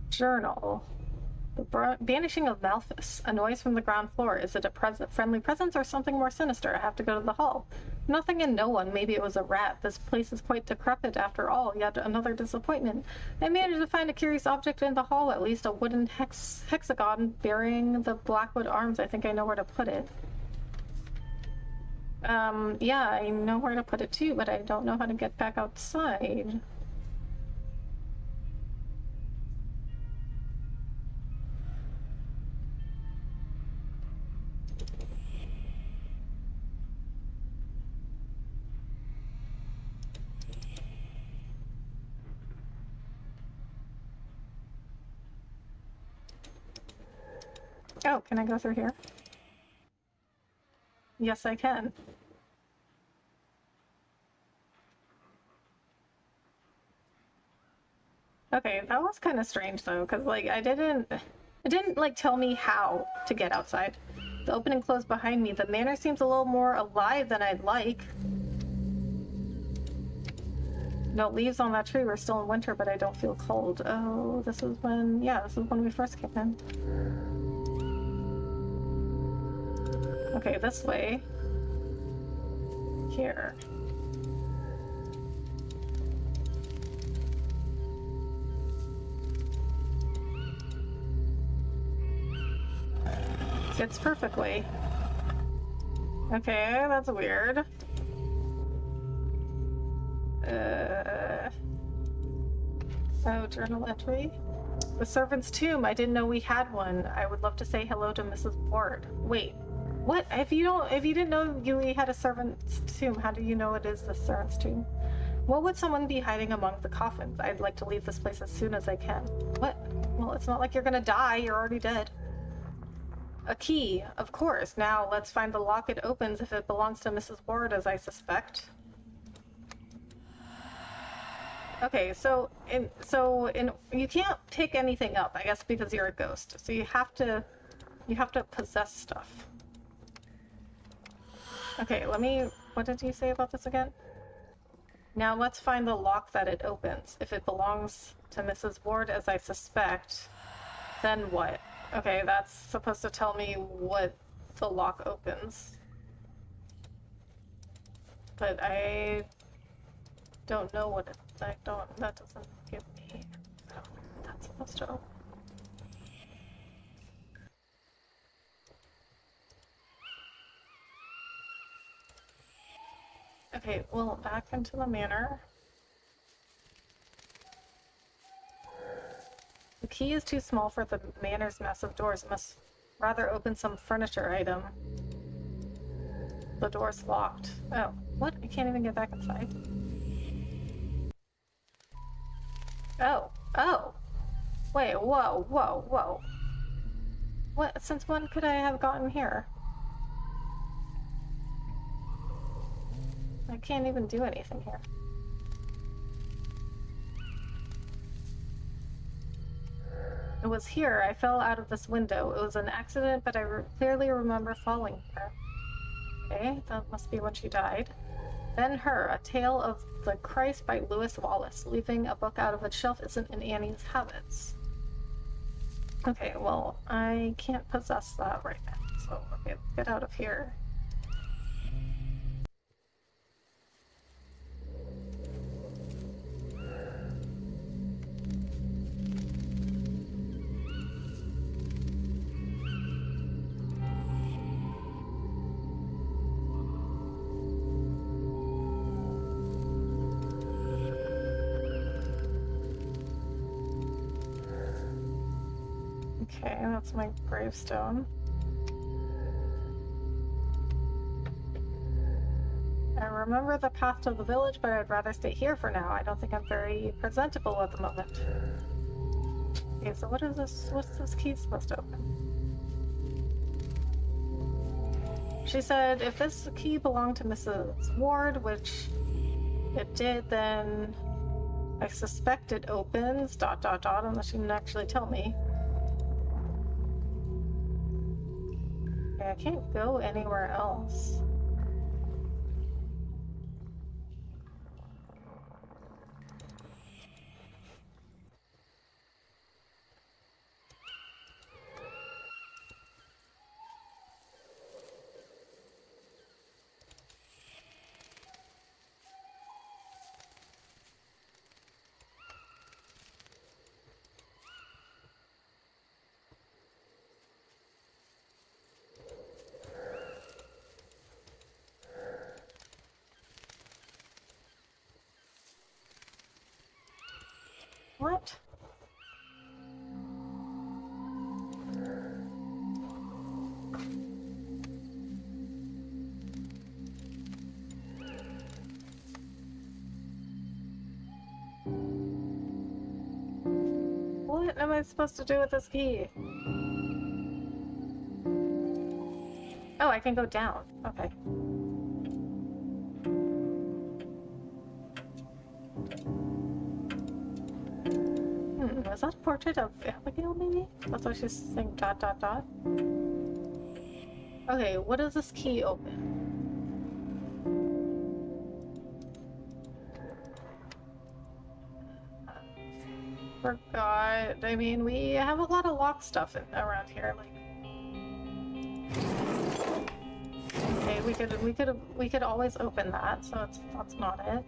Journal. The vanishing of Malthus. A noise from the ground floor. Is it a friendly presence or something more sinister? I have to go to the hall. Nothing and no one. Maybe it was a rat. This place is quite decrepit after all. Yet another disappointment. I managed to find a curious object in the hall, at least a wooden hexagon bearing the Blackwood arms. I think I know where to put it. Yeah, I know where to put it too, but I don't know how to get back outside. Oh, can I go through here? Yes, I can. Okay, that was kind of strange though, because like it didn't like tell me how to get outside. The opening closed behind me. The manor seems a little more alive than I'd like. No leaves on that tree. We're still in winter, but I don't feel cold. Oh, this is when, yeah, this is when we first came in. Okay, this way. Here. Fits perfectly. Okay, that's weird. Oh, journal entry. The servant's tomb. I didn't know we had one. I would love to say hello to Mrs. Ward. Wait, what? If you didn't know we had a servant's tomb, how do you know it is the servant's tomb? What would someone be hiding among the coffins? I'd like to leave this place as soon as I can. What? Well, it's not like you're gonna die. You're already dead. A key, of course. Now let's find the lock it opens if it belongs to Mrs. Ward, as I suspect. Okay, you can't pick anything up, I guess, because you're a ghost. So you have to possess stuff. Okay, what did you say about this again? Now let's find the lock that it opens. If it belongs to Mrs. Ward, as I suspect, then what? Okay, that's supposed to tell me what the lock opens. But I don't know what that doesn't give me, I don't know what that's supposed to open. Okay, well, back into the manor. The key is too small for the manor's massive doors. It must rather open some furniture item. The door's locked. Oh, what? I can't even get back inside. Oh. Wait, whoa. What? Since when could I have gotten here? I can't even do anything here. It was here. I fell out of this window. It was an accident, but I clearly remember falling here. Okay, that must be when she died. Then Her, A Tale of the Christ by Lewis Wallace. Leaving a book out of its shelf isn't in Annie's habits. Okay, well, I can't possess that right now, so okay, let's get out of here. Okay, that's my gravestone. remember the path to the village, but I'd rather stay here for now. I don't think I'm very presentable at the moment. Okay, so what is this? What's this key supposed to open? She said if this key belonged to Mrs. Ward, which it did, then I suspect it opens, ... unless she didn't actually tell me. Okay, I can't go anywhere else. What? What am I supposed to do with this key? Oh, I can go down. Okay. Is that a portrait of Abigail, maybe? That's why she's saying ... Okay, what does this key open? Forgot. I mean, we have a lot of lock stuff around here. Like, okay, we could always open that. So that's not it.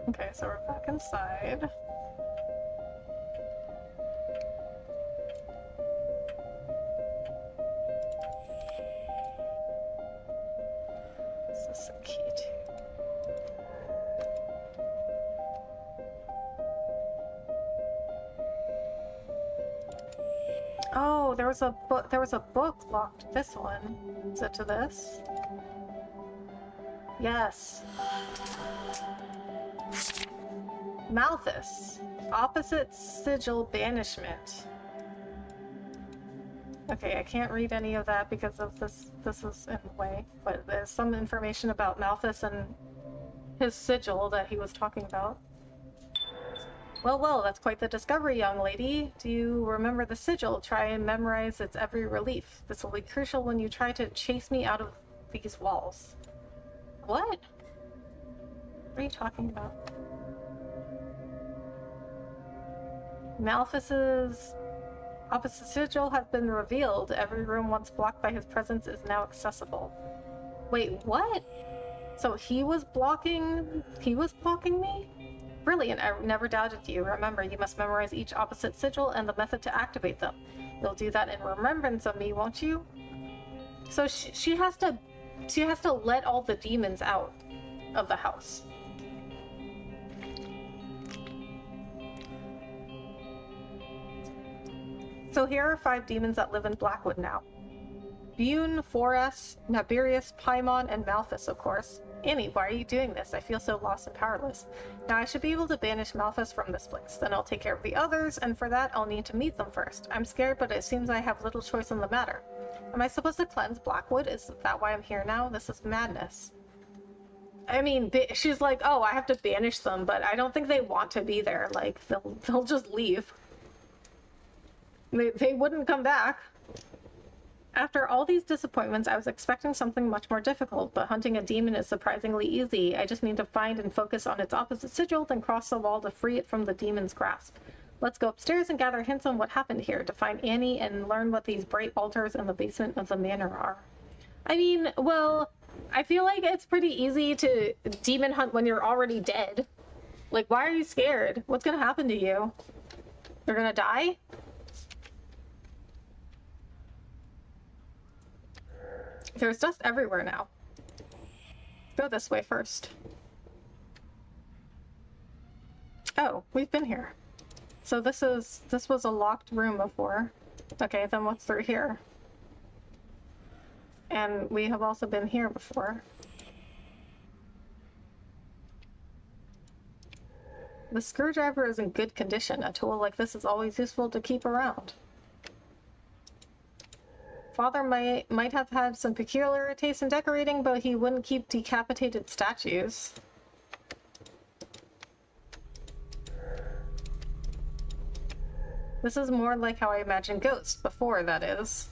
Okay, so we're back inside. Is this a key to? Oh, there was a book. There was a book locked. This one. Is it to this? Yes. Malthus. Opposite sigil banishment. Okay, I can't read any of that because of this. This is in the way. But there's some information about Malthus and his sigil that he was talking about. Well, that's quite the discovery, young lady. Do you remember the sigil? Try and memorize its every relief. This will be crucial when you try to chase me out of these walls. What? What are you talking about? Malthus's opposite sigil has been revealed. Every room once blocked by his presence is now accessible. Wait, what? So he was blocking me? Brilliant, I never doubted you. Remember, you must memorize each opposite sigil and the method to activate them. You'll do that in remembrance of me, won't you? So she has to let all the demons out of the house. So here are 5 demons that live in Blackwood now. Bune, Forest, Nabirius, Paimon, and Malthus, of course. Annie, why are you doing this? I feel so lost and powerless. Now I should be able to banish Malthus from this place. Then I'll take care of the others, and for that I'll need to meet them first. I'm scared, but it seems I have little choice in the matter. Am I supposed to cleanse Blackwood? Is that why I'm here now? This is madness. I mean, she's like, oh, I have to banish them, but I don't think they want to be there. Like, they'll just leave. They wouldn't come back. After all these disappointments, I was expecting something much more difficult, but hunting a demon is surprisingly easy. I just need to find and focus on its opposite sigil, then cross the wall to free it from the demon's grasp. Let's go upstairs and gather hints on what happened here, to find Annie and learn what these bright altars in the basement of the manor are. I mean, well, I feel like it's pretty easy to demon hunt when you're already dead. Like, why are you scared? What's gonna happen to you? You're gonna die? There's dust everywhere now. Go this way first. Oh, we've been here. So this was a locked room before. Okay, then what's through here? And we have also been here before. The screwdriver is in good condition. A tool like this is always useful to keep around. Father might have had some peculiar taste in decorating, but he wouldn't keep decapitated statues. This is more like how I imagined ghosts before, that is.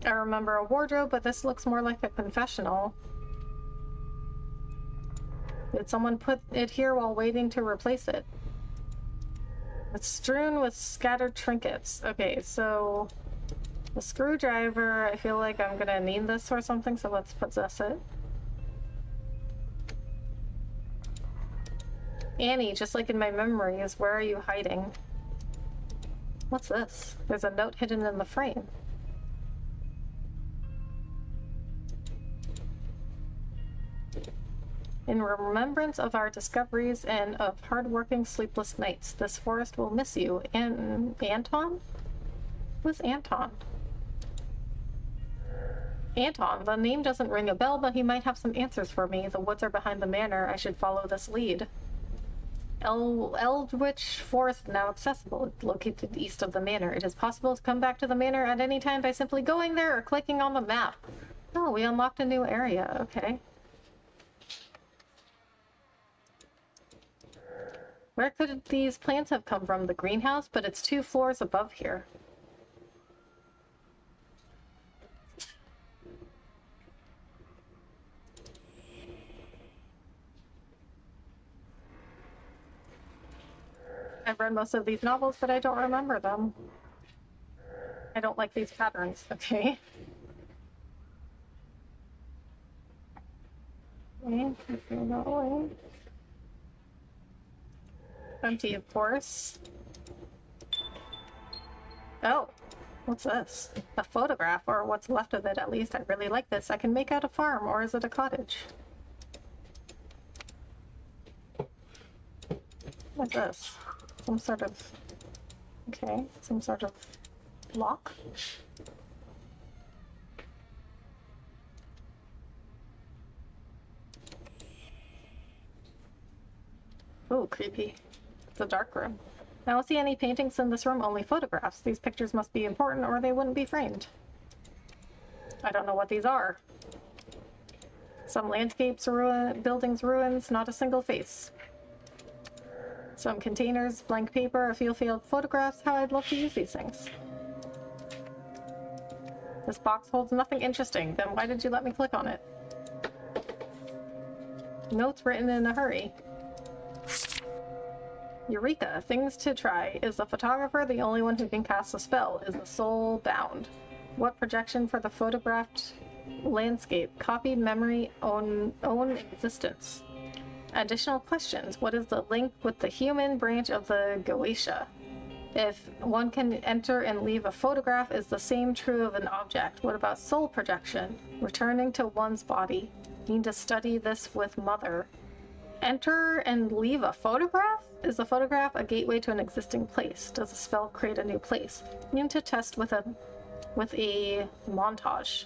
I remember a wardrobe, but this looks more like a confessional. Did someone put it here while waiting to replace it? It's strewn with scattered trinkets. Okay, so the screwdriver, I feel like I'm gonna need this or something, so let's possess it. Annie, just like in my memories, where are you hiding? What's this? There's a note hidden in the frame. In remembrance of our discoveries and of hard-working, sleepless nights, this forest will miss you. And Anton? Who's Anton? Anton. The name doesn't ring a bell, but he might have some answers for me. The woods are behind the manor. I should follow this lead. Eldritch Forest now accessible. It's located east of the manor. It is possible to come back to the manor at any time by simply going there or clicking on the map. Oh, we unlocked a new area. Okay. Where could these plants have come from? The greenhouse? But it's 2 floors above here. I've read most of these novels, but I don't remember them. I don't like these patterns, okay? Okay, that way. Empty, of course. Oh, what's this? A photograph, or what's left of it at least. I really like this. I can make out a farm, or is it a cottage? What's this? Some sort of... Okay, some sort of lock? Ooh, creepy. It's a dark room. I don't see any paintings in this room, only photographs. These pictures must be important or they wouldn't be framed. I don't know what these are. Some landscapes, buildings, ruins, not a single face. Some containers, blank paper, a field photographs. How I'd love to use these things. This box holds nothing interesting. Then why did you let me click on it? Notes written in a hurry. Eureka! Things to try. Is the photographer the only one who can cast a spell? Is the soul bound? What projection for the photographed landscape? Copied memory, own existence. Additional questions. What is the link with the human branch of the Goetia? If one can enter and leave a photograph, is the same true of an object? What about soul projection? Returning to one's body. Need to study this with Mother. Enter and leave a photograph? Is the photograph a gateway to an existing place? Does the spell create a new place? Need to test with a montage.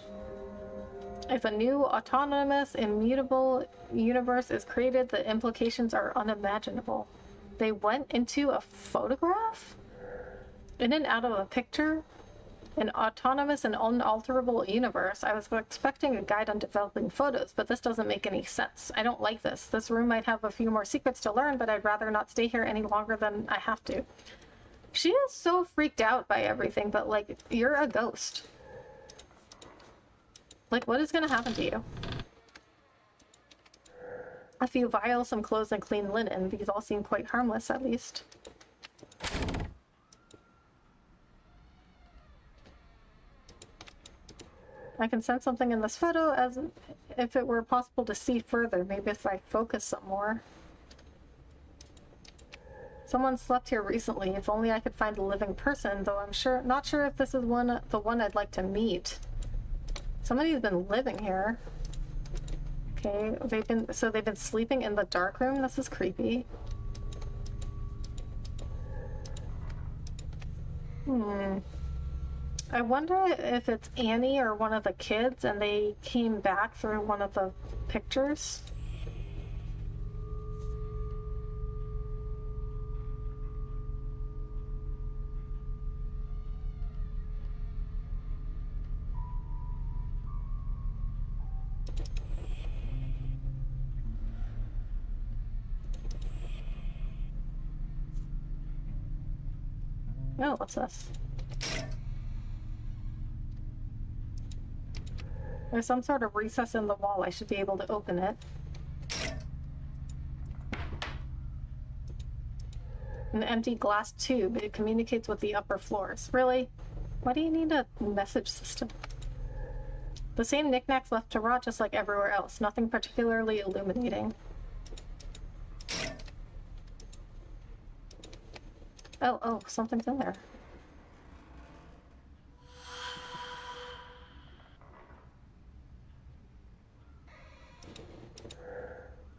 If a new autonomous, immutable universe is created, the implications are unimaginable. They went into a photograph? In and out of a picture? An autonomous and unalterable universe. I was expecting a guide on developing photos, but this doesn't make any sense. I don't like this. This room might have a few more secrets to learn, but I'd rather not stay here any longer than I have to. She is so freaked out by everything, but like, you're a ghost. Like, what is gonna happen to you? A few vials, some clothes, and clean linen. These all seem quite harmless, at least. I can sense something in this photo as if it were possible to see further. Maybe if I focus some more. Someone slept here recently. If only I could find a living person, though I'm not sure if this is the one I'd like to meet. Somebody's been living here. Okay, they've been sleeping in the dark room. This is creepy. I wonder if it's Annie or one of the kids and they came back through one of the pictures. Oh, what's this? There's some sort of recess in the wall. I should be able to open it. An empty glass tube. It communicates with the upper floors. Really? Why do you need a message system? The same knickknacks left to rot just like everywhere else. Nothing particularly illuminating. Oh, something's in there.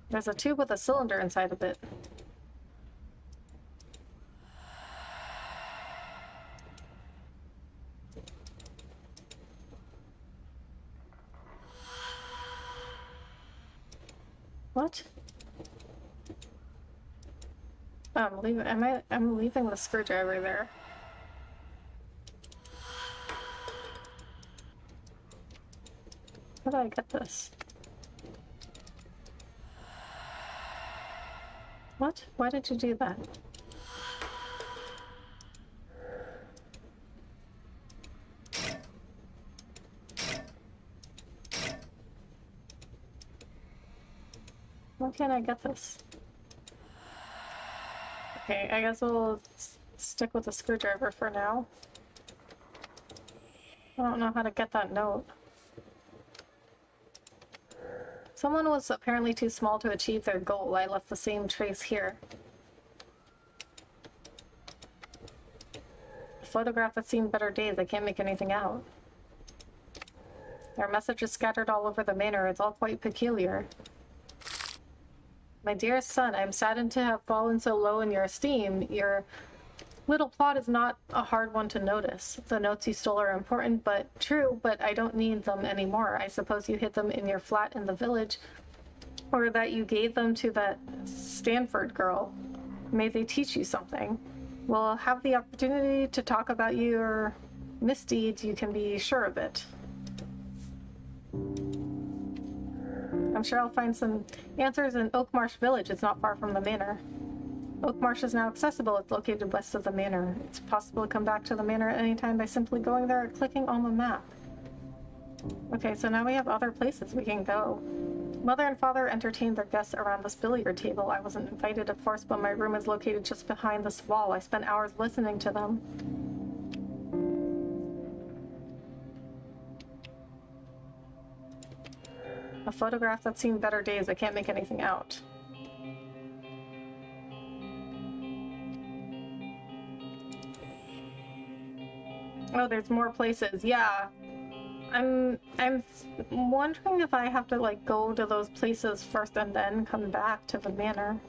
There's a tube with a cylinder inside of it. What? Oh, I'm leaving the screwdriver there. How did I get this? What? Why did you do that? Why can't I get this? Okay, I guess we'll stick with the screwdriver for now. I don't know how to get that note. Someone was apparently too small to achieve their goal. I left the same trace here. A photograph that's seen better days. I can't make anything out. There are messages scattered all over the manor. It's all quite peculiar. My dearest son, I am saddened to have fallen so low in your esteem. Your little plot is not a hard one to notice. The notes you stole are important, but true, but I don't need them anymore. I suppose you hid them in your flat in the village, or that you gave them to that Stanford girl. May they teach you something. We'll have the opportunity to talk about your misdeeds, you can be sure of it. I'm sure I'll find some answers in Oakmarsh Village. It's not far from the manor. Oakmarsh is now accessible. It's located west of the manor. It's possible to come back to the manor at any time by simply going there or clicking on the map. Okay, so now we have other places we can go. Mother and father entertained their guests around this billiard table. I wasn't invited, of course, but my room is located just behind this wall. I spent hours listening to them. A photograph that's seen better days. I can't make anything out. Oh, there's more places. Yeah. I'm wondering if I have to like go to those places first and then come back to the manor.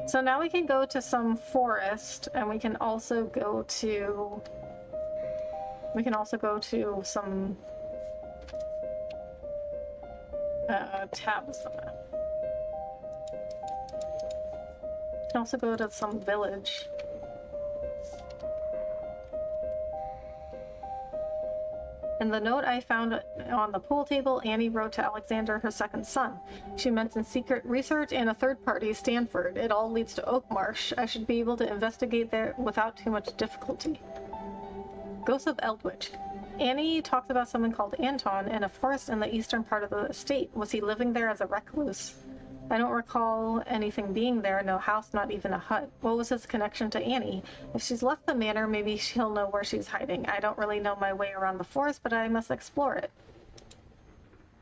So now we can go to some forest, and we can also go to some tabs. We can also go to some village. In the note I found on the pool table, Annie wrote to Alexander, her second son. She mentioned secret research and a third party, Stanford. It all leads to Oakmarsh. I should be able to investigate there without too much difficulty. Ghosts of Eldwich. Annie talks about someone called Anton in a forest in the eastern part of the estate. Was he living there as a recluse? I don't recall anything being there, no house, not even a hut. What was his connection to Annie? If she's left the manor, maybe she'll know where she's hiding. I don't really know my way around the forest, but I must explore it.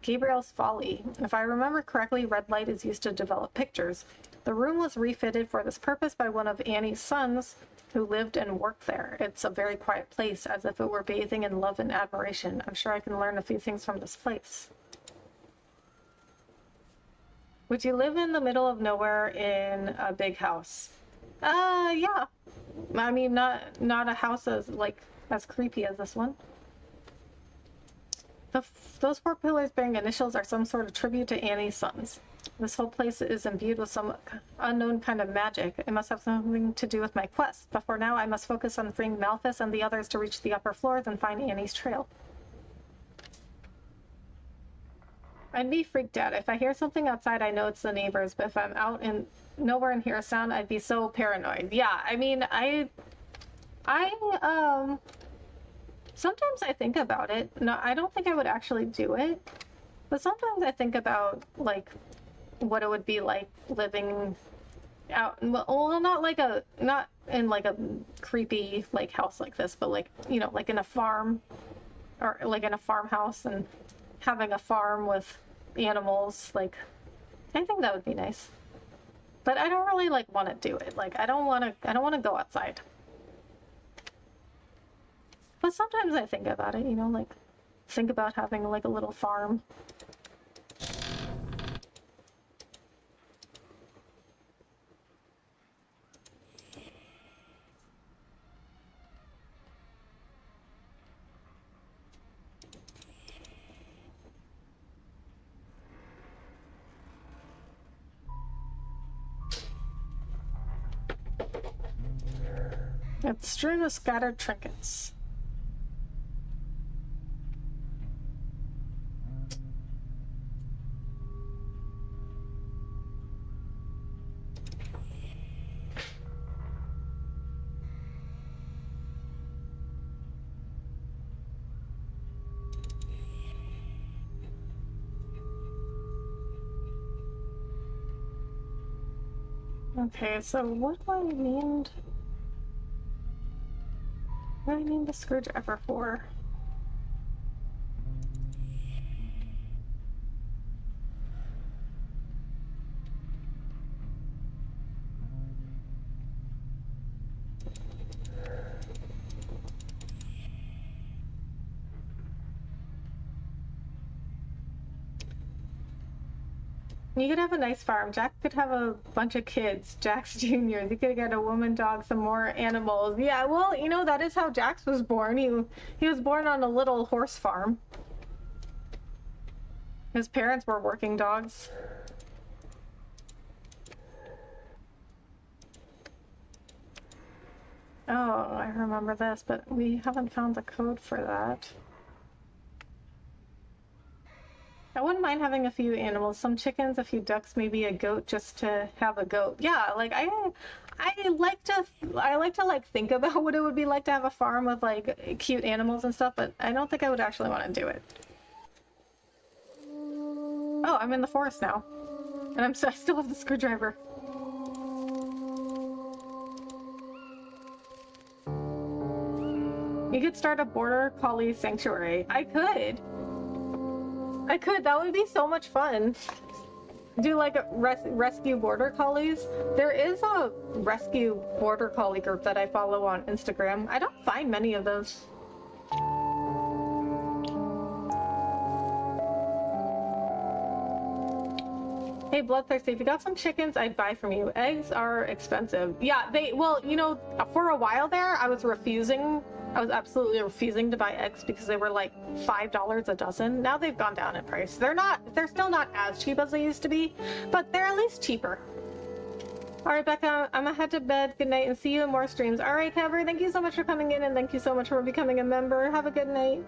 Gabriel's Folly. If I remember correctly, red light is used to develop pictures. The room was refitted for this purpose by one of Annie's sons who lived and worked there. It's a very quiet place, as if it were bathing in love and admiration. I'm sure I can learn a few things from this place. Would you live in the middle of nowhere in a big house? Yeah. I mean, not a house as creepy as this one. Those 4 pillars bearing initials are some sort of tribute to Annie's sons. This whole place is imbued with some unknown kind of magic. It must have something to do with my quest, but for now I must focus on freeing Malthus and the others to reach the upper floors and find Annie's trail. I'd be freaked out. If I hear something outside, I know it's the neighbors, but if I'm out and nowhere and hear a sound, I'd be so paranoid. Yeah, I mean, sometimes I think about it. No, I don't think I would actually do it, but sometimes I think about, like, what it would be like living out, well, not in, like, a creepy, like, house like this, but, like, you know, like in a farm, or, like, in a farmhouse, and having a farm with animals. Like, I think that would be nice. But I don't really, like, want to do it. Like, I don't want to go outside. But sometimes I think about it, you know, like, think about having, like, a little farm. It's strewn with scattered trinkets. Okay, so what do I need? What do I need the screwdriver for? You could have a nice farm. Jack could have a bunch of kids. Jack's juniors. You could get a woman, dog, some more animals. Yeah, well, you know, that is how Jax was born. He was born on a little horse farm. His parents were working dogs. Oh, I remember this, but we haven't found the code for that. I wouldn't mind having a few animals, some chickens, a few ducks, maybe a goat, just to have a goat. Yeah, like I like to like think about what it would be like to have a farm with like cute animals and stuff, but I don't think I would actually want to do it. Oh, I'm in the forest now, and I still have the screwdriver. You could start a border collie sanctuary. I could. That would be so much fun. Do like a rescue border collies. There is a rescue border collie group that I follow on Instagram. I don't find many of those. Hey, Bloodthirsty, if you got some chickens, I'd buy from you. Eggs are expensive. Yeah, well, you know, for a while there, I was absolutely refusing to buy eggs because they were like $5 a dozen. Now they've gone down in price. They're still not as cheap as they used to be, but they're at least cheaper. All right, Becca, I'm gonna head to bed. Good night and see you in more streams. All right, Caver, thank you so much for coming in and thank you so much for becoming a member. Have a good night.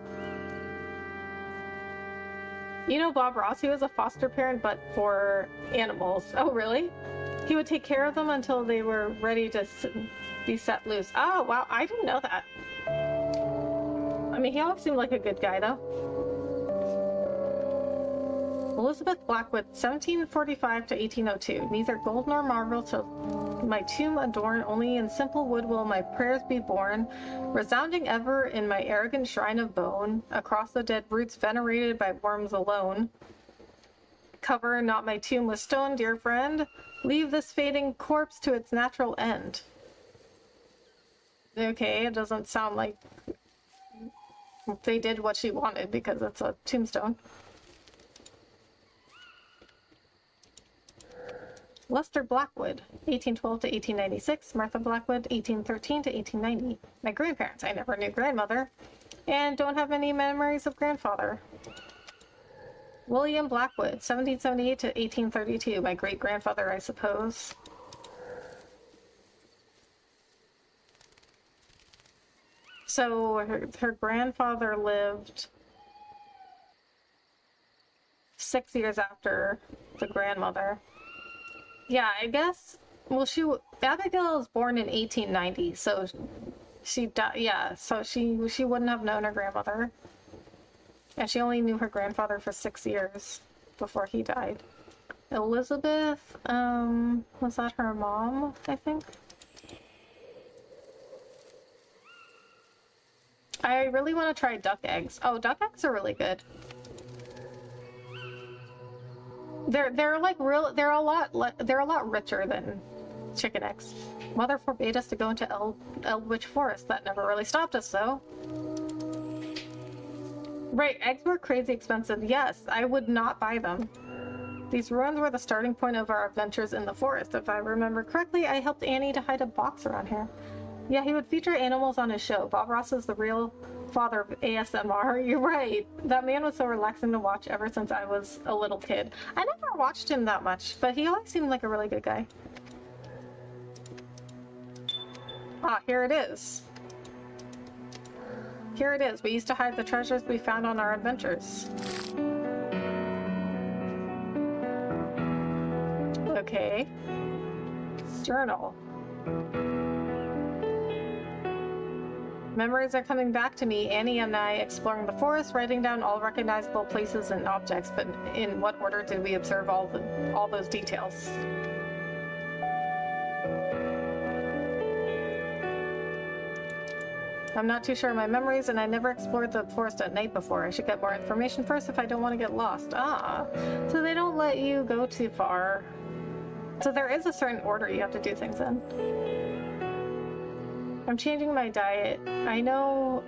You know Bob Ross, he was a foster parent, but for animals. Oh, really? He would take care of them until they were ready to be set loose. Oh, wow, I didn't know that. I mean, he always seemed like a good guy, though. Elizabeth Blackwood, 1745 to 1802. Neither gold nor marble shall my tomb adorn, only in simple wood will my prayers be borne, resounding ever in my arrogant shrine of bone, across the dead roots venerated by worms alone. Cover not my tomb with stone, dear friend. Leave this fading corpse to its natural end. Okay, it doesn't sound like they did what she wanted because it's a tombstone. Lester Blackwood, 1812 to 1896. Martha Blackwood, 1813 to 1890. My grandparents. I never knew grandmother. And don't have any memories of grandfather. William Blackwood, 1778 to 1832. My great-grandfather, I suppose. So her grandfather lived 6 years after the grandmother. Yeah, I guess. Well, Abigail was born in 1890, so she died. Yeah, so she wouldn't have known her grandmother, and she only knew her grandfather for 6 years before he died. Elizabeth, was that her mom? I think. I really want to try duck eggs. Oh, duck eggs are really good. They're like real. They're a lot richer than chicken eggs. Mother forbade us to go into Eldwich Forest. That never really stopped us, though. Right, eggs were crazy expensive. Yes, I would not buy them. These ruins were the starting point of our adventures in the forest. If I remember correctly, I helped Annie to hide a box around here. Yeah, he would feature animals on his show. Bob Ross is the real father of ASMR. You're right. That man was so relaxing to watch ever since I was a little kid. I never watched him that much, but he always seemed like a really good guy. Ah, here it is. Here it is. We used to hide the treasures we found on our adventures. Okay. Journal. Memories are coming back to me, Annie and I exploring the forest, writing down all recognizable places and objects, but in what order did we observe all those details? I'm not too sure of my memories, and I never explored the forest at night before. I should get more information first if I don't want to get lost. Ah, so they don't let you go too far. So there is a certain order you have to do things in. I'm changing my diet. I know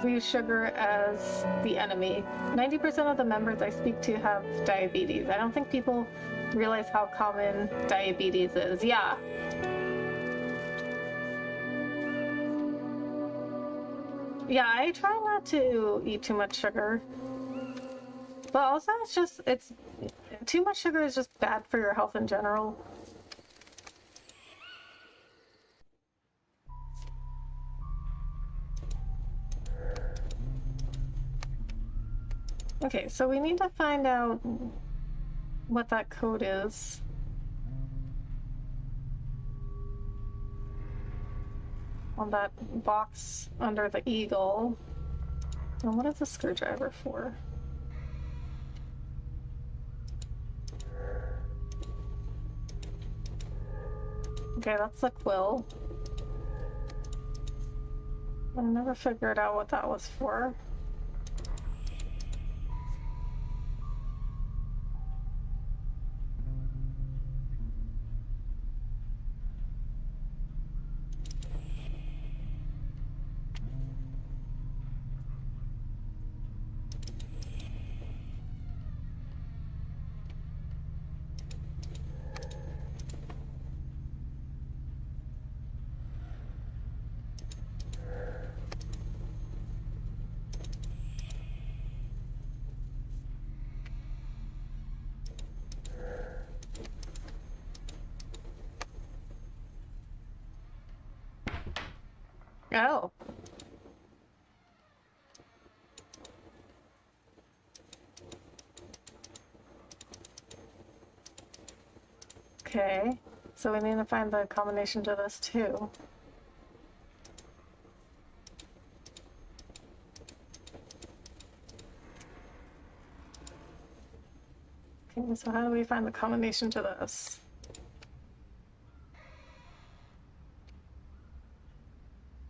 view sugar as the enemy. 90% of the members I speak to have diabetes. I don't think people realize how common diabetes is. Yeah. Yeah, I try not to eat too much sugar. But also it's too much sugar is just bad for your health in general. Okay, so we need to find out what that code is. On that box under the eagle. And what is the screwdriver for? Okay, that's the quill. I never figured out what that was for. Oh. Okay. So we need to find the combination to this too. So how do we find the combination to this?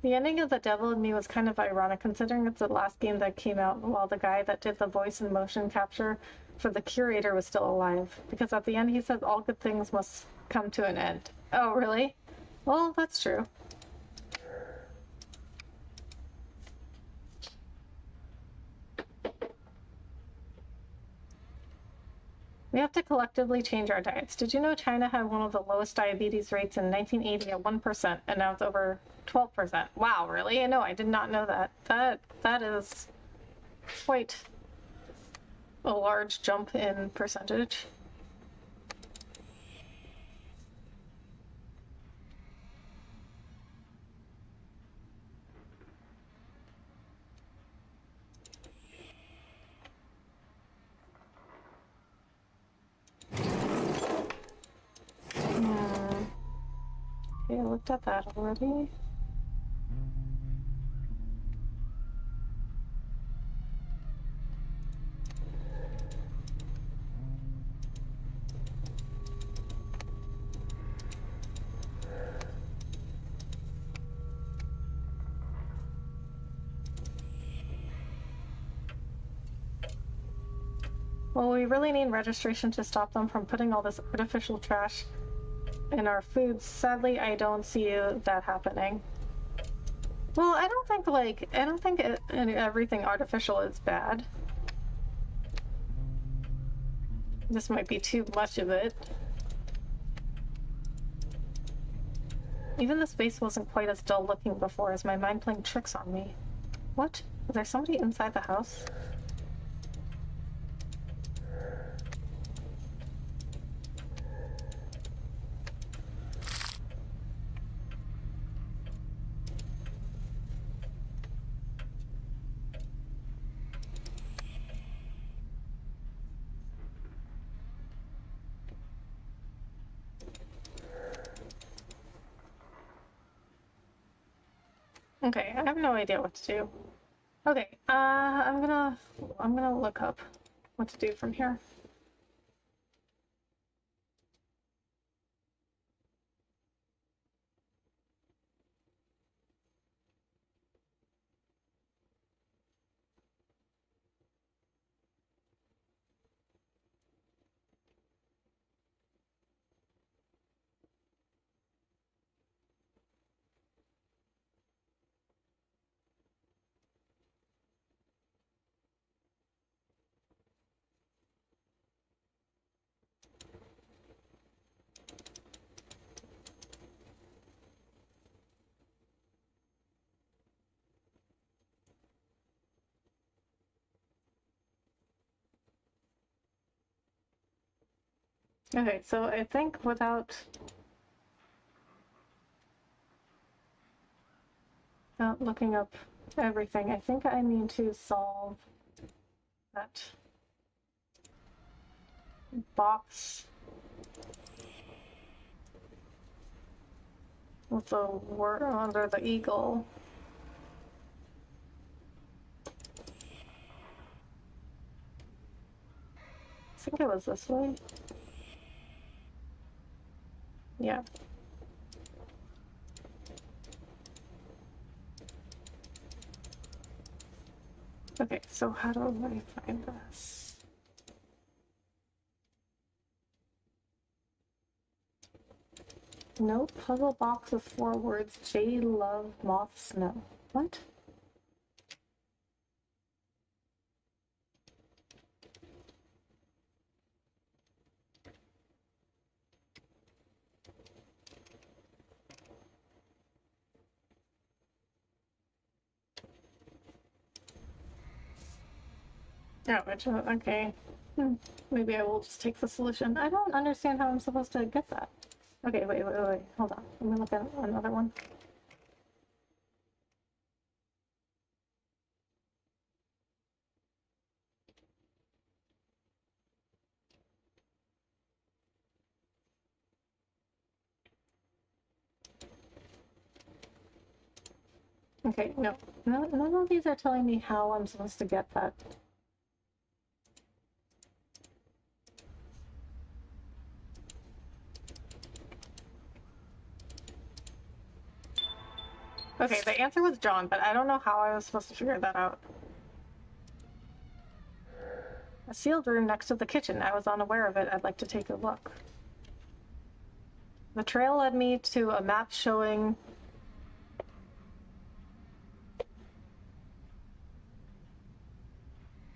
The ending of The Devil in Me was kind of ironic, considering it's the last game that came out while the guy that did the voice and motion capture for the curator was still alive. Because at the end he says all good things must come to an end. Oh, really? Well, that's true. We have to collectively change our diets. Did you know China had one of the lowest diabetes rates in 1980 at 1%, and now it's over 12%? Wow, really? No, I did not know that. That is quite a large jump in percentage. Okay, I looked at that already. Well, we really need registration to stop them from putting all this artificial trash in our foods. Sadly, I don't see that happening. Well, I don't think everything artificial is bad. This might be too much of it. Even the space wasn't quite as dull looking before. Is my mind playing tricks on me? What? Is there somebody inside the house? Okay, I have no idea what to do. Okay, I'm gonna look up what to do from here. Okay, so I think without looking up everything, I think I need to solve that box with the word under the eagle. I think it was this way. Yeah. Okay, so how do I find this? No puzzle box with 4 words. J love moth snow. What? Oh, okay. Maybe I will just take the solution. I don't understand how I'm supposed to get that. Okay, wait. Hold on. Let me look at another one. Okay, no. None of these are telling me how I'm supposed to get that. Okay, the answer was John, but I don't know how I was supposed to figure that out. A sealed room next to the kitchen. I was unaware of it. I'd like to take a look. The trail led me to a map showing...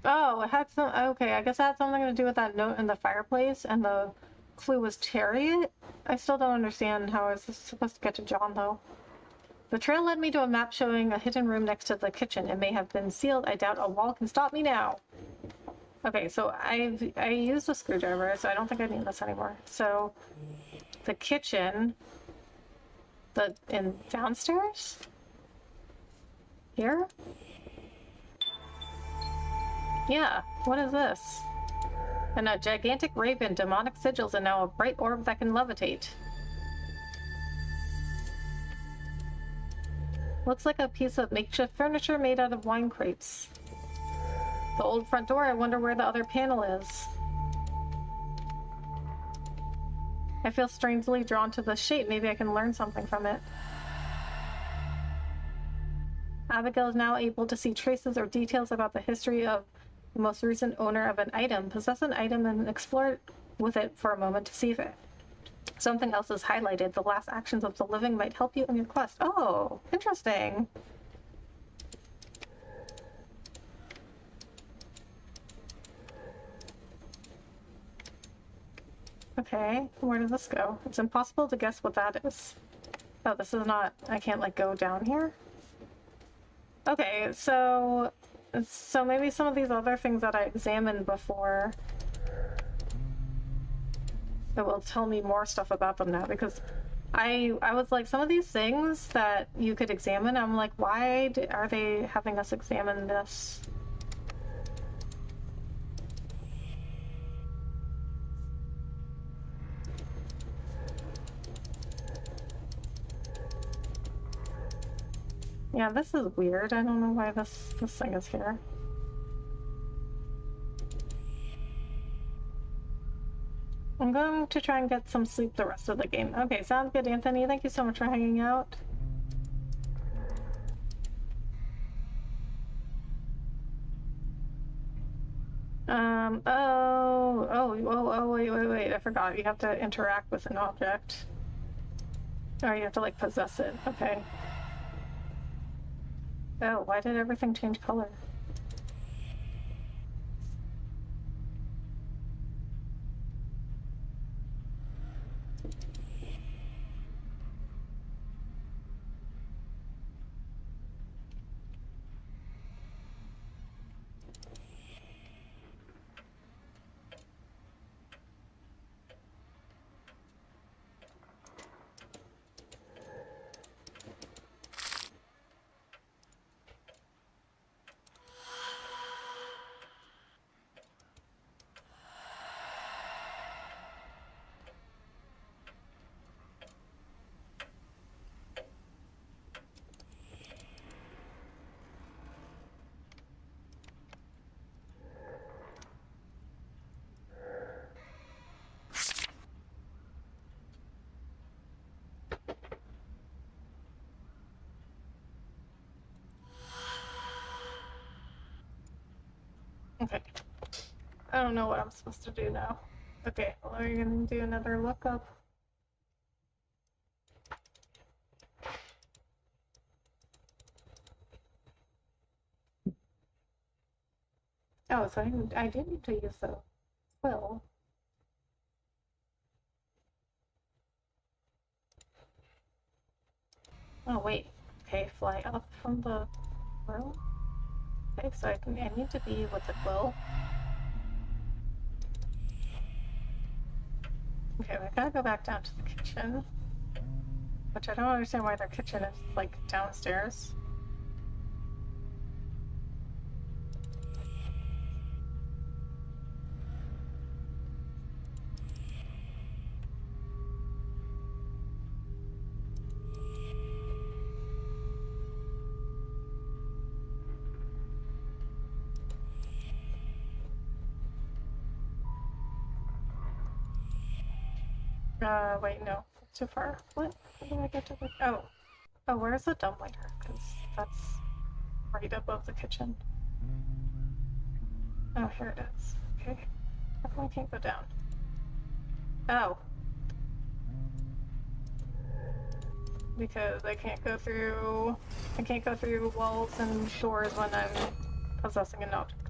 Oh, it had some... Okay, I guess it had something to do with that note in the fireplace, and the clue was chariot? I still don't understand how I was supposed to get to John, though. The trail led me to a map showing a hidden room next to the kitchen. It may have been sealed. I doubt a wall can stop me now. Okay, so I used a screwdriver, so I don't think I need this anymore. So, the kitchen... in downstairs? Here? Yeah, what is this? And a gigantic raven, demonic sigils, and now a bright orb that can levitate. Looks like a piece of makeshift furniture made out of wine crepes. The old front door, I wonder where the other panel is. I feel strangely drawn to the shape. Maybe I can learn something from it. Abigail is now able to see traces or details about the history of the most recent owner of an item. Possess an item and explore with it for a moment to see if something else is highlighted. The last actions of the living might help you in your quest. Oh, interesting. Okay, where does this go? It's impossible to guess what that is. Oh, this is not... I can't, like, go down here? Okay, so maybe some of these other things that I examined before, it will tell me more stuff about them now, because I was like, some of these things that you could examine, I'm like, why are they having us examine this? Yeah, this is weird. I don't know why this thing is here. I'm going to try and get some sleep the rest of the game. Okay, sounds good, Anthony. Thank you so much for hanging out. Wait, I forgot. You have to interact with an object. Or you have to, like, possess it. Okay. Oh, why did everything change color? Okay. I don't know what I'm supposed to do now. Okay, well, are you gonna do another lookup? Oh, so I do need to use the quill. Oh, wait. Okay, fly up from the room. Okay, so I need to be with the quill. Okay, we gotta go back down to the kitchen. Which I don't understand why their kitchen is, like, downstairs. Wait, no. Too far. What? How do I get to the... Oh. Oh, where's the dumbwaiter? Because that's right above the kitchen. Oh, here it is. Okay. Definitely can't go down. Oh. Because I can't go through walls and doors when I'm possessing an object.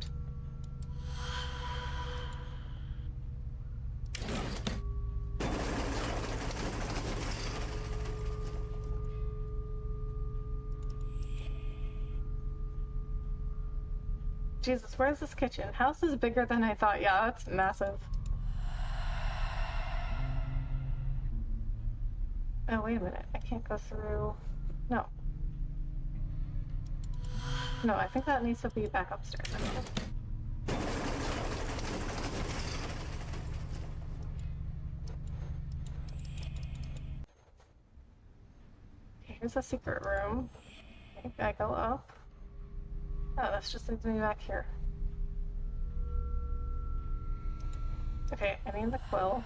Jesus, where's this kitchen? House is bigger than I thought. Yeah, it's massive. Oh, wait a minute. I can't go through... No. No, I think that needs to be back upstairs. Okay, here's a secret room. Okay, I go up. Oh, that's just leads me back here. Okay, I need the quill.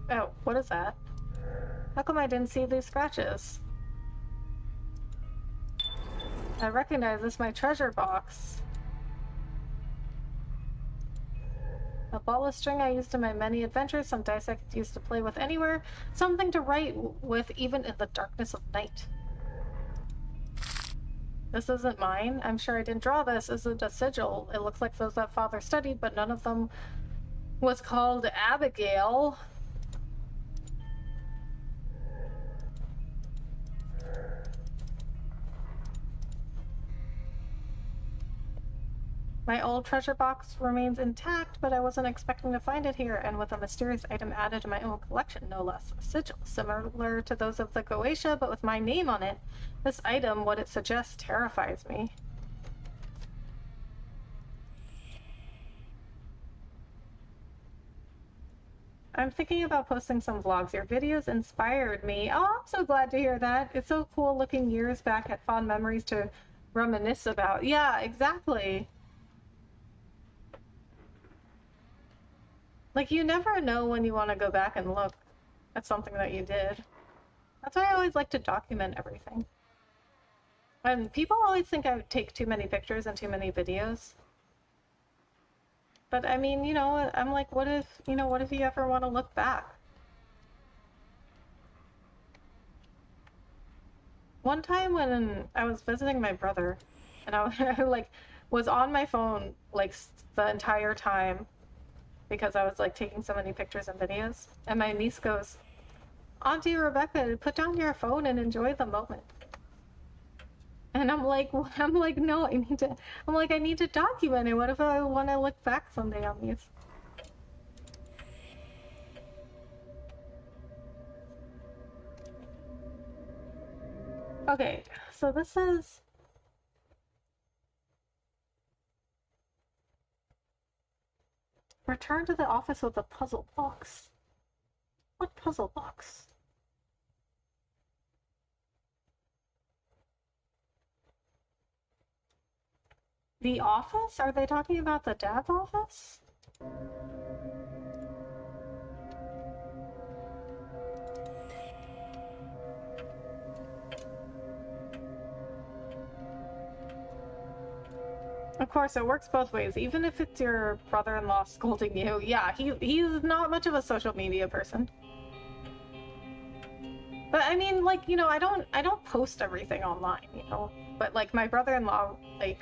Oh, what is that? How come I didn't see these scratches? I recognize this, my treasure box. A ball of string I used in my many adventures, some dice I could use to play with anywhere, something to write with even in the darkness of night. This isn't mine. I'm sure I didn't draw this. This is a sigil. It looks like those that Father studied, but none of them was called Abigail. My old treasure box remains intact, but I wasn't expecting to find it here, and with a mysterious item added to my own collection, no less. A sigil, similar to those of the Goetia, but with my name on it. This item, what it suggests, terrifies me. I'm thinking about posting some vlogs. Your videos inspired me. Oh, I'm so glad to hear that. It's so cool looking years back at fond memories to reminisce about. Yeah, exactly. Like, you never know when you want to go back and look at something that you did. That's why I always like to document everything. And people always think I take too many pictures and too many videos. But I mean, you know, I'm like, what if you ever want to look back? One time when I was visiting my brother, and I like was on my phone like the entire time because I was like taking so many pictures and videos, and my niece goes, "Auntie Rebecca, put down your phone and enjoy the moment." And I'm like, no, I need to document it. What if I want to look back someday on these? Okay, so this is... Return to the office with a puzzle box. What puzzle box? The office? Are they talking about the dad's office? Of course, it works both ways. Even if it's your brother-in-law scolding you, yeah, he's not much of a social media person. But I mean, like, you know, I don't post everything online, you know. But like my brother-in-law, like,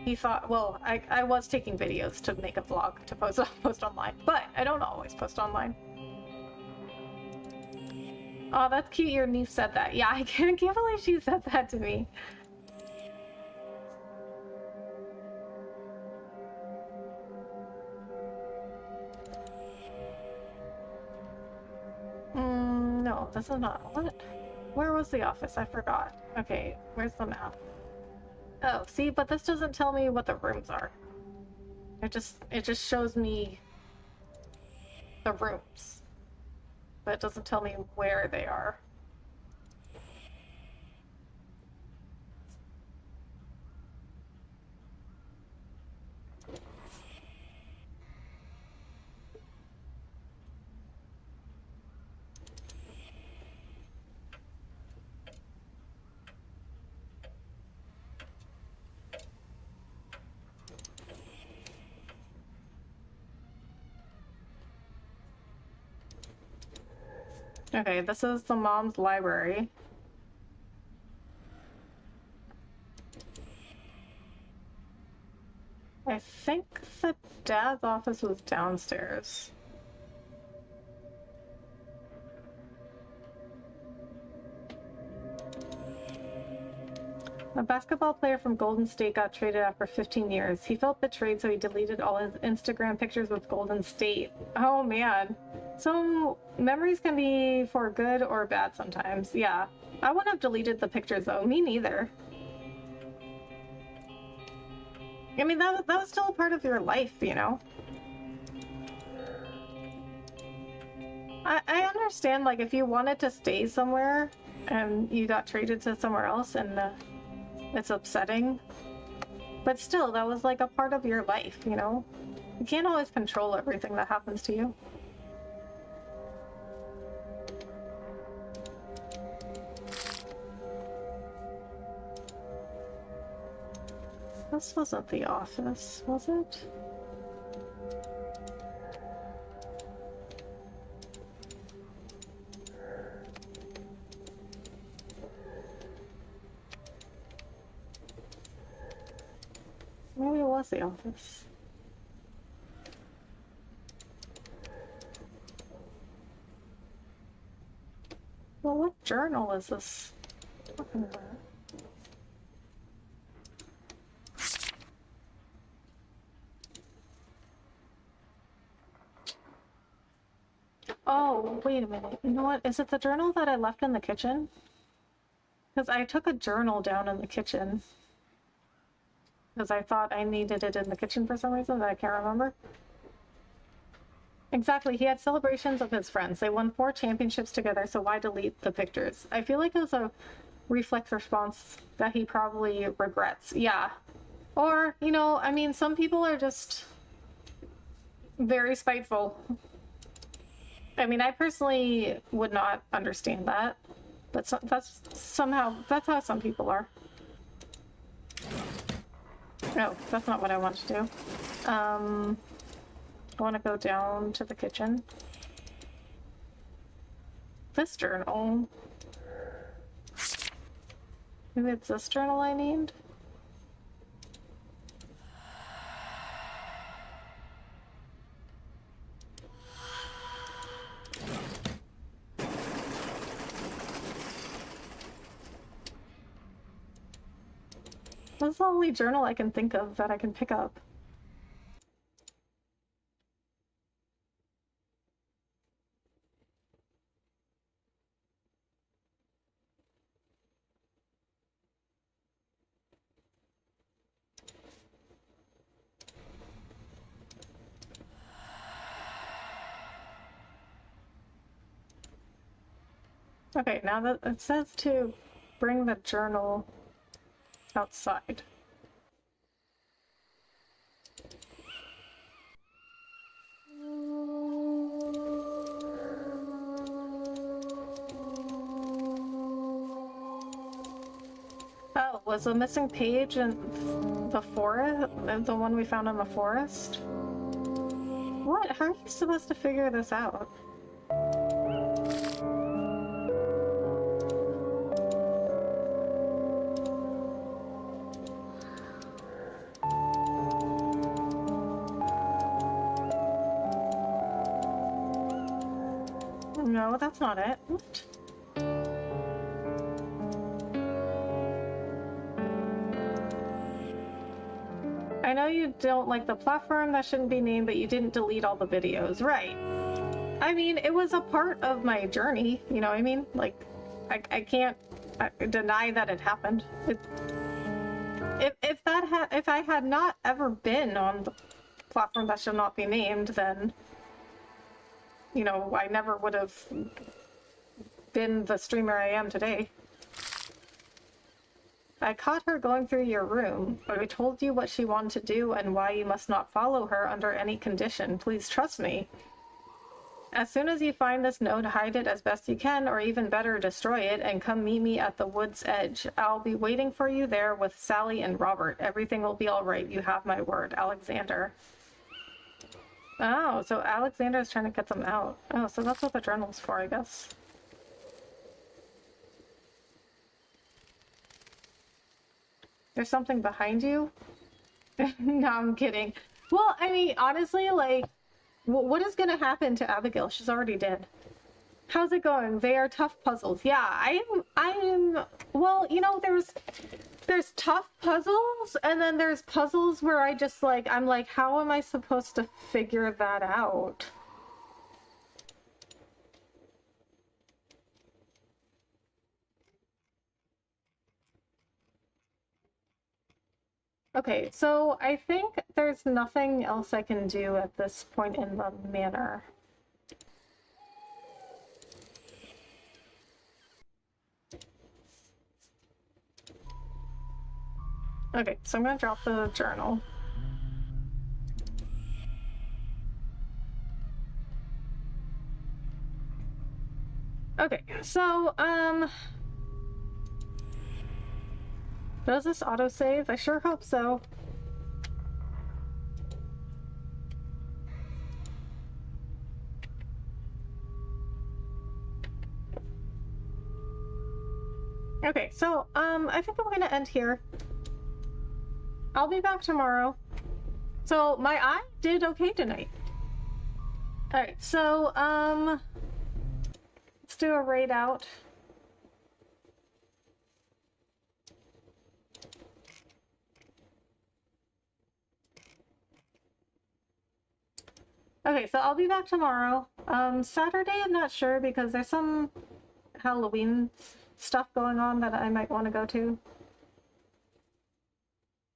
he thought, well, I was taking videos to make a vlog to post online, but I don't always post online. Oh, that's cute. Your niece said that. Yeah, I can't believe she said that to me. No, this is not. What? Where was the office? I forgot. Okay, where's the map? Oh, see, but this doesn't tell me what the rooms are. It just shows me the rooms, but it doesn't tell me where they are. Okay, this is the mom's library. I think the dad's office was downstairs. A basketball player from Golden State got traded after 15 years. He felt betrayed, so he deleted all his Instagram pictures with Golden State. Oh man. So memories can be for good or bad sometimes. Yeah. I wouldn't have deleted the pictures though. Me neither. I mean, that was still a part of your life, you know? I understand, like, if you wanted to stay somewhere and you got traded to somewhere else and it's upsetting. But still, that was like a part of your life, you know? You can't always control everything that happens to you. This wasn't the office, was it? Maybe it was the office. Well, what journal is this talking about? Oh, wait a minute. You know what? Is it the journal that I left in the kitchen? Because I took a journal down in the kitchen. Because I thought I needed it in the kitchen for some reason that I can't remember. Exactly, he had celebrations of his friends. They won 4 championships together, so why delete the pictures? I feel like it was a reflex response that he probably regrets. Yeah. Or, you know, I mean, some people are just very spiteful. I mean, I personally would not understand that, but that's how some people are. No, that's not what I want to do. I want to go down to the kitchen. This journal. Maybe it's this journal I need? That's the only journal I can think of that I can pick up. Okay, now that it says to bring the journal outside. Oh, was the missing page in the forest? The one we found in the forest? What? How are you supposed to figure this out? No, that's not it. What? I know you don't like the platform that shouldn't be named, but you didn't delete all the videos. Right. I mean, it was a part of my journey, you know what I mean? Like, I can't deny that it happened. If I had not ever been on the platform that shall not be named, then, you know, I never would have been the streamer I am today. I caught her going through your room, but I told you what she wanted to do and why you must not follow her under any condition. Please trust me. As soon as you find this note, hide it as best you can, or even better, destroy it, and come meet me at the wood's edge. I'll be waiting for you there with Sally and Robert. Everything will be all right. You have my word. Alexander. Oh, so Alexander is trying to get them out. Oh, so that's what the journal's for, I guess. There's something behind you? No, I'm kidding. Well, I mean, honestly, like, what is gonna happen to Abigail? She's already dead. How's it going? They are tough puzzles. Yeah, well, you know, there's tough puzzles, and then there's puzzles where I just like, I'm like, how am I supposed to figure that out? Okay, so I think there's nothing else I can do at this point in the manor. Okay, so I'm gonna drop the journal. Okay, so, does this autosave? I sure hope so. Okay, so, I think I'm gonna end here. I'll be back tomorrow. So, my eye did okay tonight. Alright, so, let's do a raid out. Okay, so I'll be back tomorrow. Saturday, I'm not sure because there's some Halloween stuff going on that I might want to go to.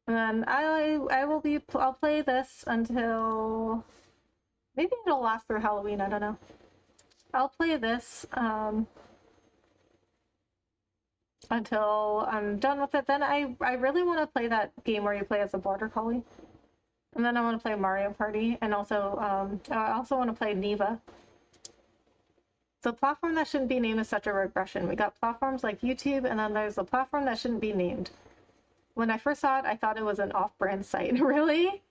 And I'll play this until maybe it'll last through Halloween, I don't know. I'll play this until I'm done with it. Then I really want to play that game where you play as a border collie. And then I want to play Mario Party, and also I also want to play Neva. The platform that shouldn't be named is such a regression. We got platforms like YouTube, and then there's a platform that shouldn't be named. When I first saw it, I thought it was an off-brand site. Really?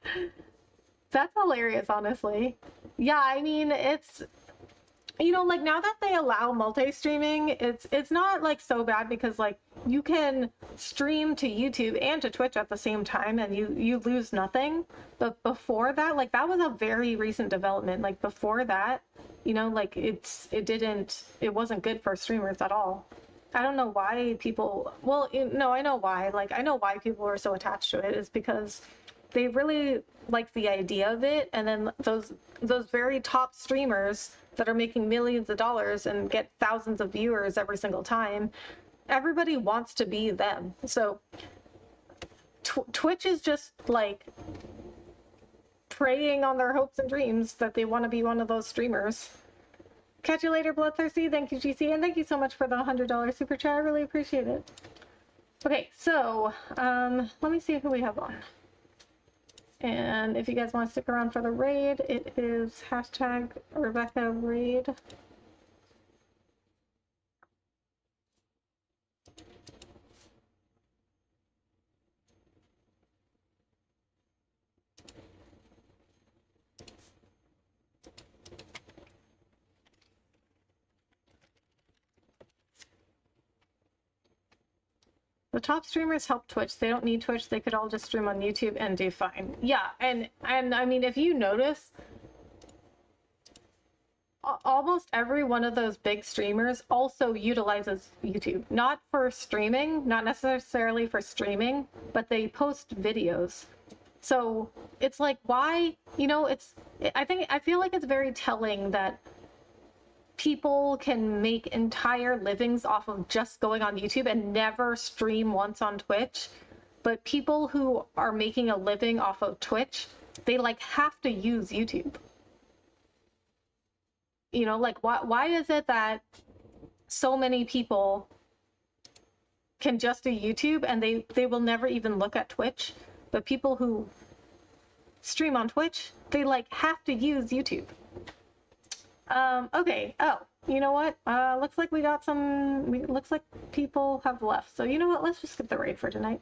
That's hilarious, honestly. Yeah, I mean, it's, you know, like now that they allow multi-streaming, it's not like so bad because like you can stream to YouTube and to Twitch at the same time and you lose nothing. But before that, like that was a very recent development. Like before that, you know, like it wasn't good for streamers at all. I don't know why people, well, no, I know why. Like I know why people are so attached to it is because they really like the idea of it, and then those very top streamers that are making millions of dollars and get thousands of viewers every single time, everybody wants to be them. So Twitch is just like preying on their hopes and dreams that they want to be one of those streamers. Catch you later, Bloodthirsty. Thank you, GC, and thank you so much for the $100 super chat. I really appreciate it. Okay, so let me see who we have on. And if you guys want to stick around for the raid, it is hashtag Rebecca Raid. The top streamers help Twitch. They don't need Twitch. They could all just stream on YouTube and do fine. Yeah, and I mean, if you notice, almost every one of those big streamers also utilizes YouTube. Not for streaming, not necessarily for streaming, but they post videos. So it's like, why, you know, I feel like it's very telling that people can make entire livings off of just going on YouTube and never stream once on Twitch. But people who are making a living off of Twitch, they like have to use YouTube. You know, like why is it that so many people can just do YouTube and they will never even look at Twitch, but people who stream on Twitch, they like have to use YouTube. Okay. Oh, you know what? Looks like we got looks like people have left. So you know what? Let's just skip the raid for tonight.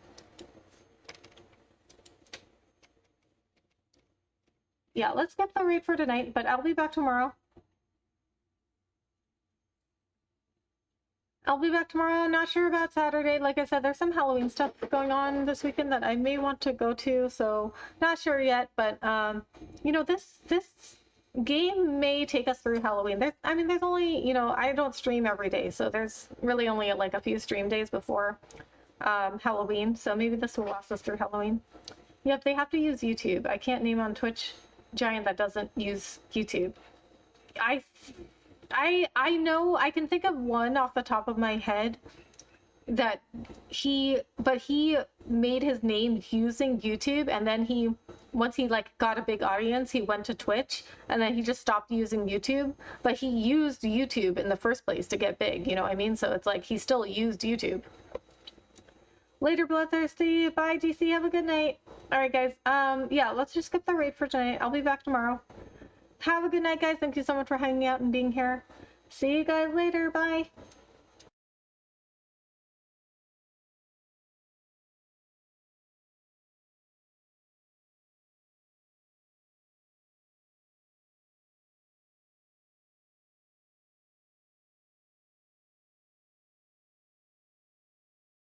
Yeah, let's skip the raid for tonight, but I'll be back tomorrow. I'll be back tomorrow. Not sure about Saturday. Like I said, there's some Halloween stuff going on this weekend that I may want to go to, so not sure yet. But you know, this game may take us through Halloween. There's only, you know, I don't stream every day, so there's really only like a few stream days before Halloween. So maybe this will last us through Halloween. Yep, they have to use YouTube. I can't name on Twitch giant that doesn't use YouTube. I I know I can think of one off the top of my head that he made his name using YouTube, and then once he like got a big audience, he went to Twitch, and then he just stopped using YouTube, but he used YouTube in the first place to get big, you know what I mean? So it's like he still used YouTube. Later, Bloodthirsty. Bye, DC. Have a good night. All right, guys. Yeah, let's just skip the raid for tonight. I'll be back tomorrow. Have a good night, guys. Thank you so much for hanging out and being here. See you guys later. Bye.